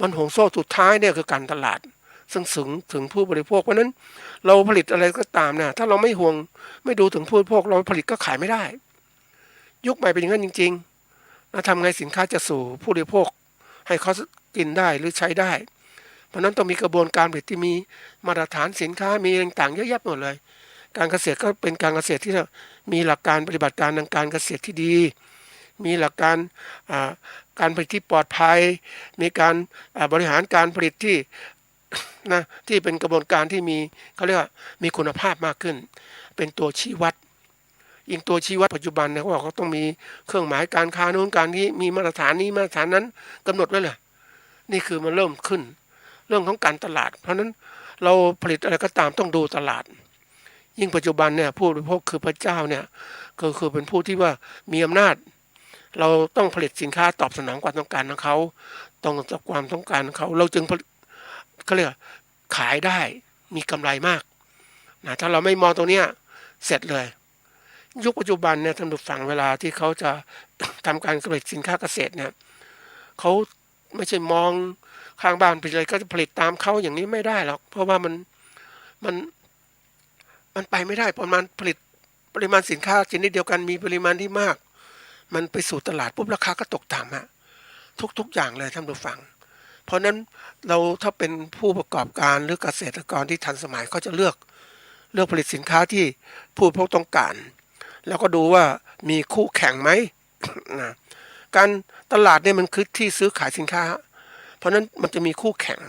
มันห่วงโซ่สุดท้ายเนี่ยคือการตลาดซึ่งถึงผู้บริโภคเพราะนั้นเราผลิตอะไรก็ตามเนี่ยถ้าเราไม่ห่วงไม่ดูถึงผู้บริโภคเราผลิตก็ขายไม่ได้ยุคใหม่เป็นอย่างนั้นจริงๆแล้วทำไงสินค้าจะสู่ผู้บริโภคให้เขากินได้หรือใช้ได้เพราะนั้นต้องมีกระบวนการผลิตที่มีมาตรฐานสินค้ามีต่างๆเยอะแยะหมดเลยการเกษตรก็เป็นการเกษตรที่มีหลักการปฏิบัติการทางการเกษตรที่ดีมีหลักการการผลิตที่ปลอดภัยมีการบริหารการผลิตที่นะที่เป็นกระบวนการที่มีเขาเรียกว่ามีคุณภาพมากขึ้นเป็นตัวชี้วัดยิ่งตัวชี้วัดปัจจุบันเนี่ยเขาบอกเขาต้องมีเครื่องหมายการค้าโน้นการนี้มีมาตรฐานนี้มาตรฐานนั้นกำหนดไว้เลยนี่คือมันเริ่มขึ้นเรื่องของการตลาดเพราะนั้นเราผลิตอะไรก็ตามต้องดูตลาดยิ่งปัจจุบันเนี่ยผู้บริโภคคือพระเจ้าเนี่ยก็คือเป็นผู้ที่ว่ามีอำนาจเราต้องผลิตสินค้าตอบสนองความต้องการของเขาตรงกับความต้องการของเขาเราจึงเขาเรียกขายได้มีกำไรมากนะถ้าเราไม่มองตรงนี้เสร็จเลยยุคปัจจุบันเนี่ยท่านผู้ฟังเวลาที่เขาจะ ทำการผลิตสินค้าเกษตรเนี่ยเขาไม่ใช่มองข้างบ้านไปเลยก็จะผลิตตามเขาอย่างนี้ไม่ได้หรอกเพราะว่ามันไปไม่ได้ประมาณผลิตปริมาณสินค้าชนิดเดียวกันมีปริมาณที่มากมันไปสู่ตลาดปุ๊บราคาก็ตกต่ำฮะทุกอย่างเลยท่านผู้ฟังเพราะนั้นเราถ้าเป็นผู้ประกอบการหรือเกษตรกรที่ทันสมัยเขาจะเลือกผลิตสินค้าที่ผู้บริโภคต้องการแล้วก็ดูว่ามีคู่แข่งไหม นะการตลาดเนี่ยมันคือที่ซื้อขายสินค้าเพราะนั้นมันจะมีคู่แข่ง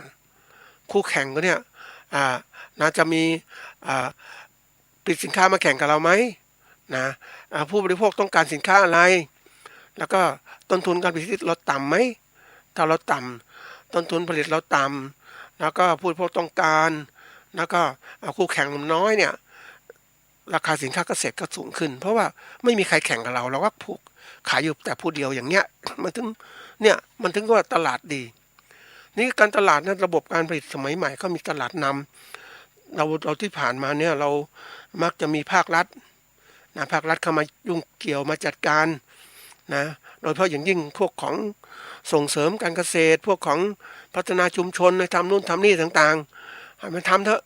ก็เนี่ยน่าจะมีผลิตสินค้ามาแข่งกับเราไหมนะผู้บริโภคต้องการสินค้าอะไรแล้วก็ต้นทุนการผลิตเราต่ำไหมถ้าเราต่ำต้นทุนผลิตเราต่ำแล้วก็ผู้บริโภคต้องการแล้วก็คู่แข่งน้อยเนี่ยราคาสินค้าเกษตรก็สูงขึ้นเพราะว่าไม่มีใครแข่งกับเราก็ผูกขายอยู่แต่ผู้เดียวอย่างเงี้ยมันถึงว่าตลาดดีนี่การตลาดนั้นระบบการผลิตสมัยใหม่ก็มีตลาดนำเราที่ผ่านมาเนี่ยเรามักจะมีภาครัฐเข้ามายุ่งเกี่ยวมาจัดการนะโดยเฉพาะอย่างยิ่งพวกของส่งเสริมการเกษตรพวกของพัฒนาชุมชนในทำนู่นทำนี่ต่างๆให้มันทำเถอะ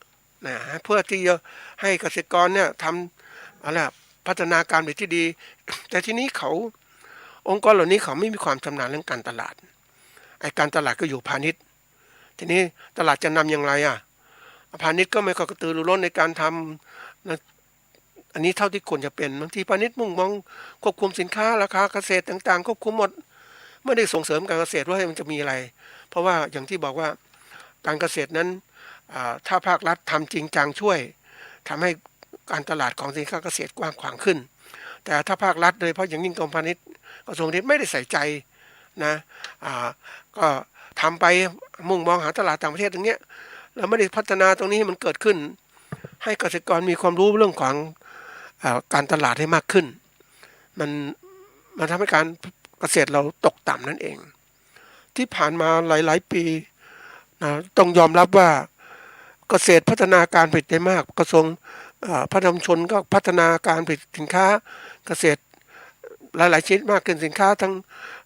นะเพื่อที่จะให้เกษตรกรเนี่ยทำอะไรพัฒนาการผลิตที่ดีแต่ทีนี้องค์กรเหล่านี้เขาไม่มีความชำนาญเรื่องการตลาดไอ้การตลาดก็อยู่พาณิชย์ทีนี้ตลาดจะนำอย่างไรพาณิชย์ก็ไม่ค่อยกระตือรือร้นในการทำนะอันนี้เท่าที่ควรจะเป็นบางทีพาณิชย์มุ่งมองควบคุมสินค้าราคาเกษตรต่างๆควบคุมหมดไม่ได้ส่งเสริมการเกษตรว่ามันจะมีอะไรเพราะว่าอย่างที่บอกว่าการเกษตรนั้นถ้าภาครัฐทำจริงจังช่วยทำให้การตลาดของสินค้าเกษตรกว้างขวางขึ้นแต่ถ้าภาครัฐโดยเฉพาะอย่างยิ่งกรมพาณิชย์กระทรวงพาณิชย์ไม่ได้ใส่ใจนะก็ทำไปมุ่งมองหาตลาดต่างประเทศตรงเนี้ยแล้วไม่ได้พัฒนาตรงนี้ให้มันเกิดขึ้นให้เกษตรกรมีความรู้เรื่องของการตลาดให้มากขึ้นมันทำให้การเกษตรเราตกต่ำนั่นเองที่ผ่านมาหลายๆปีนะต้องยอมรับว่าเกษตรพัฒนาการผลิตได้มากกระทรวงพัฒนาชุมชนก็พัฒนาการผลิตสินค้าเกษตรหลายๆชนิดมากขึ้นสินค้าทั้ง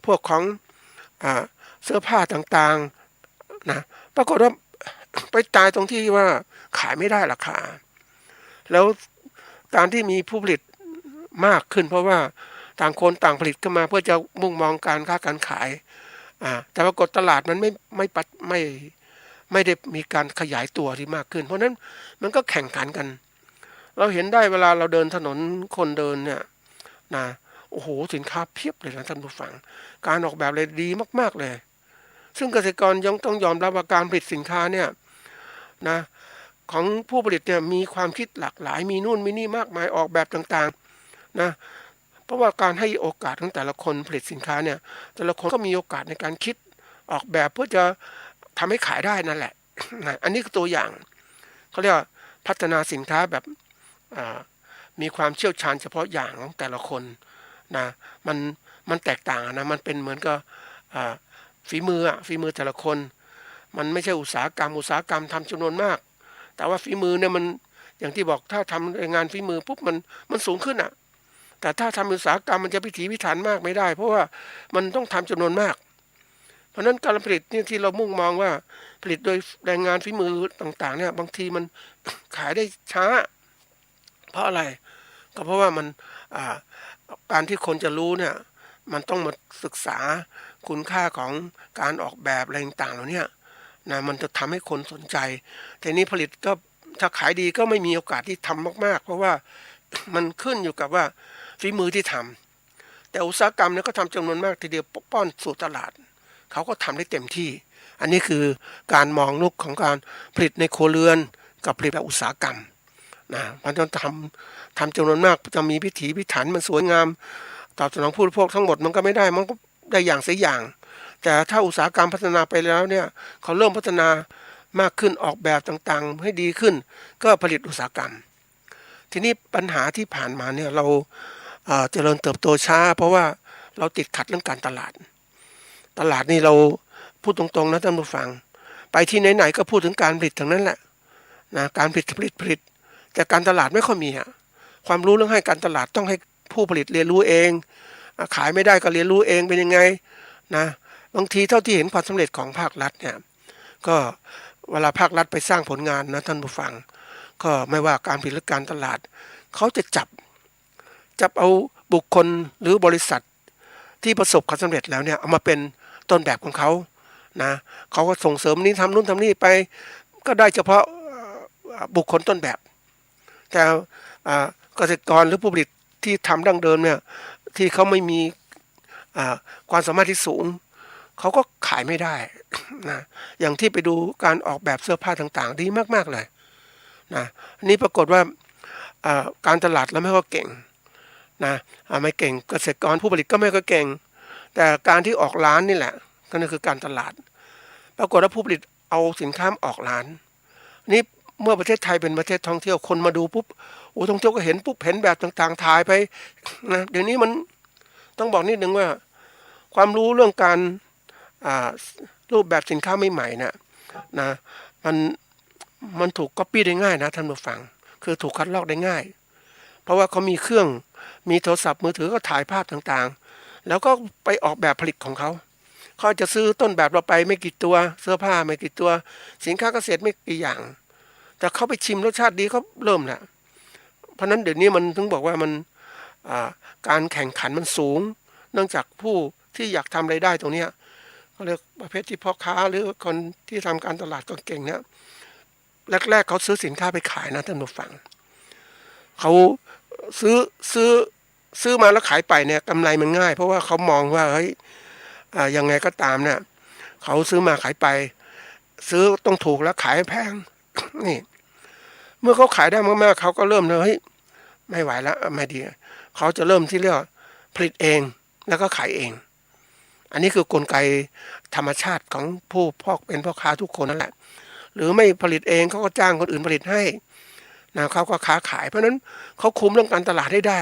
พวกของเสื้อผ้าต่างๆนะปรากฏว่าไปตายตรงที่ว่าขายไม่ได้ราคาแล้วการที่มีผู้ผลิตมากขึ้นเพราะว่าต่างคนต่างผลิตขึ้นมาเพื่อจะมุ่งมองการค้าการขายแต่ปรากฏตลาดมันไม่ได้มีการขยายตัวที่มากขึ้นเพราะนั้นมันก็แข่งขันกันเราเห็นได้เวลาเราเดินถนนคนเดินเนี่ยนะโอ้โหสินค้าเพียบเลยนะท่านผู้ฟังการออกแบบเลยดีมากๆเลยซึ่งเกษตรกรยังต้องยอมรับว่าการผลิตสินค้าเนี่ยนะของผู้ผลิตเนี่ยมีความคิดหลากหลายมีนู่นมีนี่มากมายออกแบบต่างๆนะเพราะว่าการให้โอกาสของแต่ละคนผลิตสินค้าเนี่ยแต่ละคนก็มีโอกาสในการคิดออกแบบเพื่อจะทำให้ขายได้นั่นแหละอันนี้คือตัวอย่างเขาเรียกว่าพัฒนาสินค้าแบบ มีความเชี่ยวชาญเฉพาะอย่างของแต่ละคนนะมันแตกต่างนะมันเป็นเหมือนกับฝีมือแต่ละคนมันไม่ใช่อุตสาหกรรมทำจำนวนมากแต่ว่าฝีมือเนี่ยมันอย่างที่บอกถ้าทำงานฝีมือปุ๊บมันสูงขึ้นอ่ะแต่ถ้าทำอุตสาหกรรมมันจะพิถีพิถันมากไม่ได้เพราะว่ามันต้องทำจำนวนมากเพราะนั้นการผลิตเนี่ยที่เรามุ่งมองว่าผลิตโดยแรงงานฝีมือต่างๆเนี่ยบางทีมันขายได้ช้าเพราะอะไรก็เพราะว่ามันการที่คนจะรู้เนี่ยมันต้องมาศึกษาคุณค่าของการออกแบบอะไรต่างๆเหล่านี้นะมันจะทำให้คนสนใจแต่นี้ผลิตก็ถ้าขายดีก็ไม่มีโอกาสที่ทำมากๆเพราะว่ามันขึ้นอยู่กับว่าฝีมือที่ทำแต่อุตสาหกรรมเนี่ยก็ทำจำนวนมากทีเดียวป้อนสู่ตลาดเขาก็ทำได้เต็มที่อันนี้คือการมองลูกของการผลิตในครัวเรือนกับผลิตแบบอุตสาหกรรมนะมันต้องทำจำนวนมากจะมีพิถีพิถันมันสวยงามตอบสนองผู้บริโภคทั้งหมดมันก็ไม่ได้มันก็ได้อย่างเสียอย่างแต่ถ้าอุตสาหกรรมพัฒนาไปแล้วเนี่ยเขาเริ่มพัฒนามากขึ้นออกแบบต่างๆให้ดีขึ้นก็ผลิตอุตสาหกรรมทีนี้ปัญหาที่ผ่านมาเนี่ยเราเจริญเติบโตช้าเพราะว่าเราติดขัดเรื่องการตลาดนี่เราพูดตรงๆนะท่านผู้ฟังไปที่ไหนๆก็พูดถึงการผลิตทั้งนั้นแหละนะการผลิตแต่การตลาดไม่ค่อยมีความรู้เรื่องให้การตลาดต้องให้ผู้ผลิตเรียนรู้เองขายไม่ได้ก็เรียนรู้เองเป็นยังไงนะบางทีเท่าที่เห็นความสำเร็จของภาครัฐเนี่ยก็เวลาภาครัฐไปสร้างผลงานนะท่านผู้ฟังก็ไม่ว่าการผลิตหรือการตลาดเขาจะจับเอาบุคคลหรือบริษัทที่ประสบความสำเร็จแล้วเนี่ยเอามาเป็นต้นแบบของเขานะเขาก็ส่งเสริมนี้ทำนู่นทำนี่ไปก็ได้เฉพาะบุคคลต้นแบบแต่เกษตรกรหรือผู้ผลิตที่ทำดั้งเดิมเนี่ยที่เขาไม่มีความสามารถที่สูงเขาก็ขายไม่ได้นะอย่างที่ไปดูการออกแบบเสื้อผ้าต่างๆดีมากๆเลยนะนี่ปรากฏว่าการตลาดแล้วไม่ก็เก่งนะไม่เก่งเกษตรกรผู้ผลิตก็ไม่ก็เก่งแต่การที่ออกร้านนี่แหละก็นั่นคือการตลาดปรากฏว่าผู้ผลิตเอาสินค้าออกร้านนี่เมื่อประเทศไทยเป็นประเทศท่องเที่ยวคนมาดูปุ๊บท่องเที่ยวก็เห็นปุ๊บเห็นแบบต่างๆถ่ายไปนะเดี๋ยวนี้มันต้องบอกนิดนึงว่าความรู้เรื่องการรูปแบบสินค้าใหม่ๆนะมันถูกก๊อปปี้ได้ง่ายนะท่านผู้ฟังคือถูกคัดลอกได้ง่ายเพราะว่าเขามีเครื่องมีโทรศัพท์มือถือก็ถ่ายภาพต่างๆแล้วก็ไปออกแบบผลิตของเขาจะซื้อต้นแบบเราไปไม่กี่ตัวเสื้อผ้าไม่กี่ตัวสินค้าเกษตรไม่กี่อย่างแต่เขาไปชิมรสชาติดีเขาเริ่มแล้วเพราะนั้นเดี๋ยวนี้มันถึงบอกว่ามันการแข่งขันมันสูงเนื่องจากผู้ที่อยากทำรายได้ตรงนี้เขาเรียกประเภทที่พ่อค้าหรือคนที่ทำการตลาดก็เก่งเนี่ยแรกๆเขาซื้อสินค้าไปขายนะท่านผู้ฟังเขาซื้อมาแล้วขายไปเนี่ยกำไรมันง่ายเพราะว่าเขามองว่าเฮ้ยยังไงก็ตามเนี่ยเขาซื้อมาขายไปซื้อต้องถูกแล้วขายแพงนี่เมื่อเขาขายได้มากๆเขาก็เริ่มเลยเฮ้ยไม่ไหวแล้วไม่ดีเขาจะเริ่มที่เรียกผลิตเองแล้วก็ขายเองอันนี้คือกลไกธรรมชาติของผู้เป็นพ่อค้าทุกคนนั่นแหละหรือไม่ผลิตเองเขาก็จ้างคนอื่นผลิตให้นะเขาก็ค้าขายเพราะนั้นเขาคุมเรื่องการตลาดได้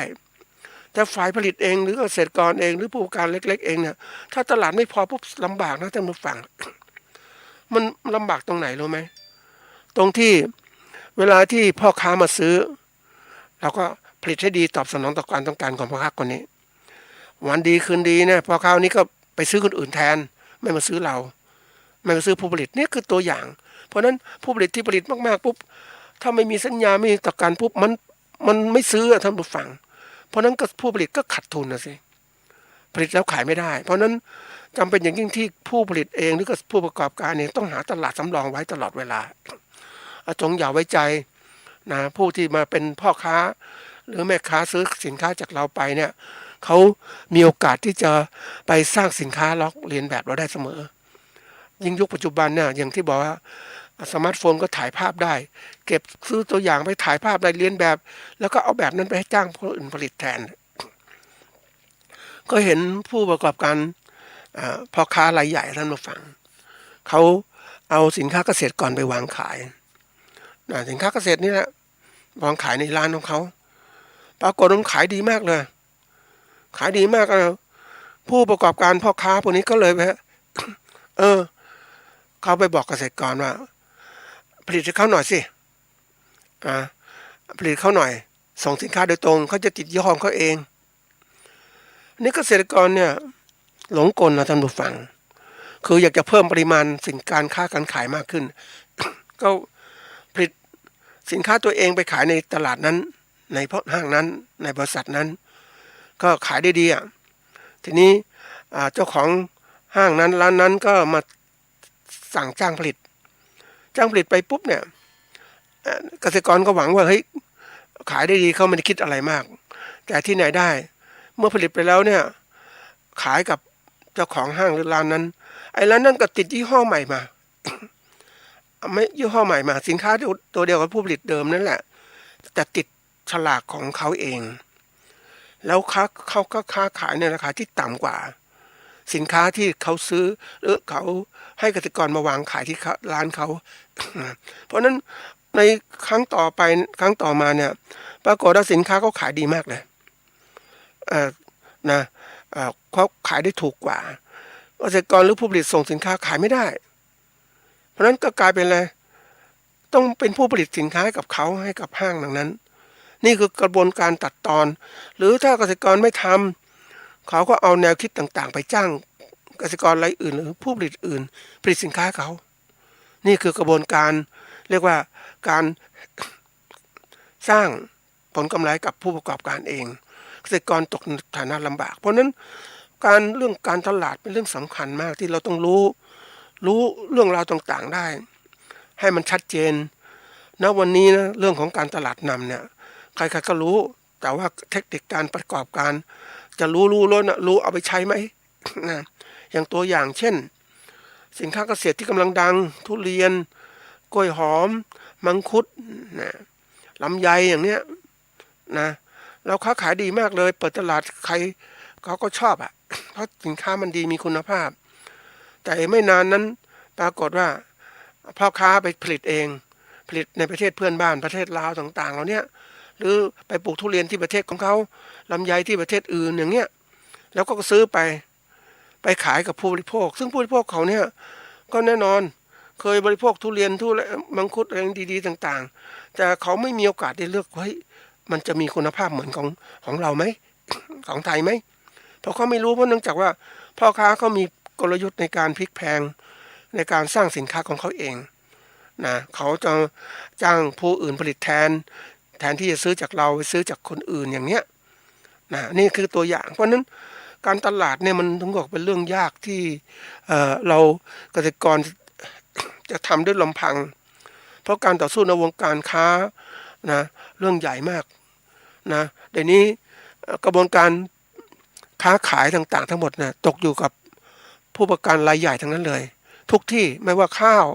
แต่ฝ่ายผลิตเองหรือเกษตรกรเองหรือผู้ประกอบการเล็กๆเองเนี่ยถ้าตลาดไม่พอปุ๊บลำบากนะท่านผู้ฟังมันลำบากตรงไหนรู้ไหมตรงที่เวลาที่พ่อค้ามาซื้อเราก็ผลิตให้ดีตอบสนองต่อความต้องการของพ่อค้าคนนี้วันดีคืนดีเนี่ยพ่อค้านี้ก็ไปซื้อคนอื่นแทนไม่มาซื้อเราไม่มาซื้อผู้ผลิตนี่คือตัวอย่างเพราะนั้นผู้ผลิตที่ผลิตมากๆปุ๊บถ้าไม่มีสัญญาไม่มีต่อการปุ๊บมันไม่ซื้อท่านผู้ฟังเพราะนั้นก็ผู้ผลิตก็ขาดทุนนะสิผลิตแล้วขายไม่ได้เพราะนั้นจำเป็นอย่างยิ่งที่ผู้ผลิตเองหรือก็ผู้ประกอบการเองต้องหาตลาดสำรองไว้ตลอดเวลาจงอย่าไว้ใจนะผู้ที่มาเป็นพ่อค้าหรือแม่ค้าซื้อสินค้าจากเราไปเนี่ยเขามีโอกาสที่จะไปสร้างสินค้าล็อกเลียนแบบเราได้เสมอยิ่งยุคปัจจุบันเนี่ยอย่างที่บอกว่าสมาร์ทโฟนก็ถ่ายภาพได้เก็บซื้อตัวอย่างไปถ่ายภาพได้เลียนแบบแล้วก็เอาแบบนั้นไปให้จ้างคนอื่นผลิตแทนก็เห็นผู้ประกอบการพ่อค้ารายใหญ่ท่านมาฟังเขาเอาสินค้าเกษตรกรไปวางขายสินค้าเกษตรนี่แหละวางขายในร้านของเขา ปรากฏว่าขายดีมากเลยขายดีมากเลยผู้ประกอบการพ่อค้าพวกนี้ก็เลยไปเขาไปบอกเกษตรกรว่าผลิตให้เขาหน่อยสิผลิตเขาหน่อยส่งสินค้าโดยตรงเขาจะติดยี่ห้อเขาเองนี่เกษตรกรเนี่ยหลงกลนะท่านผู้ฟังคืออยากจะเพิ่มปริมาณสินการค้าการขายมากขึ้น ก็ผลิตสินค้าตัวเองไปขายในตลาดนั้นในห้างนั้นในบริษัทนั้นก็ขายได้ดีทีนี้เจ้าของห้างนั้นร้านนั้นก็มาสั่งจ้างผลิตไปปุ๊บเนี่ยเกษตรกรก็หวังว่าเฮ้ยขายได้ดีเขาไม่ได้คิดอะไรมากแต่ที่ไหนได้เมื่อผลิตไปแล้วเนี่ยขายกับเจ้าของห้างหรือร้านนั้นไอ้ร้านนั้นก็ติดยี่ห้อใหม่มา ไม่ยี่ห้อใหม่มาสินค้าตัวเดียวกับผู้ผลิตเดิมนั่นแหละแต่ติดฉลากของเขาเองแล้วเขาก็ค้าขายในราคาที่ต่ำกว่าสินค้าที่เขาซื้อหรือเขาให้เกษตรกรมาวางขายที่ร้านเขา เพราะนั้นในครั้งต่อมาเนี่ยปรากฏว่าสินค้าเขาขายดีมากเลยเขาขายได้ถูกกว่าเกษตรกรหรือผู้ผลิตส่งสินค้าขายไม่ได้เพราะนั้นก็กลายเป็นอะไรต้องเป็นผู้ผลิตสินค้าให้กับเขาให้กับห้างดังนั้นนี่คือกระบวนการตัดตอนหรือถ้าเกษตรกรไม่ทำเขาก็เอาแนวคิดต่างๆไปจ้างเกษตรกรรายอื่นหรือผู้ผลิตอื่นผลิตสินค้าเขานี่คือกระบวนการเรียกว่าการสร้างผลกำไรกับผู้ประกอบการเองเกษตรกรตกฐานะลำบากเพราะนั้นเรื่องการตลาดเป็นเรื่องสำคัญมากที่เราต้องรู้เรื่องราวต่างๆได้ให้มันชัดเจนณวันนี้นะเรื่องของการตลาดนำเนี่ยใครๆก็รู้แต่ว่าเทคนิคการประกอบการจะรู้แล้วนะรู้เอาไปใช้ไหม นะอย่างตัวอย่างเช่นสินค้าเกษตรที่กำลังดังทุเรียนกล้วยหอมมังคุดนะลำไยอย่างเนี้ยนะเราค้าขายดีมากเลยเปิดตลาดใครเขาก็ชอบเพราะสินค้ามันดีมีคุณภาพแต่ไม่นานนั้นปรากฏว่าพ่อค้าไปผลิตเองผลิตในประเทศเพื่อนบ้านประเทศลาวต่างๆเหล่านี้หรือไปปลูกทุเรียนที่ประเทศของเขาลำไยที่ประเทศอื่นอย่างเงี้ยแล้วก็ซื้อไปขายกับผู้บริโภคซึ่งผู้บริโภคเขาเนี่ยก็แน่นอนเคยบริโภคทุเรียนมังคุดอะไรดีๆต่างๆแต่เขาไม่มีโอกาสได้เลือกว่ามันจะมีคุณภาพเหมือนของเราไหม ของไทยไหมเพราะเขาไม่รู้เพราะเนื่องจากว่าพ่อค้าเขามีกลยุทธ์ในการพลิกแพงในการสร้างสินค้าของเขาเองนะเขาจะจ้างผู้อื่นผลิตแทนที่จะซื้อจากเราไปซื้อจากคนอื่นอย่างเนี้ยนะนี่คือตัวอย่างเพราะนั้นการตลาดเนี่ยมันต้องบอกเป็นเรื่องยากที่เราเกษตรกรจะทำด้วยลำพังเพราะการต่อสู้ในวงการค้านะเรื่องใหญ่มากนะเดี๋ยวนี้กระบวนการค้าขายต่างๆทั้งหมดนะตกอยู่กับผู้ประกันรายใหญ่ทั้งนั้นเลยทุกที่ไม่ว่าข้าว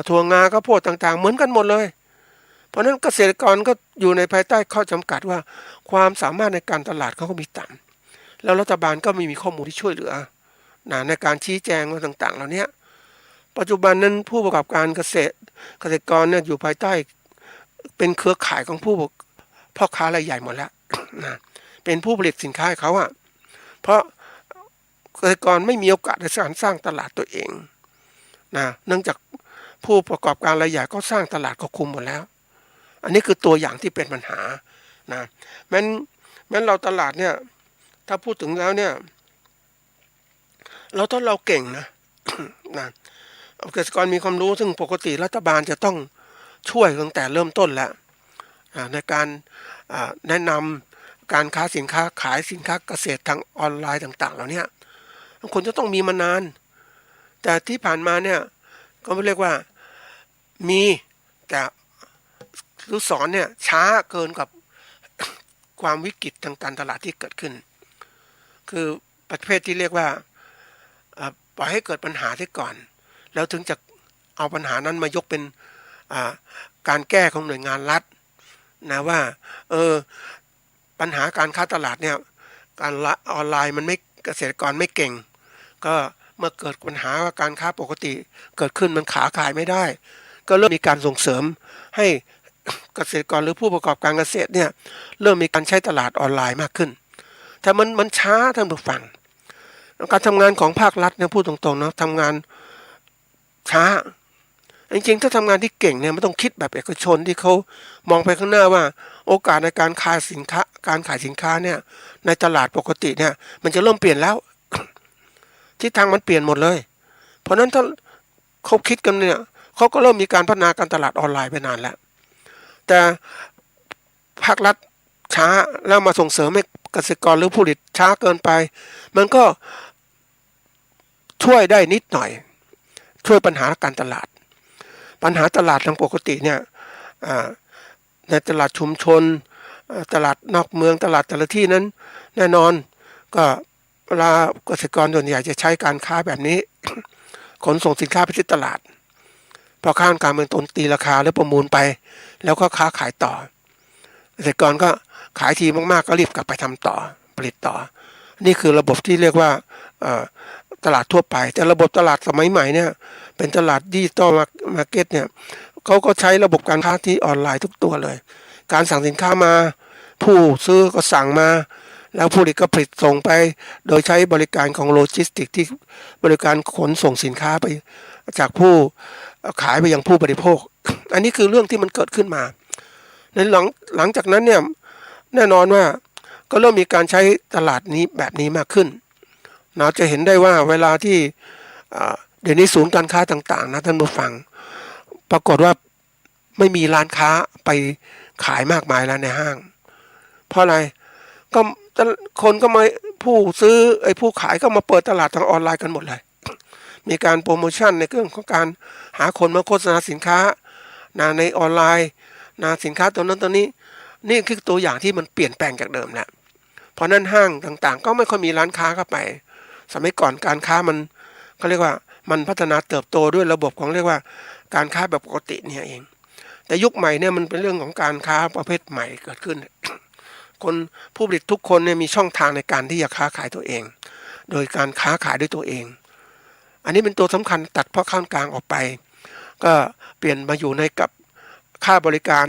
ถั่วงาข้าวโพดต่างๆเหมือนกันหมดเลยเพราะนั้นเกษตรกรก็อยู่ในภายใต้ข้อจำกัดว่าความสามารถในการตลาดเขาก็มีต่ำแล้วรัฐบาลก็ไม่มีข้อมูลที่ช่วยเหลือในการชี้แจงว่าต่างๆเหล่านี้ปัจจุบันนั้นผู้ประกอบการเกษตรกรเนี่ยอยู่ภายใต้เป็นเครือข่ายของพ่อค้ารายใหญ่หมดแล้วนะเป็นผู้ผลิตสินค้าให้เขาเพราะเกษตรกรไม่มีโอกาสในการสร้างตลาดตัวเองนะเนื่องจากผู้ประกอบการรายใหญ่ก็สร้างตลาดก็คุมหมดแล้วอันนี้คือตัวอย่างที่เป็นปัญหานะแม้เราตลาดเนี่ยถ้าพูดถึงแล้วเนี่ยถ้าเราเก่งนะ นะเกษตรกรมีความรู้ซึ่งปกติรัฐบาลจะต้องช่วยตั้งแต่เริ่มต้นแล้วในการแนะนำการค้าสินค้าขายสินค้าเกษตรทางออนไลน์ต่างๆเหล่านี้คนจะต้องมีมานานแต่ที่ผ่านมาเนี่ยก็ไม่เรียกว่ามีแต่รู้สอนเนี่ยช้าเกินกับความวิกฤตทางการตลาดที่เกิดขึ้นคือประเภทที่เรียกว่าปล่อยให้เกิดปัญหาที่ก่อนแล้วถึงจะเอาปัญหานั้นมายกเป็นการแก้ของหน่วยงานรัฐนะว่าปัญหาการค้าตลาดเนี่ยการออนไลน์มันไม่เกษตรกรไม่เก่งก็เมื่อเกิดปัญหาว่าการค้าปกติเกิดขึ้นมันขาขายไม่ได้ก็เริ่มมีการส่งเสริมให้ เกษตรกรหรือผู้ประกอบการเกษตรเนี่ยเริ่มมีการใช้ตลาดออนไลน์มากขึ้นแต่มันช้าท่านผู้ฟังการทำงานของภาครัฐเนี่ยพูดตรงๆนะทำงานช้าจริงๆถ้าทำงานที่เก่งเนี่ยมันต้องคิดแบบเอกชนที่เขามองไปข้างหน้าว่าโอกาสในการขายสินค้าเนี่ยในตลาดปกติเนี่ยมันจะเริ่มเปลี่ยนแล้วทิศทางมันเปลี่ยนหมดเลยเพราะนั้นถ้าเขาคิดกันเนี่ยเขาก็เริ่มมีการพัฒนาการตลาดออนไลน์ไปนานแล้วแต่ภาครัฐช้าแล้วมาส่งเสริมให้เกษตรกรหรือผู้ผลิตช้าเกินไปมันก็ช่วยได้นิดหน่อยช่วยปัญหาการตลาดทางปกติเนี่ยในตลาดชุมชนตลาดนอกเมืองตลาดแต่ละที่นั้นแน่นอนก็เวลาเกษตรกรส่วนใหญ่จะใช้การค้าแบบนี้ ขนส่งสินค้าไปที่ตลาดพอข้างการเมืองต้นตีราคาแล้วประมูลไปแล้วก็ค้าขายต่อเกษตรกรก็ขายทีมากๆก็รีบกลับไปทำต่อผลิตต่อนี่คือระบบที่เรียกว่าตลาดทั่วไปแต่ระบบตลาดสมัยใหม่เนี่ยเป็นตลาดดิจิตอลมาร์เก็ตเนี่ยเขาก็ใช้ระบบการค้าที่ออนไลน์ทุกตัวเลยการสั่งสินค้ามาผู้ซื้อก็สั่งมาแล้วผู้ผลิตก็ผลิตส่งไปโดยใช้บริการของโลจิสติกที่บริการขนส่งสินค้าไปจากผู้ขายไปยังผู้บริโภคอันนี้คือเรื่องที่มันเกิดขึ้นมาในหลังจากนั้นเนี่ยแน่นอนว่าก็เริ่มมีการใช้ตลาดนี้แบบนี้มากขึ้นเราจะเห็นได้ว่าเวลาที่เดี๋ยวนี้ศูนย์การค้าต่างๆนะท่านผู้ฟังปรากฏว่าไม่มีร้านค้าไปขายมากมายแล้วในห้างเพราะอะไรก็คนก็มาผู้ซื้อผู้ขายก็มาเปิดตลาดทางออนไลน์กันหมดเลยมีการโปรโมชั่นในเรื่องของการหาคนมาโฆษณาสินค้าในออนไลน์สินค้าตัวนั้นตัวนี้นี่คือตัวอย่างที่มันเปลี่ยนแปลงจากเดิมแหละเพราะนั้นห้างต่างๆก็ไม่ค่อยมีร้านค้าเข้าไปสมัยก่อนการค้ามันเขาเรียกว่ามันพัฒนาเติบโตด้วยระบบของเรียกว่าการค้าแบบปกติเนี่ยเองแต่ยุคใหม่เนี่ยมันเป็นเรื่องของการค้าประเภทใหม่เกิดขึ้น คนผู้ผลิตทุกคนเนี่ยมีช่องทางในการที่จะค้าขายตัวเองโดยการค้าขายด้วยตัวเองอันนี้เป็นตัวสำคัญตัดพ่อค้ากลางออกไปก็เปลี่ยนมาอยู่ในกับค่าบริการ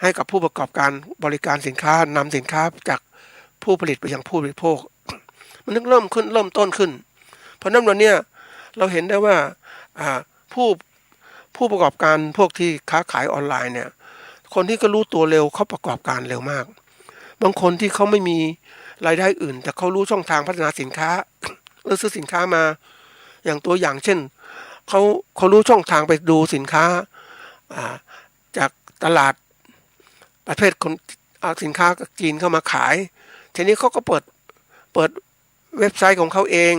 ให้กับผู้ประกอบการบริการสินค้านำสินค้าจากผู้ผลิตไปยังผู้บริโภคมันเริ่มต้นขึ้นเพราะนั้นวันนี้เราเห็นได้ว่าผู้ประกอบการพวกที่ค้าขายออนไลน์เนี่ยคนที่ก็รู้ตัวเร็วเขาประกอบการเร็วมากบางคนที่เขาไม่มีรายได้อื่นแต่เขารู้ช่องทางพัฒนาสินค้าหรือซื้อสินค้ามาอย่างตัวอย่างเช่นเขารู้ช่องทางไปดูสินค้าจากตลาดประเภทคนเอาสินค้าจีนเข้ามาขายทีนี้เขาก็เปิดเว็บไซต์ของเขาเอง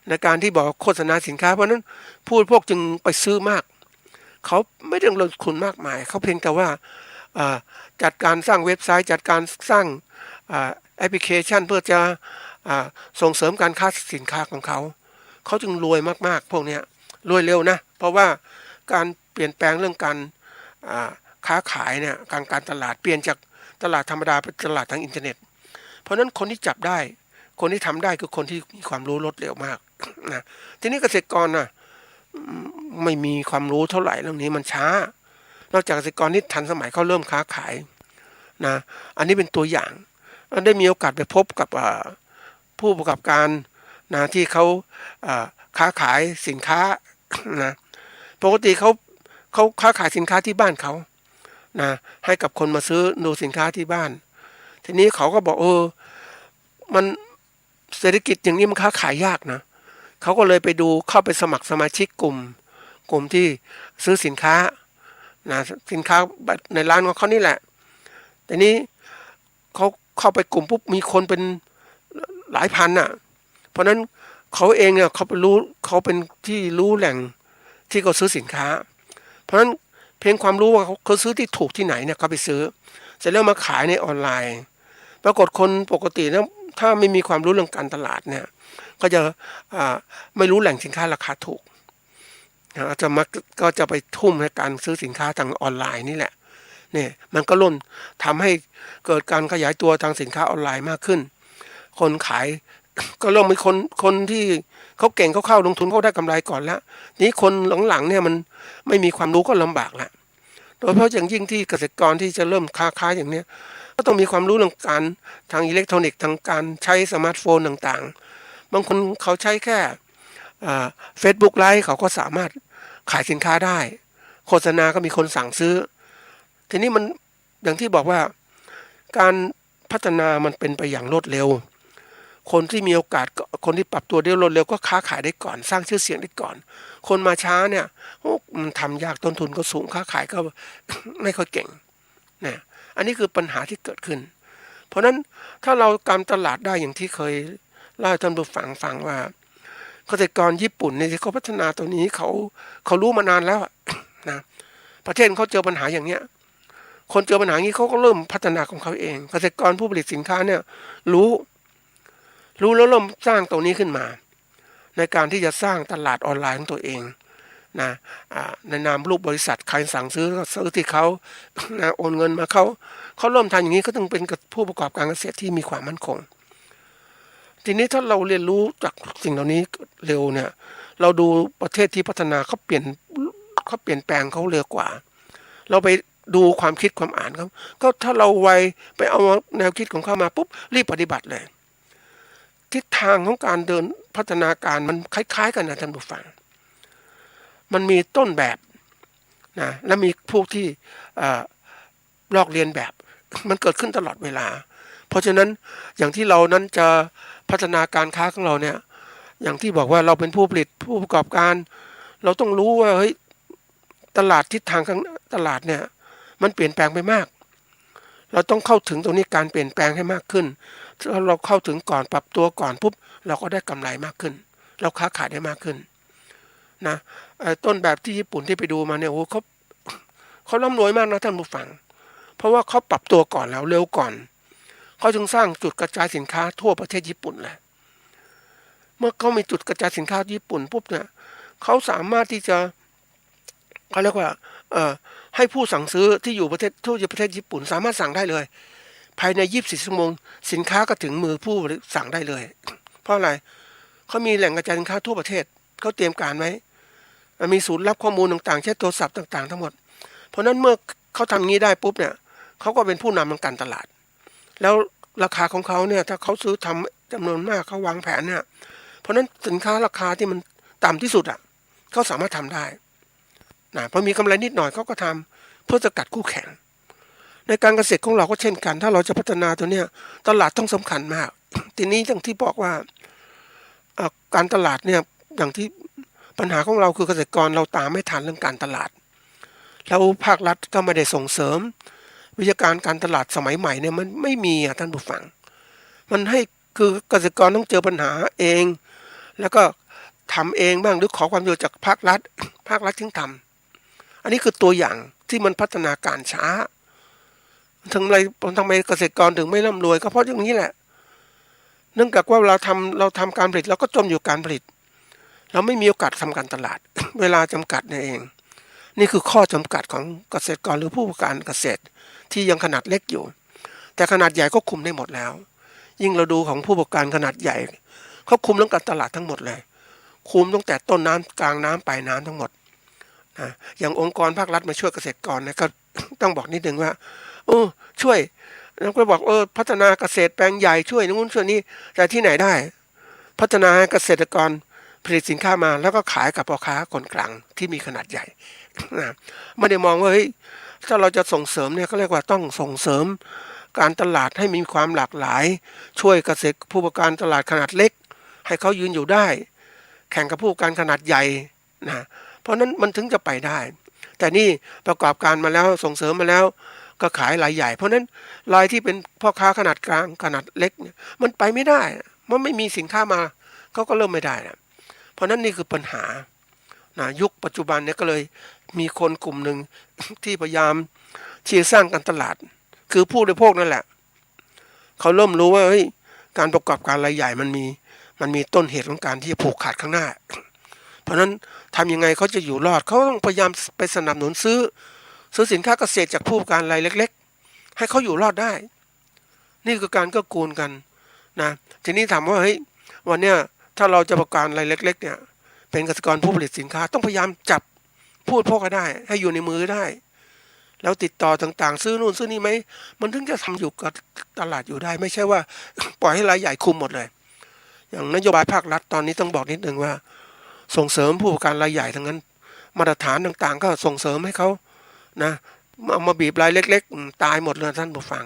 ในการที่บอกโฆษณาสินค้าเพราะนั้นพวกจึงไปซื้อมากเขาไม่ต้องลงทุนมากมายเขาเพียงแต่ว่าจัดการสร้างเว็บไซต์จัดการสร้างแอปพลิเคชันเพื่อจะส่งเสริมการค้าสินค้าของเขาจึงรวยมากๆพวกนี้รวยเร็วนะเพราะว่าการเปลี่ยนแปลงเรื่องการค้าขายเนี่ยการตลาดเปลี่ยนจากตลาดธรรมดาเป็นตลาดทางอินเทอร์เน็ตเพราะนั้นคนที่จับได้คนที่ทำได้คือคนที่มีความรู้รวดเร็วมากนะทีนี้เกษตรกรนะไม่มีความรู้เท่าไหร่เรื่องนี้มันช้านอกจากเกษตรกรที่ทันสมัยเขาเริ่มค้าขายนะอันนี้เป็นตัวอย่างได้มีโอกาสไปพบกับผู้ประกอบการนะที่เขาค้าขายสินค้านะปกติเขาค้าขายสินค้าที่บ้านเขานะให้กับคนมาซื้อดูสินค้าที่บ้านทีนี้เขาก็บอกมันเศรษฐกิจอย่างนี้มันค้าขายยากนะเขาก็เลยไปดูเข้าไปสมัครสมาชิกกลุ่มที่ซื้อสินค้านะสินค้าในร้านของเขานี่แหละแต่นี้เขาเข้าไปกลุ่มปุ๊บมีคนเป็นหลายพันน่ะเพราะนั้นเขาเองเนี่ยเขาเป็นที่รู้แหล่งที่เขาซื้อสินค้าเพราะฉะนั้นเพียงความรู้ว่าเขาซื้อที่ถูกที่ไหนเนี่ยเขาไปซื้อเสร็จแล้วมาขายในออนไลน์ปรากฏคนปกตินะถ้าไม่มีความรู้เรื่องการตลาดเนี่ยก็จะไม่รู้แหล่งสินค้าราคาถูกก็จะไปทุ่มในการซื้อสินค้าทางออนไลน์นี่แหละเนี่ยมันก็ล้นทำให้เกิดการขยายตัวทางสินค้าออนไลน์มากขึ้นคนขายก็เริ่มมีคนที่เขาเก่งเขาเข้าลงทุนเขาได้กำไรก่อนแล้วนี้คนหลังๆเนี่ยมันไม่มีความรู้ก็ลำบากละ โดยเฉพาะอย่างยิ่งที่เกษตรกรที่จะเริ่มค้าขายอย่างเนี้ยก็ต้องมีความรู้เรื่องการทางอิเล็กทรอนิกส์ทางการใช้สมาร์ทโฟนต่างๆบางคนเขาใช้แค่Facebook ไลฟ์เขาก็สามารถขายสินค้าได้โฆษณาก็มีคนสั่งซื้อทีนี้มันอย่างที่บอกว่าการพัฒนามันเป็นไปอย่างรวดเร็วคนที่มีโอกาสคนที่ปรับตัวได้รวดเร็วก็ค้าขายได้ก่อนสร้างชื่อเสียงได้ก่อนคนมาช้าเนี่ยมันทำยากต้นทุนก็สูงค้าขายก็ ไม่ค่อยเก่งนะอันนี้คือปัญหาที่เกิดขึ้นเพราะนั้นถ้าเราการตลาดได้อย่างที่เคยเล่าให้ท่านผู้ฟังว่าเกษตรกรญี่ปุ่นเนี่ยที่เขาพัฒนาตัวนี้เขารู้มานานแล้วนะประเทศเขาเจอปัญหาอย่างเนี้ยคนเจอปัญหาอย่างนี้เขาก็เริ่มพัฒนาของเขาเองเกษตรกรผู้ผลิตสินค้าเนี่ยรู้แล้วเริ่มสร้างตรงนี้ขึ้นมาในการที่จะสร้างตลาดออนไลน์ของตัวเองนะในนามรูปบริษัทใครสั่งซื้อก็ซื้อที่เขานะโอนเงินมาเขาเริ่มทำอย่างนี้ก็ต้องเป็นผู้ประกอบการเกษตรที่มีความมั่นคงทีนี้ถ้าเราเรียนรู้จากสิ่งเหล่านี้เร็วเนี่ยเราดูประเทศที่พัฒนาเขาเปลี่ยนแปลงเขาเร็วกว่าเราไปดูความคิดความอ่านเขาก็ถ้าเราไวไปเอาแนวคิดของเขามาปุ๊บรีบปฏิบัติเลยทิศทางของการเดินพัฒนาการมันคล้ายๆกันนะท่านผู้ฟังมันมีต้นแบบนะและมีพวกที่ลอกเลียนแบบมันเกิดขึ้นตลอดเวลาเพราะฉะนั้นอย่างที่เรานั้นจะพัฒนาการค้าของเราเนี่ยอย่างที่บอกว่าเราเป็นผู้ผลิตผู้ประกอบการเราต้องรู้ว่าเฮ้ยตลาดทิศทางของตลาดเนี่ยมันเปลี่ยนแปลงไปมากเราต้องเข้าถึงตรงนี้การเปลี่ยนแปลงให้มากขึ้นถ้าเราเข้าถึงก่อนปรับตัวก่อนปุ๊บเราก็ได้กำไรมากขึ้นเราค้าขายได้มากขึ้นนะต้นแบบที่ญี่ปุ่นที่ไปดูมาเนี่ยโอ้เขาร่ำรวยมากนะท่านผู้ฟังเพราะว่าเขาปรับตัวก่อนแล้วเร็วก่อนเขาจึงสร้างจุดกระจายสินค้าทั่วประเทศญี่ปุ่นแหละเมื่อเขามีจุดกระจายสินค้าญี่ปุ่นปุ๊บเนี่ยเขาสามารถที่จะเขาเรียกว่าให้ผู้สั่งซื้อที่อยู่ประเทศญี่ปุ่นสามารถสั่งได้เลยภายใน24 ชั่วโมงสินค้าก็ถึงมือผู้สั่งได้เลยเพราะอะไรเขามีแหล่งกระจายสินค้าทั่วประเทศเขาเตรียมการไว้มีศูนย์รับข้อมูลต่างๆเช่นโทรศัพท์ต่างๆทั้งหมดเพราะนั้นเมื่อเขาทำงี้ได้ปุ๊บเนี่ยเขาก็เป็นผู้นำในการตลาดแล้วราคาของเขาเนี่ยถ้าเขาซื้อทำจำนวนมากเขาวางแผนเนี่ยเพราะนั้นสินค้าราคาที่มันต่ำที่สุดเขาสามารถทำได้นะพอมีกำไรนิดหน่อยเขาก็ทำเพื่อจะกัดคู่แข่งในการเกษตรของเราก็เช่นกันถ้าเราจะพัฒนาตัวเนี้ยตลาดต้องสำคัญมากทีนี้อย่างที่บอกว่าการตลาดเนี่ยอย่างที่ปัญหาของเราคือเกษตรกรเราตามไม่ทันเรื่องการตลาดแล้วภาครัฐก็ไม่ได้ส่งเสริมวิชาการตลาดสมัยใหม่เนี่ยมันไม่มีท่านผู้ฟังมันให้คือเกษตรกรต้องเจอปัญหาเองแล้วก็ทำเองบ้างหรือขอความช่วยเหลือจากภาครัฐถึงทำอันนี้คือตัวอย่างที่มันพัฒนาการช้าทำไมเกษตรกรถึงไม่ร่ำรวยก็เพราะอย่างนี้แหละเนื่องจากว่าเราทำการผลิตเราก็จมอยู่การผลิตเราไม่มีโอกาสทำการตลาด เวลาจำกัดนี่เองนี่คือข้อจำกัดของเกษตรกรหรือผู้ประกอบการเกษตรที่ยังขนาดเล็กอยู่แต่ขนาดใหญ่ก็คุมได้หมดแล้วยิ่งเราดูของผู้ประกอบการขนาดใหญ่เขาคุมเรื่องการตลาดทั้งหมดเลยคุมตั้งแต่ต้นน้ำกลางน้ำปลายน้ำทั้งหมดอย่างองค์กรภาครัฐมาช่วยเกษตรกรนะก็ต้องบอกนิดนึงว่าช่วยแล้วก็บอกพัฒนาเกษตรแปลงใหญ่ช่วยนู้นช่วยนี้แต่ที่ไหนได้พัฒนาให้เกษตรกรผลิตสินค้ามาแล้วก็ขายกับพ่อค้าคนกลางที่มีขนาดใหญ่นะไม่ได้มองว่าเฮ้ยถ้าเราจะส่งเสริมเนี่ยเขาเรียกว่าต้องส่งเสริมการตลาดให้มีความหลากหลายช่วยเกษตรผู้ประกอบการตลาดขนาดเล็กให้เขายืนอยู่ได้แข่งกับผู้ประกอบการขนาดใหญ่นะเพราะนั้นมันถึงจะไปได้แต่นี่ประกอบการมาแล้วส่งเสริมมาแล้วก็ขายรายใหญ่เพราะนั้นรายที่เป็นพ่อค้าขนาดกลางขนาดเล็กเนี่ยมันไปไม่ได้มันไม่มีสินค้ามาเขาก็เริ่มไม่ได้นะเพราะนั้นนี่คือปัญหานะยุคปัจจุบันเนี่ยก็เลยมีคนกลุ่มหนึ่งที่พยายามที่จะสร้างการตลาดคือผู้บริโภคนั่นแหละเขาเริ่มรู้ว่าการประกอบการรายใหญ่มันมีต้นเหตุของการที่จะผูกขาดข้างหน้าเพราะนั้นทำยังไงเขาจะอยู่รอดเขาต้องพยายามไปสนับสนุนซื้อสินค้าเกษตรจากผู้ประกอบการรายเล็กๆให้เขาอยู่รอดได้นี่คือการเกื้อกูลกันนะทีนี้ถามว่าวันเนี้ยถ้าเราจะประกอบการรายเล็กๆเนี่ยเป็นเกษตรกรผู้ผลิตสินค้าต้องพยายามจับผู้บริโภคให้ได้ให้อยู่ในมือได้ แล้วติดต่อต่างๆซื้อนู่นซื้อนี่ไหมมันถึงจะทำอยู่กับตลาดอยู่ได้ไม่ใช่ว่า ปล่อยให้รายใหญ่คุมหมดเลยอย่างนโยบายภาครัฐตอนนี้ต้องบอกนิดนึงว่าส่งเสริมผู้ประกอบการรายใหญ่ทั้งนั้นมาตรฐานต่างๆก็ส่งเสริมให้เขานะเอามาบีบรายเล็กๆตายหมดเลยท่านผู้ฟัง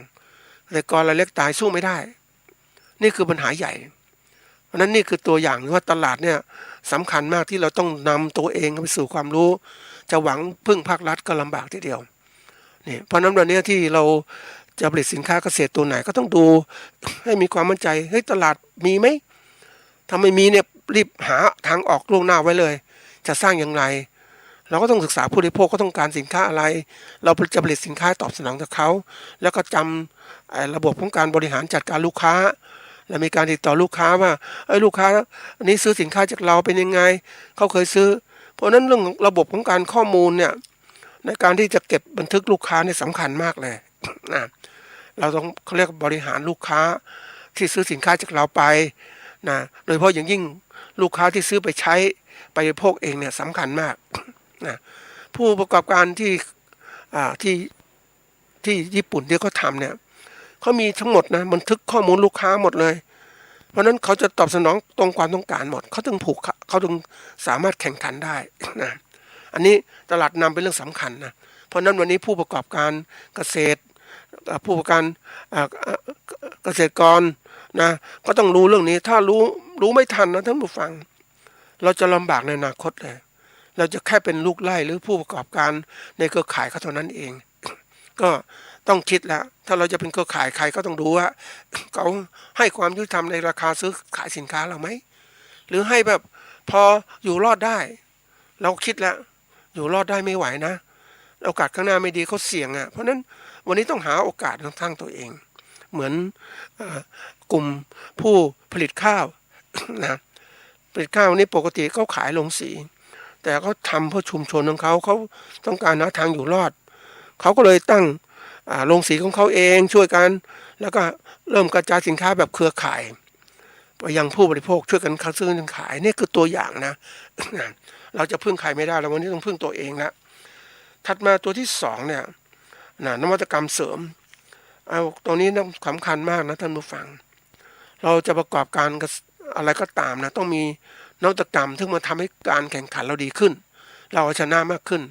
แต่ก่อนรายเล็กตายสู้ไม่ได้นี่คือปัญหาใหญ่เพราะนั้นนี่คือตัวอย่างว่าตลาดเนี่ยสำคัญมากที่เราต้องนำตัวเองไปสู่ความรู้จะหวังพึ่งภาครัฐก็ลำบากทีเดียวนี่เพราะนั้นวันนี้ที่เราจะผลิตสินค้าเกษตรตัวไหนก็ต้องดูให้มีความมั่นใจเฮ้ยตลาดมีไหมถ้าไม่มีเนี่ยรีบหาทางออกล่วงหน้าไว้เลยจะสร้างอย่างไรเราก็ต้องศึกษาผู้บริโภคก็ต้องการสินค้าอะไรเราจะผลิตสินค้าตอบสนองกับเขาแล้วก็จำระบบของการบริหารจัดการลูกค้าและมีการติดต่อลูกค้าว่าลูกค้าอันนี้ซื้อสินค้าจากเราเป็นยังไงเขาเคยซื้อเพราะนั้นเรื่องระบบของการข้อมูลเนี่ยในการที่จะเก็บบันทึกลูกค้าเนี่ยสำคัญมากเลยนะเราต้องเขาเรียกบริหารลูกค้าที่ซื้อสินค้าจากเราไปนะโดยเฉพาะอย่างยิ่งลูกค้าที่ซื้อไปใช้ไปบริโภคเองเนี่ยสำคัญมากนะผู้ประกอบการที่ญี่ปุ่นที่เขาทำเนี่ยเขามีทั้งหมดนะบันทึกข้อมูลลูกค้าหมดเลยเพราะนั้นเขาจะตอบสนองตรงความต้องการหมดเขาถึงเขาถึงสามารถแข่งขันได้นะอันนี้ตลาดนำเป็นเรื่องสำคัญนะเพราะนั้นวันนี้ผู้ประกอบการเกษตรผู้ประกอบการเกษตรกรนะก็ต้องรู้เรื่องนี้ถ้ารู้ไม่ทันนะท่านผู้ฟังเราจะลำบากในอนาคตเลยเราจะแค่เป็นลูกไล่หรือผู้ประกอบการในเครือข่ายเขาเท่านั้นเองก็ต้องคิดแล้วถ้าเราจะเป็นเครือข่ายใครก็ต้องดูว่าเขาให้ความยุติธรรมในราคาซื้อขายสินค้าเราไหมหรือให้แบบพออยู่รอดได้เราคิดแล้วอยู่รอดได้ไม่ไหวนะโอกาสข้างหน้าไม่ดีเขาเสี่ยงอ่ะเพราะนั้นวันนี้ต้องหาโอกาสทางตัวเองเหมือนกลุ่มผู้ผลิตข้าวนะผลิตข้าวนี้ปกติเขาขายลงสีแต่เขาทำเพื่อชุมชนของเขาต้องการหาทางอยู่รอดเขาก็เลยตั้งโรงสีของเขาเองช่วยกันแล้วก็เริ่มกระจายสินค้าแบบเครือข่ายไปยังผู้บริโภคช่วยกันซื้อกันขายนี่คือตัวอย่างนะเราจะพึ่งใครไม่ได้เราวันนี้ต้องพึ่งตัวเองนะถัดมาตัวที่2เนี่ยนวัตกรรมเสริมตัวนี้สำคัญมากนะท่านผู้ฟังเราจะประกอบการอะไรก็ตามนะต้องมีนวัตกรรมที่มาทำให้การแข่งขันเราดีขึ้นเราชนะมากขึ้น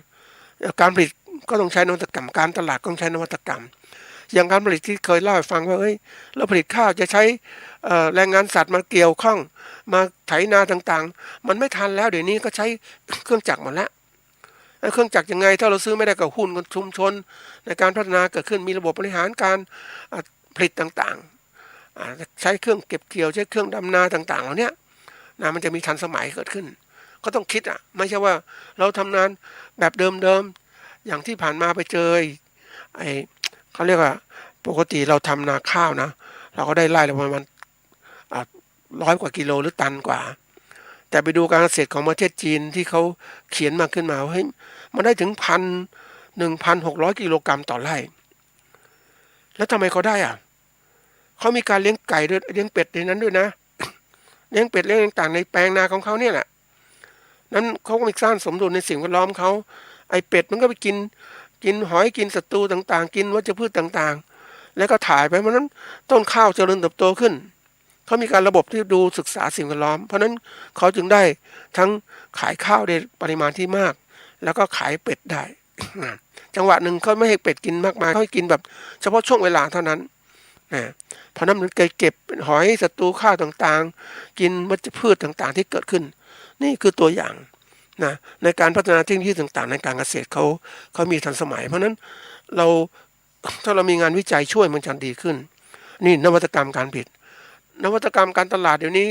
การผลิตก็ต้องใช้นวัตกรรมการตลาดก็ต้องใช้นวัตกรรมอย่างการผลิตที่เคยเล่าให้ฟังว่าเราผลิตข้าวจะใช้แรงงานสัตว์มาเกี่ยวข้องมาไถนาต่างๆมันไม่ทันแล้วเดี๋ยวนี้ก็ใช้เครื่องจักรหมดแล้วเครื่องจักรยังไงถ้าเราซื้อไม่ได้กับหุ้นกับชุมชนในการพัฒนาเกิดขึ้นมีระบบบริหารการผลิตต่างๆใช้เครื่องเก็บเกี่ยวใช้เครื่องดำนาต่างๆเหล่านี้นะมันจะมีทันสมัยเกิดขึ้นก็ต้องคิดไม่ใช่ว่าเราทำงานแบบเดิมๆอย่างที่ผ่านมาไปเจอเขาเรียกว่าปกติเราทำนาข้าวนะเราก็ได้ไร่ละประมาณ100 กว่ากิโลหรือตันกว่าแต่ไปดูการเกษตรของประเทศจีนที่เขาเขียนมาขึ้นมาเฮ้ยมันได้ถึง1,600 กิโลกรัมต่อไร่แล้วทำไมเขาได้เขามีการเลี้ยงไก่ด้วยเลี้ยงเป็ดในนั้นด้วยนะเลี้ยงเป็ดเลี้ยงต่างๆในแปลงนาของเขาเนี่ยแหละนั้นเขาก็มีสร้างสมดุลในสิ่งแวดล้อมเขาไอเป็ดมันก็ไปกินหอยกินศัตรูต่างๆกินวัชพืชต่างๆแล้วก็ถ่ายไปเพราะนั้นต้นข้าวเจริญเติบโตขึ้นเขามีการระบบที่ดูศึกษาสิ่งแวดล้อมเพราะนั้นเขาจึงได้ทั้งขายข้าวในปริมาณที่มากแล้วก็ขายเป็ดได้จังหวะหนึ่งเขาไม่ให้เป็ดกินมากมายเขาให้กินแบบเฉพาะช่วงเวลาเท่านั้นเพราะนั้นมันเก็บหอยศัตรูข้าวต่างๆกินวัชพืชต่างๆที่เกิดขึ้นนี่คือตัวอย่างนะในการพัฒนาเทคโนโลยีต่างๆในการเกษตรเขามีทันสมัยเพราะนั้นถ้าเรามีงานวิจัยช่วยมันจะดีขึ้นนี่นวัตกรรมการผลิตนวัตกรรมการตลาดเดี๋ยวนี้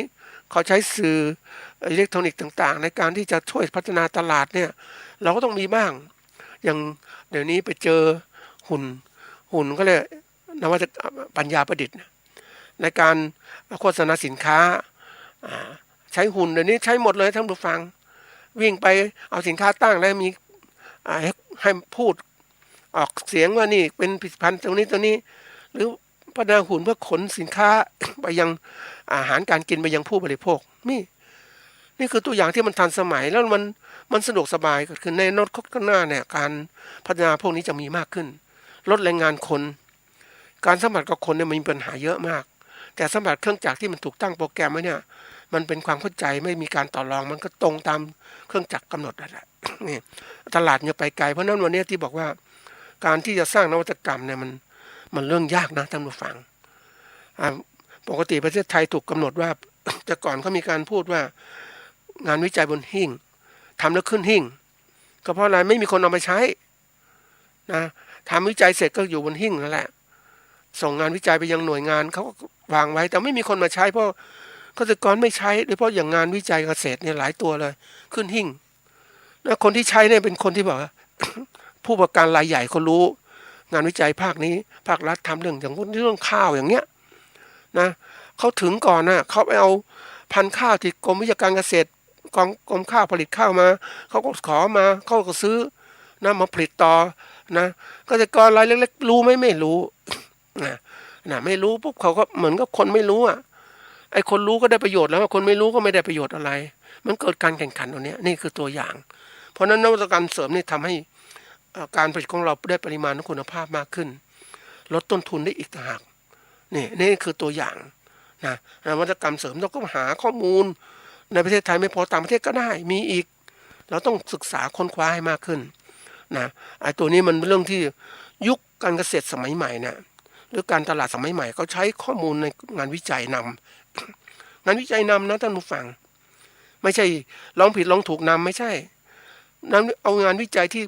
เขาใช้สื่ออิเล็กทรอนิกส์ต่างๆในการที่จะช่วยพัฒนาตลาดเนี่ยเราก็ต้องมีบ้างอย่างเดี๋ยวนี้ไปเจอหุ่นก็เลยนวัตกรรมปัญญาประดิษฐ์ในการโฆษณาสินค้าใช้หุ่นเดี๋ยวนี้ใช้หมดเลยท่านผู้ฟังวิ่งไปเอาสินค้าตั้งแล้วมีให้พูดออกเสียงว่านี่เป็นผลิตภัณฑ์ตัวนี้หรือพัฒนาหุ่นเพื่อขนสินค้าไปยังอาหารการกินไปยังผู้บริโภคนี่ นี่คือตัวอย่างที่มันทันสมัยแล้วมันสะดวกสบายเกิดขึ้นในอนาคตข้างหน้าเนี่ยการพัฒนาพวกนี้จะมีมากขึ้นลดแรงงานคนการสัมผัสกับคนเนี่ยมันมีปัญหาเยอะมากแต่สัมผัสเครื่องจักรที่มันถูกตั้งโปรแกรมไว้เนี่ยมันเป็นความเข้าใจไม่มีการต่อรองมันก็ตรงตามเครื่องจักรกำหนดนั่นแหละนี่ตลาดเนี่ยไปไกลเพราะนั้นวันนี้ที่บอกว่าการที่จะสร้างนวัตกรรมเนี่ยมันเรื่องยากนะท่านผู้ฟังปกติประเทศไทยถูกกำหนดว่าแต่ก่อนเขามีการพูดว่างานวิจัยบนหิ้งทำแล้วขึ้นหิ้งก็เพราะอะไรไม่มีคนเอาไปใช้นะทำวิจัยเสร็จก็อยู่บนหิ้งนั่นแหละส่งงานวิจัยไปยังหน่วยงานเขาก็วางไว้แต่ไม่มีคนมาใช้เพราะเกษตรกรไม่ใช้โดยเฉพาะอย่างงานวิจัยเกษตรเนี่ยหลายตัวเลยขึ้นหิ้งแล้วคนที่ใช้เนี่ยเป็นคนที่บอกว่า ผู้ประกันรายใหญ่เขารู้งานวิจัยภาคนี้ภาครัฐทำเรื่องอย่างเรื่องข้าวอย่างเนี้ยนะเขาถึงก่อนนะเขาไปเอาพันธุ์ข้าวที่กรมวิชาการเกษตรกรมข้าวผลิตข้าวมาเขาก็ขอมาเขาก็ซื้อนะมาผลิตต่อนะเกษตรกรรายเล็กๆรู้ไหมไม่รู้นะไม่รู้ปุ๊บเขาก็เหมือนกับคนไม่รู้อ่ะไอ้คนรู้ก็ได้ประโยชน์แล้วคนไม่รู้ก็ไม่ได้ประโยชน์อะไรมันเกิดการแข่งขันตรงนี้นี่คือตัวอย่างเพราะนั้นนวัตกรรมเสริมนี่ทำให้การผลิตของเราได้ปริมาณและคุณภาพมากขึ้นลดต้นทุนได้อีกต่างหากนี่คือตัวอย่างนะนวัตกรรมเสริมเราก็หาข้อมูลในประเทศไทยไม่พอต่างประเทศก็ได้มีอีกเราต้องศึกษาค้นคว้าให้มากขึ้นนะไอ้ตัวนี้มันเป็นเรื่องที่ยุคการเกษตรสมัยใหม่เนี่ยหรือการตลาดสมัยใหม่เขาใช้ข้อมูลในงานวิจัยนำงานวิจัยนำนะท่านผู้ฟังไม่ใช่ลองผิดลองถูกนำไม่ใช่นำเอางานวิจัยที่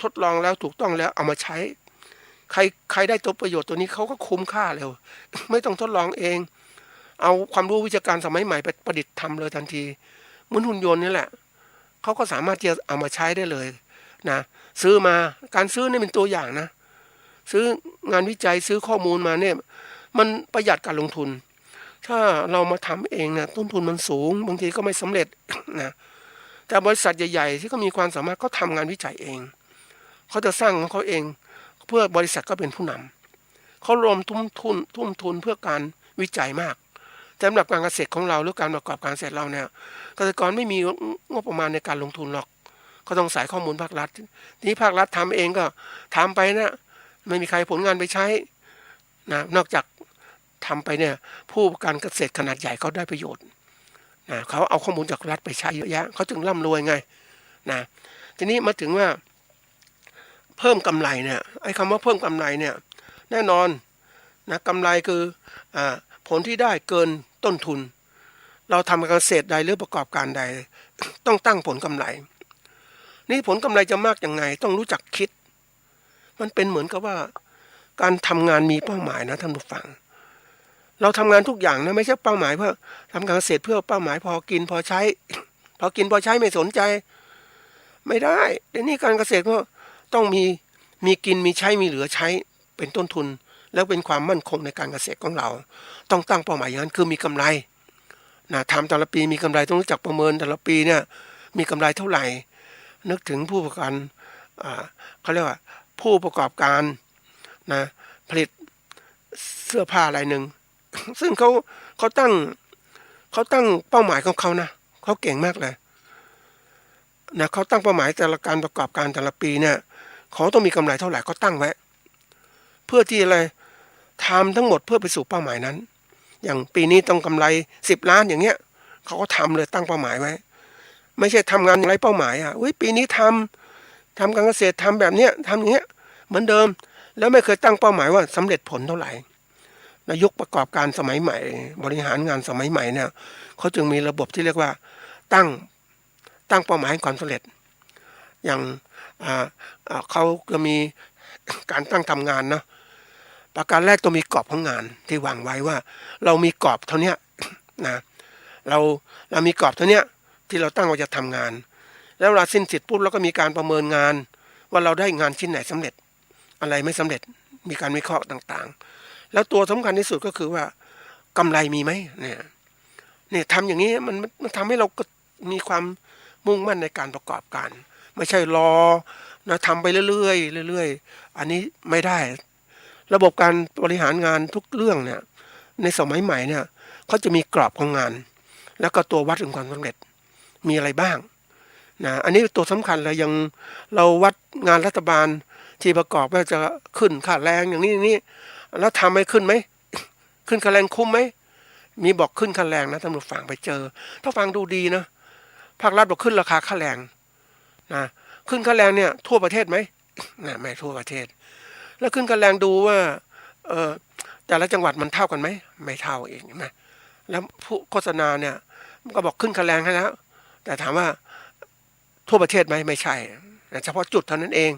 ทดลองแล้วถูกต้องแล้วเอามาใช้ใครได้ตัวประโยชน์ตัวนี้เขาก็คุ้มค่าเร็วไม่ต้องทดลองเองเอาความรู้วิชาการสมัยใหม่ไปประดิษฐ์ทำเลยทันทีเหมือนหุ่นยนต์นี่แหละเขาก็สามารถที่จะเอามาใช้ได้เลยนะซื้อมาการซื้อนี่เป็นตัวอย่างนะซื้องานวิจัยซื้อข้อมูลมาเนี่ยมันประหยัดการลงทุนถ้าเรามาทำเองเนี่ยต้นทุนมันสูงบางทีก็ไม่สำเร็จนะแต่บริษัทใหญ่ๆที่เขามีความสามารถก็ทำงานวิจัยเองเขาจะสร้างของเขาเองเพื่อบริษัทก็เป็นผู้นำเขารวมทุ่มทุนเพื่อการวิจัยมากแต่สำหรับการเกษตรของเราหรือการประกอบการเกษตรเราเนี่ยเกษตรกรไม่มีงบประมาณในการลงทุนหรอกเขาต้องใส่ข้อมูลภาครัฐทีนี้ภาครัฐทำเองก็ทำไปนะไม่มีใครผลงานไปใช้นะนอกจากทำไปเนี่ยผู้ประกอบการเกษตรขนาดใหญ่เขาได้ประโยชน์นะเขาเอาข้อมูลจากรัฐไปใช้เยอะแยะเขาจึงร่ำรวยไงนะทีนี้มาถึงว่าเพิ่มกำไรเนี่ยไอ้คำว่าเพิ่มกำไรเนี่ยแน่นอนนะกำไรคือผลที่ได้เกินต้นทุนเราทำการเกษตรใดหรือประกอบการใดต้องตั้งผลกำไรนี่ผลกำไรจะมากยังไงต้องรู้จักคิดมันเป็นเหมือนกับว่าการทำงานมีเป้าหมายนะท่านผู้ฟังเราทำงานทุกอย่างนะไม่ใช่เป้าหมายเพื่อทำการเกษตรเพื่อเป้าหมายพอกินพอใช้พอกินพอใช้ไม่สนใจไม่ได้เดี๋ยวนี้การเกษตรก็ต้องมีกินมีใช้มีเหลือใช้เป็นต้นทุนแล้วเป็นความมั่นคงในการเกษตรของเราต้องตั้งเป้าหมายอย่างนั้นคือมีกำไรนะทำแต่ละปีมีกำไรต้องรู้จักประเมินแต่ละปีเนี่ยมีกำไรเท่าไหร่นึกถึงผู้ประกอบการเขาเรียกว่าผู้ประกอบการนะผลิตเสื้อผ้ารายหนึ่งซึ่งเขาตั้งเป้าหมายของเขานะเขาเก่งมากเลยนะเขาตั้งเป้าหมายแต่ละการประกอบการแต่ละปีเนี่ยเขาต้องมีกำไรเท่าไหร่เขาตั้งไว้เพื่อที่อะไรทำทั้งหมดเพื่อไปสู่เป้าหมายนั้นอย่างปีนี้ต้องกำไร10 ล้านอย่างเงี้ยเขาก็ทำเลยตั้งเป้าหมายไว้ไม่ใช่ทำงานไร้เป้าหมายปีนี้ทำการเกษตรทำแบบเนี้ยทำอย่างเงี้ยเหมือนเดิมแล้วไม่เคยตั้งเป้าหมายว่าสำเร็จผลเท่าไหร่นายกประกอบการสมัยใหม่บริหารงานสมัยใหม่เนี่ยเขาจึงมีระบบที่เรียกว่าตั้งเป้าหมายความสำเร็จอย่างเขาจะมีการตั้งทำงานนะประการแรกต้องมีกรอบของงานที่วางไว้ว่าเรามีกรอบเท่านี้นะเรามีกรอบเท่านี้ที่เราตั้งว่าจะทำงานแล้วเวลาสิ้นสุดปุ๊บเราก็มีการประเมินงานว่าเราได้งานชิ้นไหนสำเร็จอะไรไม่สำเร็จมีการวิเคราะห์ต่างๆแล้วตัวสำคัญที่สุดก็คือว่ากำไรมีไหมเนี่ยทำอย่างนี้มันทำให้เราก็มีความมุ่งมั่นในการประกอบการไม่ใช่รอนะทำไปเรื่อยๆอันนี้ไม่ได้ระบบการบริหารงานทุกเรื่องเนี่ยในสมัยใหม่เนี่ยเขาจะมีกรอบของงานแล้วก็ตัววัดถึงความสำเร็จ มีอะไรบ้างนะอันนี้ตัวสำคัญเลยยังเราวัดงานรัฐบาลที่ประกอบว่าจะขึ้นค่าแรงอย่างนี้แล้วทำให้ขึ้นไหมขึ้นค่าแรงคุ้มไหมมีบอกขึ้นค่าแรงนะท่านผู้ฟังไปเจอถ้าฟังดูดีนะภาครัฐบอกขึ้นราคาค่าแรงนะขึ้นค่าแรงเนี่ยทั่วประเทศไหมนะไม่ทั่วประเทศแล้วขึ้นค่าแรงดูว่าแต่ละจังหวัดมันเท่ากันไหมไม่เท่าเองนะแล้วผู้โฆษณาเนี่ยมันก็บอกขึ้นค่าแรงให้แล้วแต่ถามว่าทั่วประเทศไหมไม่ใช่เฉพาะจุดเท่านั้นเอง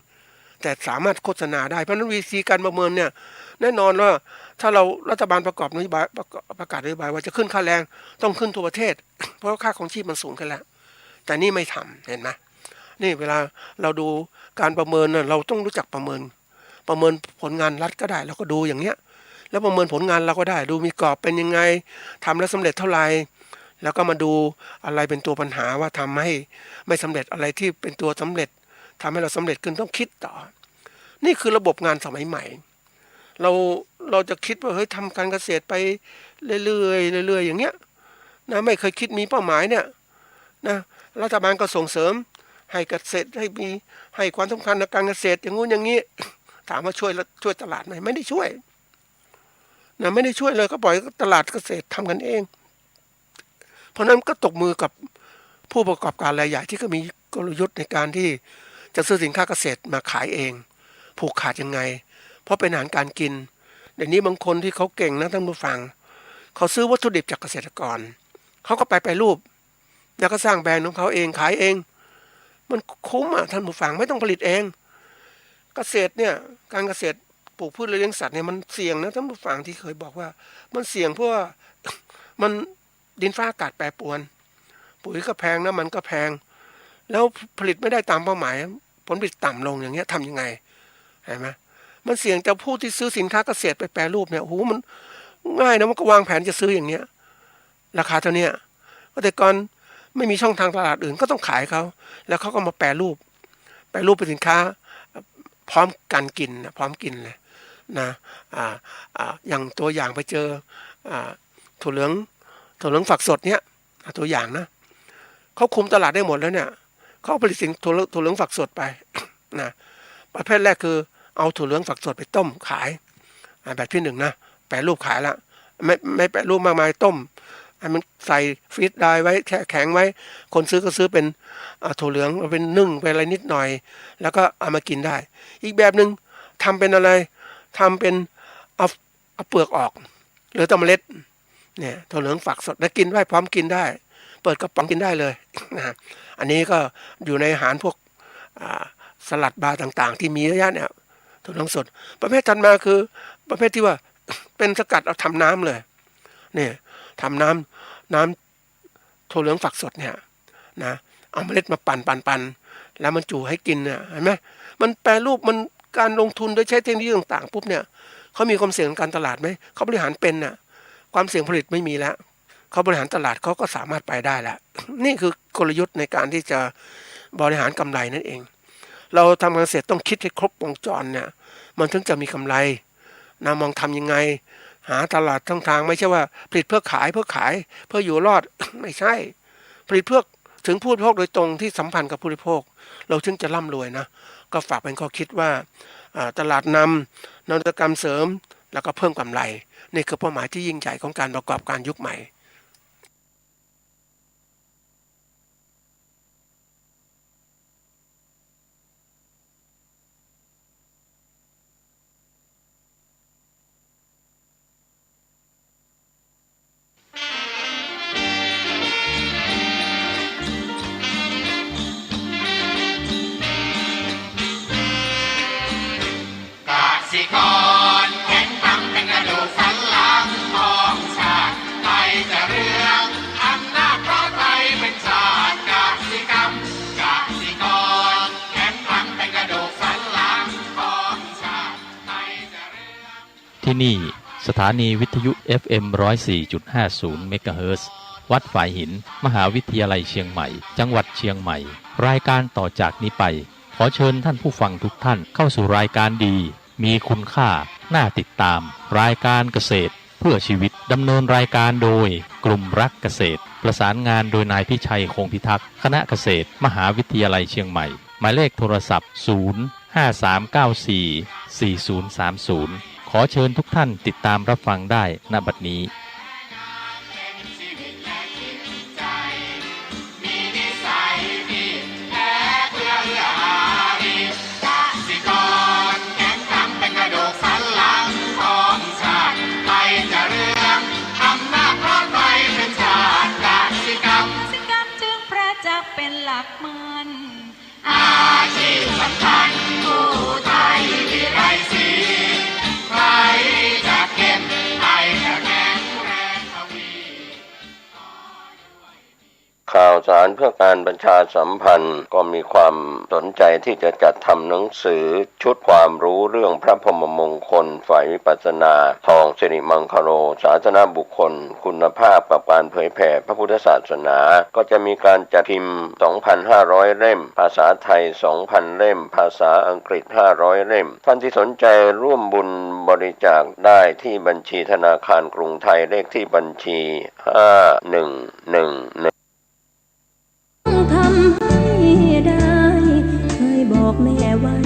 แต่สามารถโฆษณาได้เพราะนั้นวิธีการประเมินเนี่ยแน่นอนว่าถ้าเรารัฐบาลประกอบนโยบายประกาศนโยบายว่าจะขึ้นค่าแรงต้องขึ้นทั่วประเทศเพราะค่าของชีพมันสูงขึ้นแล้วแต่นี่ไม่ทำเห็นไหมนี่เวลาเราดูการประเมินเราต้องรู้จักประเมินผลงานรัฐก็ได้เราก็ดูอย่างเนี้ยแล้วประเมินผลงานเราก็ได้ดูมีกรอบเป็นยังไงทำแล้วสำเร็จเท่าไหร่แล้วก็มาดูอะไรเป็นตัวปัญหาว่าทำให้ไม่สำเร็จอะไรที่เป็นตัวสำเร็จทำให้เราสำเร็จขึ้นต้องคิดต่อนี่คือระบบงานสมัยใหม่เราจะคิดว่าเฮ้ยทำการเกษตรไปเรื่อยๆอย่างเงี้ยนะไม่เคยคิดมีเป้าหมายเนี่ยนะรัฐบาลก็ส่งเสริมให้เกษตรให้ความสำคัญในการเกษตรอย่างงู้นอย่างนี้ถามว่าช่วยตลาดไหมไม่ได้ช่วยนะไม่ได้ช่วยเลยก็ปล่อยตลาดเกษตรทำกันเองเพราะนั้นก็ตกมือกับผู้ประกอบการรายใหญ่ที่ก็มีกลยุทธ์ในการที่จะซื้อสินค้าเกษตรมาขายเองผูกขาดยังไงเพราะเป็นอาหารการกินเดี๋ยวนี้บางคนที่เขาเก่งนะท่านผู้ฟังเขาซื้อวัตถุดิบจากเกษตรกรเขาก็ไปรูปแล้วก็สร้างแบรนด์ของเขาเองขายเองมันคุ้มอ่ะท่านผู้ฟังไม่ต้องผลิตเองเกษตรเนี่ยการเกษตรปลูกพืชเลี้ยงสัตว์เนี่ยมันเสี่ยงนะท่านผู้ฟังที่เคยบอกว่ามันเสี่ยงเพราะว่ามันดินฟ้าอากาศแปรปรวนปุ๋ยก็แพงน้ำมันก็แพงแล้วผลิตไม่ได้ตามเป้าหมายผลผลิตต่ำลงอย่างเงี้ยทำยังไงเห็นไหมมันเสี่ยงแต่ผู้ที่ซื้อสินค้าเกษตรไปแปรรูปเนี่ยโอ้โหมันง่ายนะมันก็วางแผนจะซื้ออย่างเนี้ยราคาเท่านี้แต่ก่อนไม่มีช่องทางตลาดอื่นก็ต้องขายเขาแล้วเขาก็มาแปรรูปเป็นสินค้าพร้อมกันกินนะพร้อมกินเลยนะอย่างตัวอย่างไปเจอถั่วเหลืองฝักสดเนี่ยตัวอย่างนะเขาคุมตลาดได้หมดแล้วเนี่ยเขาผลิตสินถั่วเหลืองฝักสดไปนะประเภทแรกคือเอาถั่วเหลืองฝักสดไปต้มขายแบบที่หนึ่งนะแปรรูปขายละไม่แปรรูปมากมายต้มให้มันใส่ฟรีซได้ไว้แข็งไว้คนซื้อก็ซื้อเป็นถั่วเหลืองเป็นนึ่งเป็นอะไรนิดหน่อยแล้วก็เอามากินได้อีกแบบนึงทำเป็นอะไรทำเป็นเอาเปลือกออกเหลือแต่เมล็ดเนี่ยถั่วเหลืองฝักสดแล้วกินได้พร้อมกินได้เปิดกระป๋องกินได้เลยนะอันนี้ก็อยู่ในอาหารพวกสลัดบาร์ต่างๆที่มีเยอะแยะเนี่ยถั่วเหลืองสดประเภทถัดมาคือประเภทที่ว่าเป็นสกัดเอาทำน้ำเลยเนี่ยทำน้ำถั่วเหลืองฝักสดเนี่ยนะเอาเมล็ดมาปั่นแล้วมันจู่ให้กินเนี่ยเห็นไหมมันแปรรูปมันการลงทุนโดยใช้เทคโนโลยีต่างๆปุ๊บเนี่ยเขามีความเสี่ยงการตลาดไหมเขาบริหารเป็นน่ะความเสี่ยงผลิตไม่มีแล้วเขาบริหารตลาดเขาก็สามารถไปได้แล้วนี่คือกลยุทธ์ในการที่จะบริหารกำไรนั่นเองเราทำการเกษตรต้องคิดให้ครบวงจรเนี่ยมันถึงจะมีกำไรนะมองทำยังไงหาตลาดช่องทางไม่ใช่ว่าผลิตเพื่อขายเพื่ออยู่รอด ไม่ใช่ผลิตเพื่อถึงผู้บริโภคโดยตรงที่สัมพันธ์กับผู้บริโภคเราถึงจะร่ำรวยนะก็ฝากเป็นข้อคิดว่าตลาดนวัตกรรมเสริมแล้วก็เพิ่มกำไรนี่คือเป้าหมายที่ยิ่งใหญ่ของการประกอบการยุคใหม่ สิกรแข็งขังเป็นกระดูกสันหลังของชาติไทยจะเรืองอำนาจเพราะไทยเป็นชาติกสิกรรมกสิกรแข็งขังเป็นกระดูกสันหลังของชาติไทยจะเรืองที่นี่สถานีวิทยุ FM 104.50 เมกะเฮิรตซ์วัดฝายหินมหาวิทยาลัยเชียงใหม่จังหวัดเชียงใหม่รายการต่อจากนี้ไปขอเชิญท่านผู้ฟังทุกท่านเข้าสู่รายการดีมีคุณค่าน่าติดตามรายการเกษตรเพื่อชีวิตดำเนินรายการโดยกลุ่มรักเกษตร ประสานงานโดยนายพิชัยคงพิทักษ์คณะเกษตรมหาวิทยาลัยเชียงใหม่หมายเลขโทรศัพท์053944030ขอเชิญทุกท่านติดตามรับฟังได้ณบัดนี้ข่าวสารเพื่อการประชาสัมพันธ์ก็มีความสนใจที่จะจัดทำหนังสือชุดความรู้เรื่องพระพรหมมงคลฝ่ายวิปัสสนาทองสิริมังคโลสาธารณบุคคลคุณภาพกับการเผยแผ่พระพุทธศาสนาก็จะมีการจัดพิมพ์ 2,500 เล่มภาษาไทย 2,000 เล่มภาษาอังกฤษ 500 เล่มท่านที่สนใจร่วมบุญบริจาคได้ที่บัญชีธนาคารกรุงไทยเลขที่บัญชี5111ทำให้ได้เคยบอกแม่วัน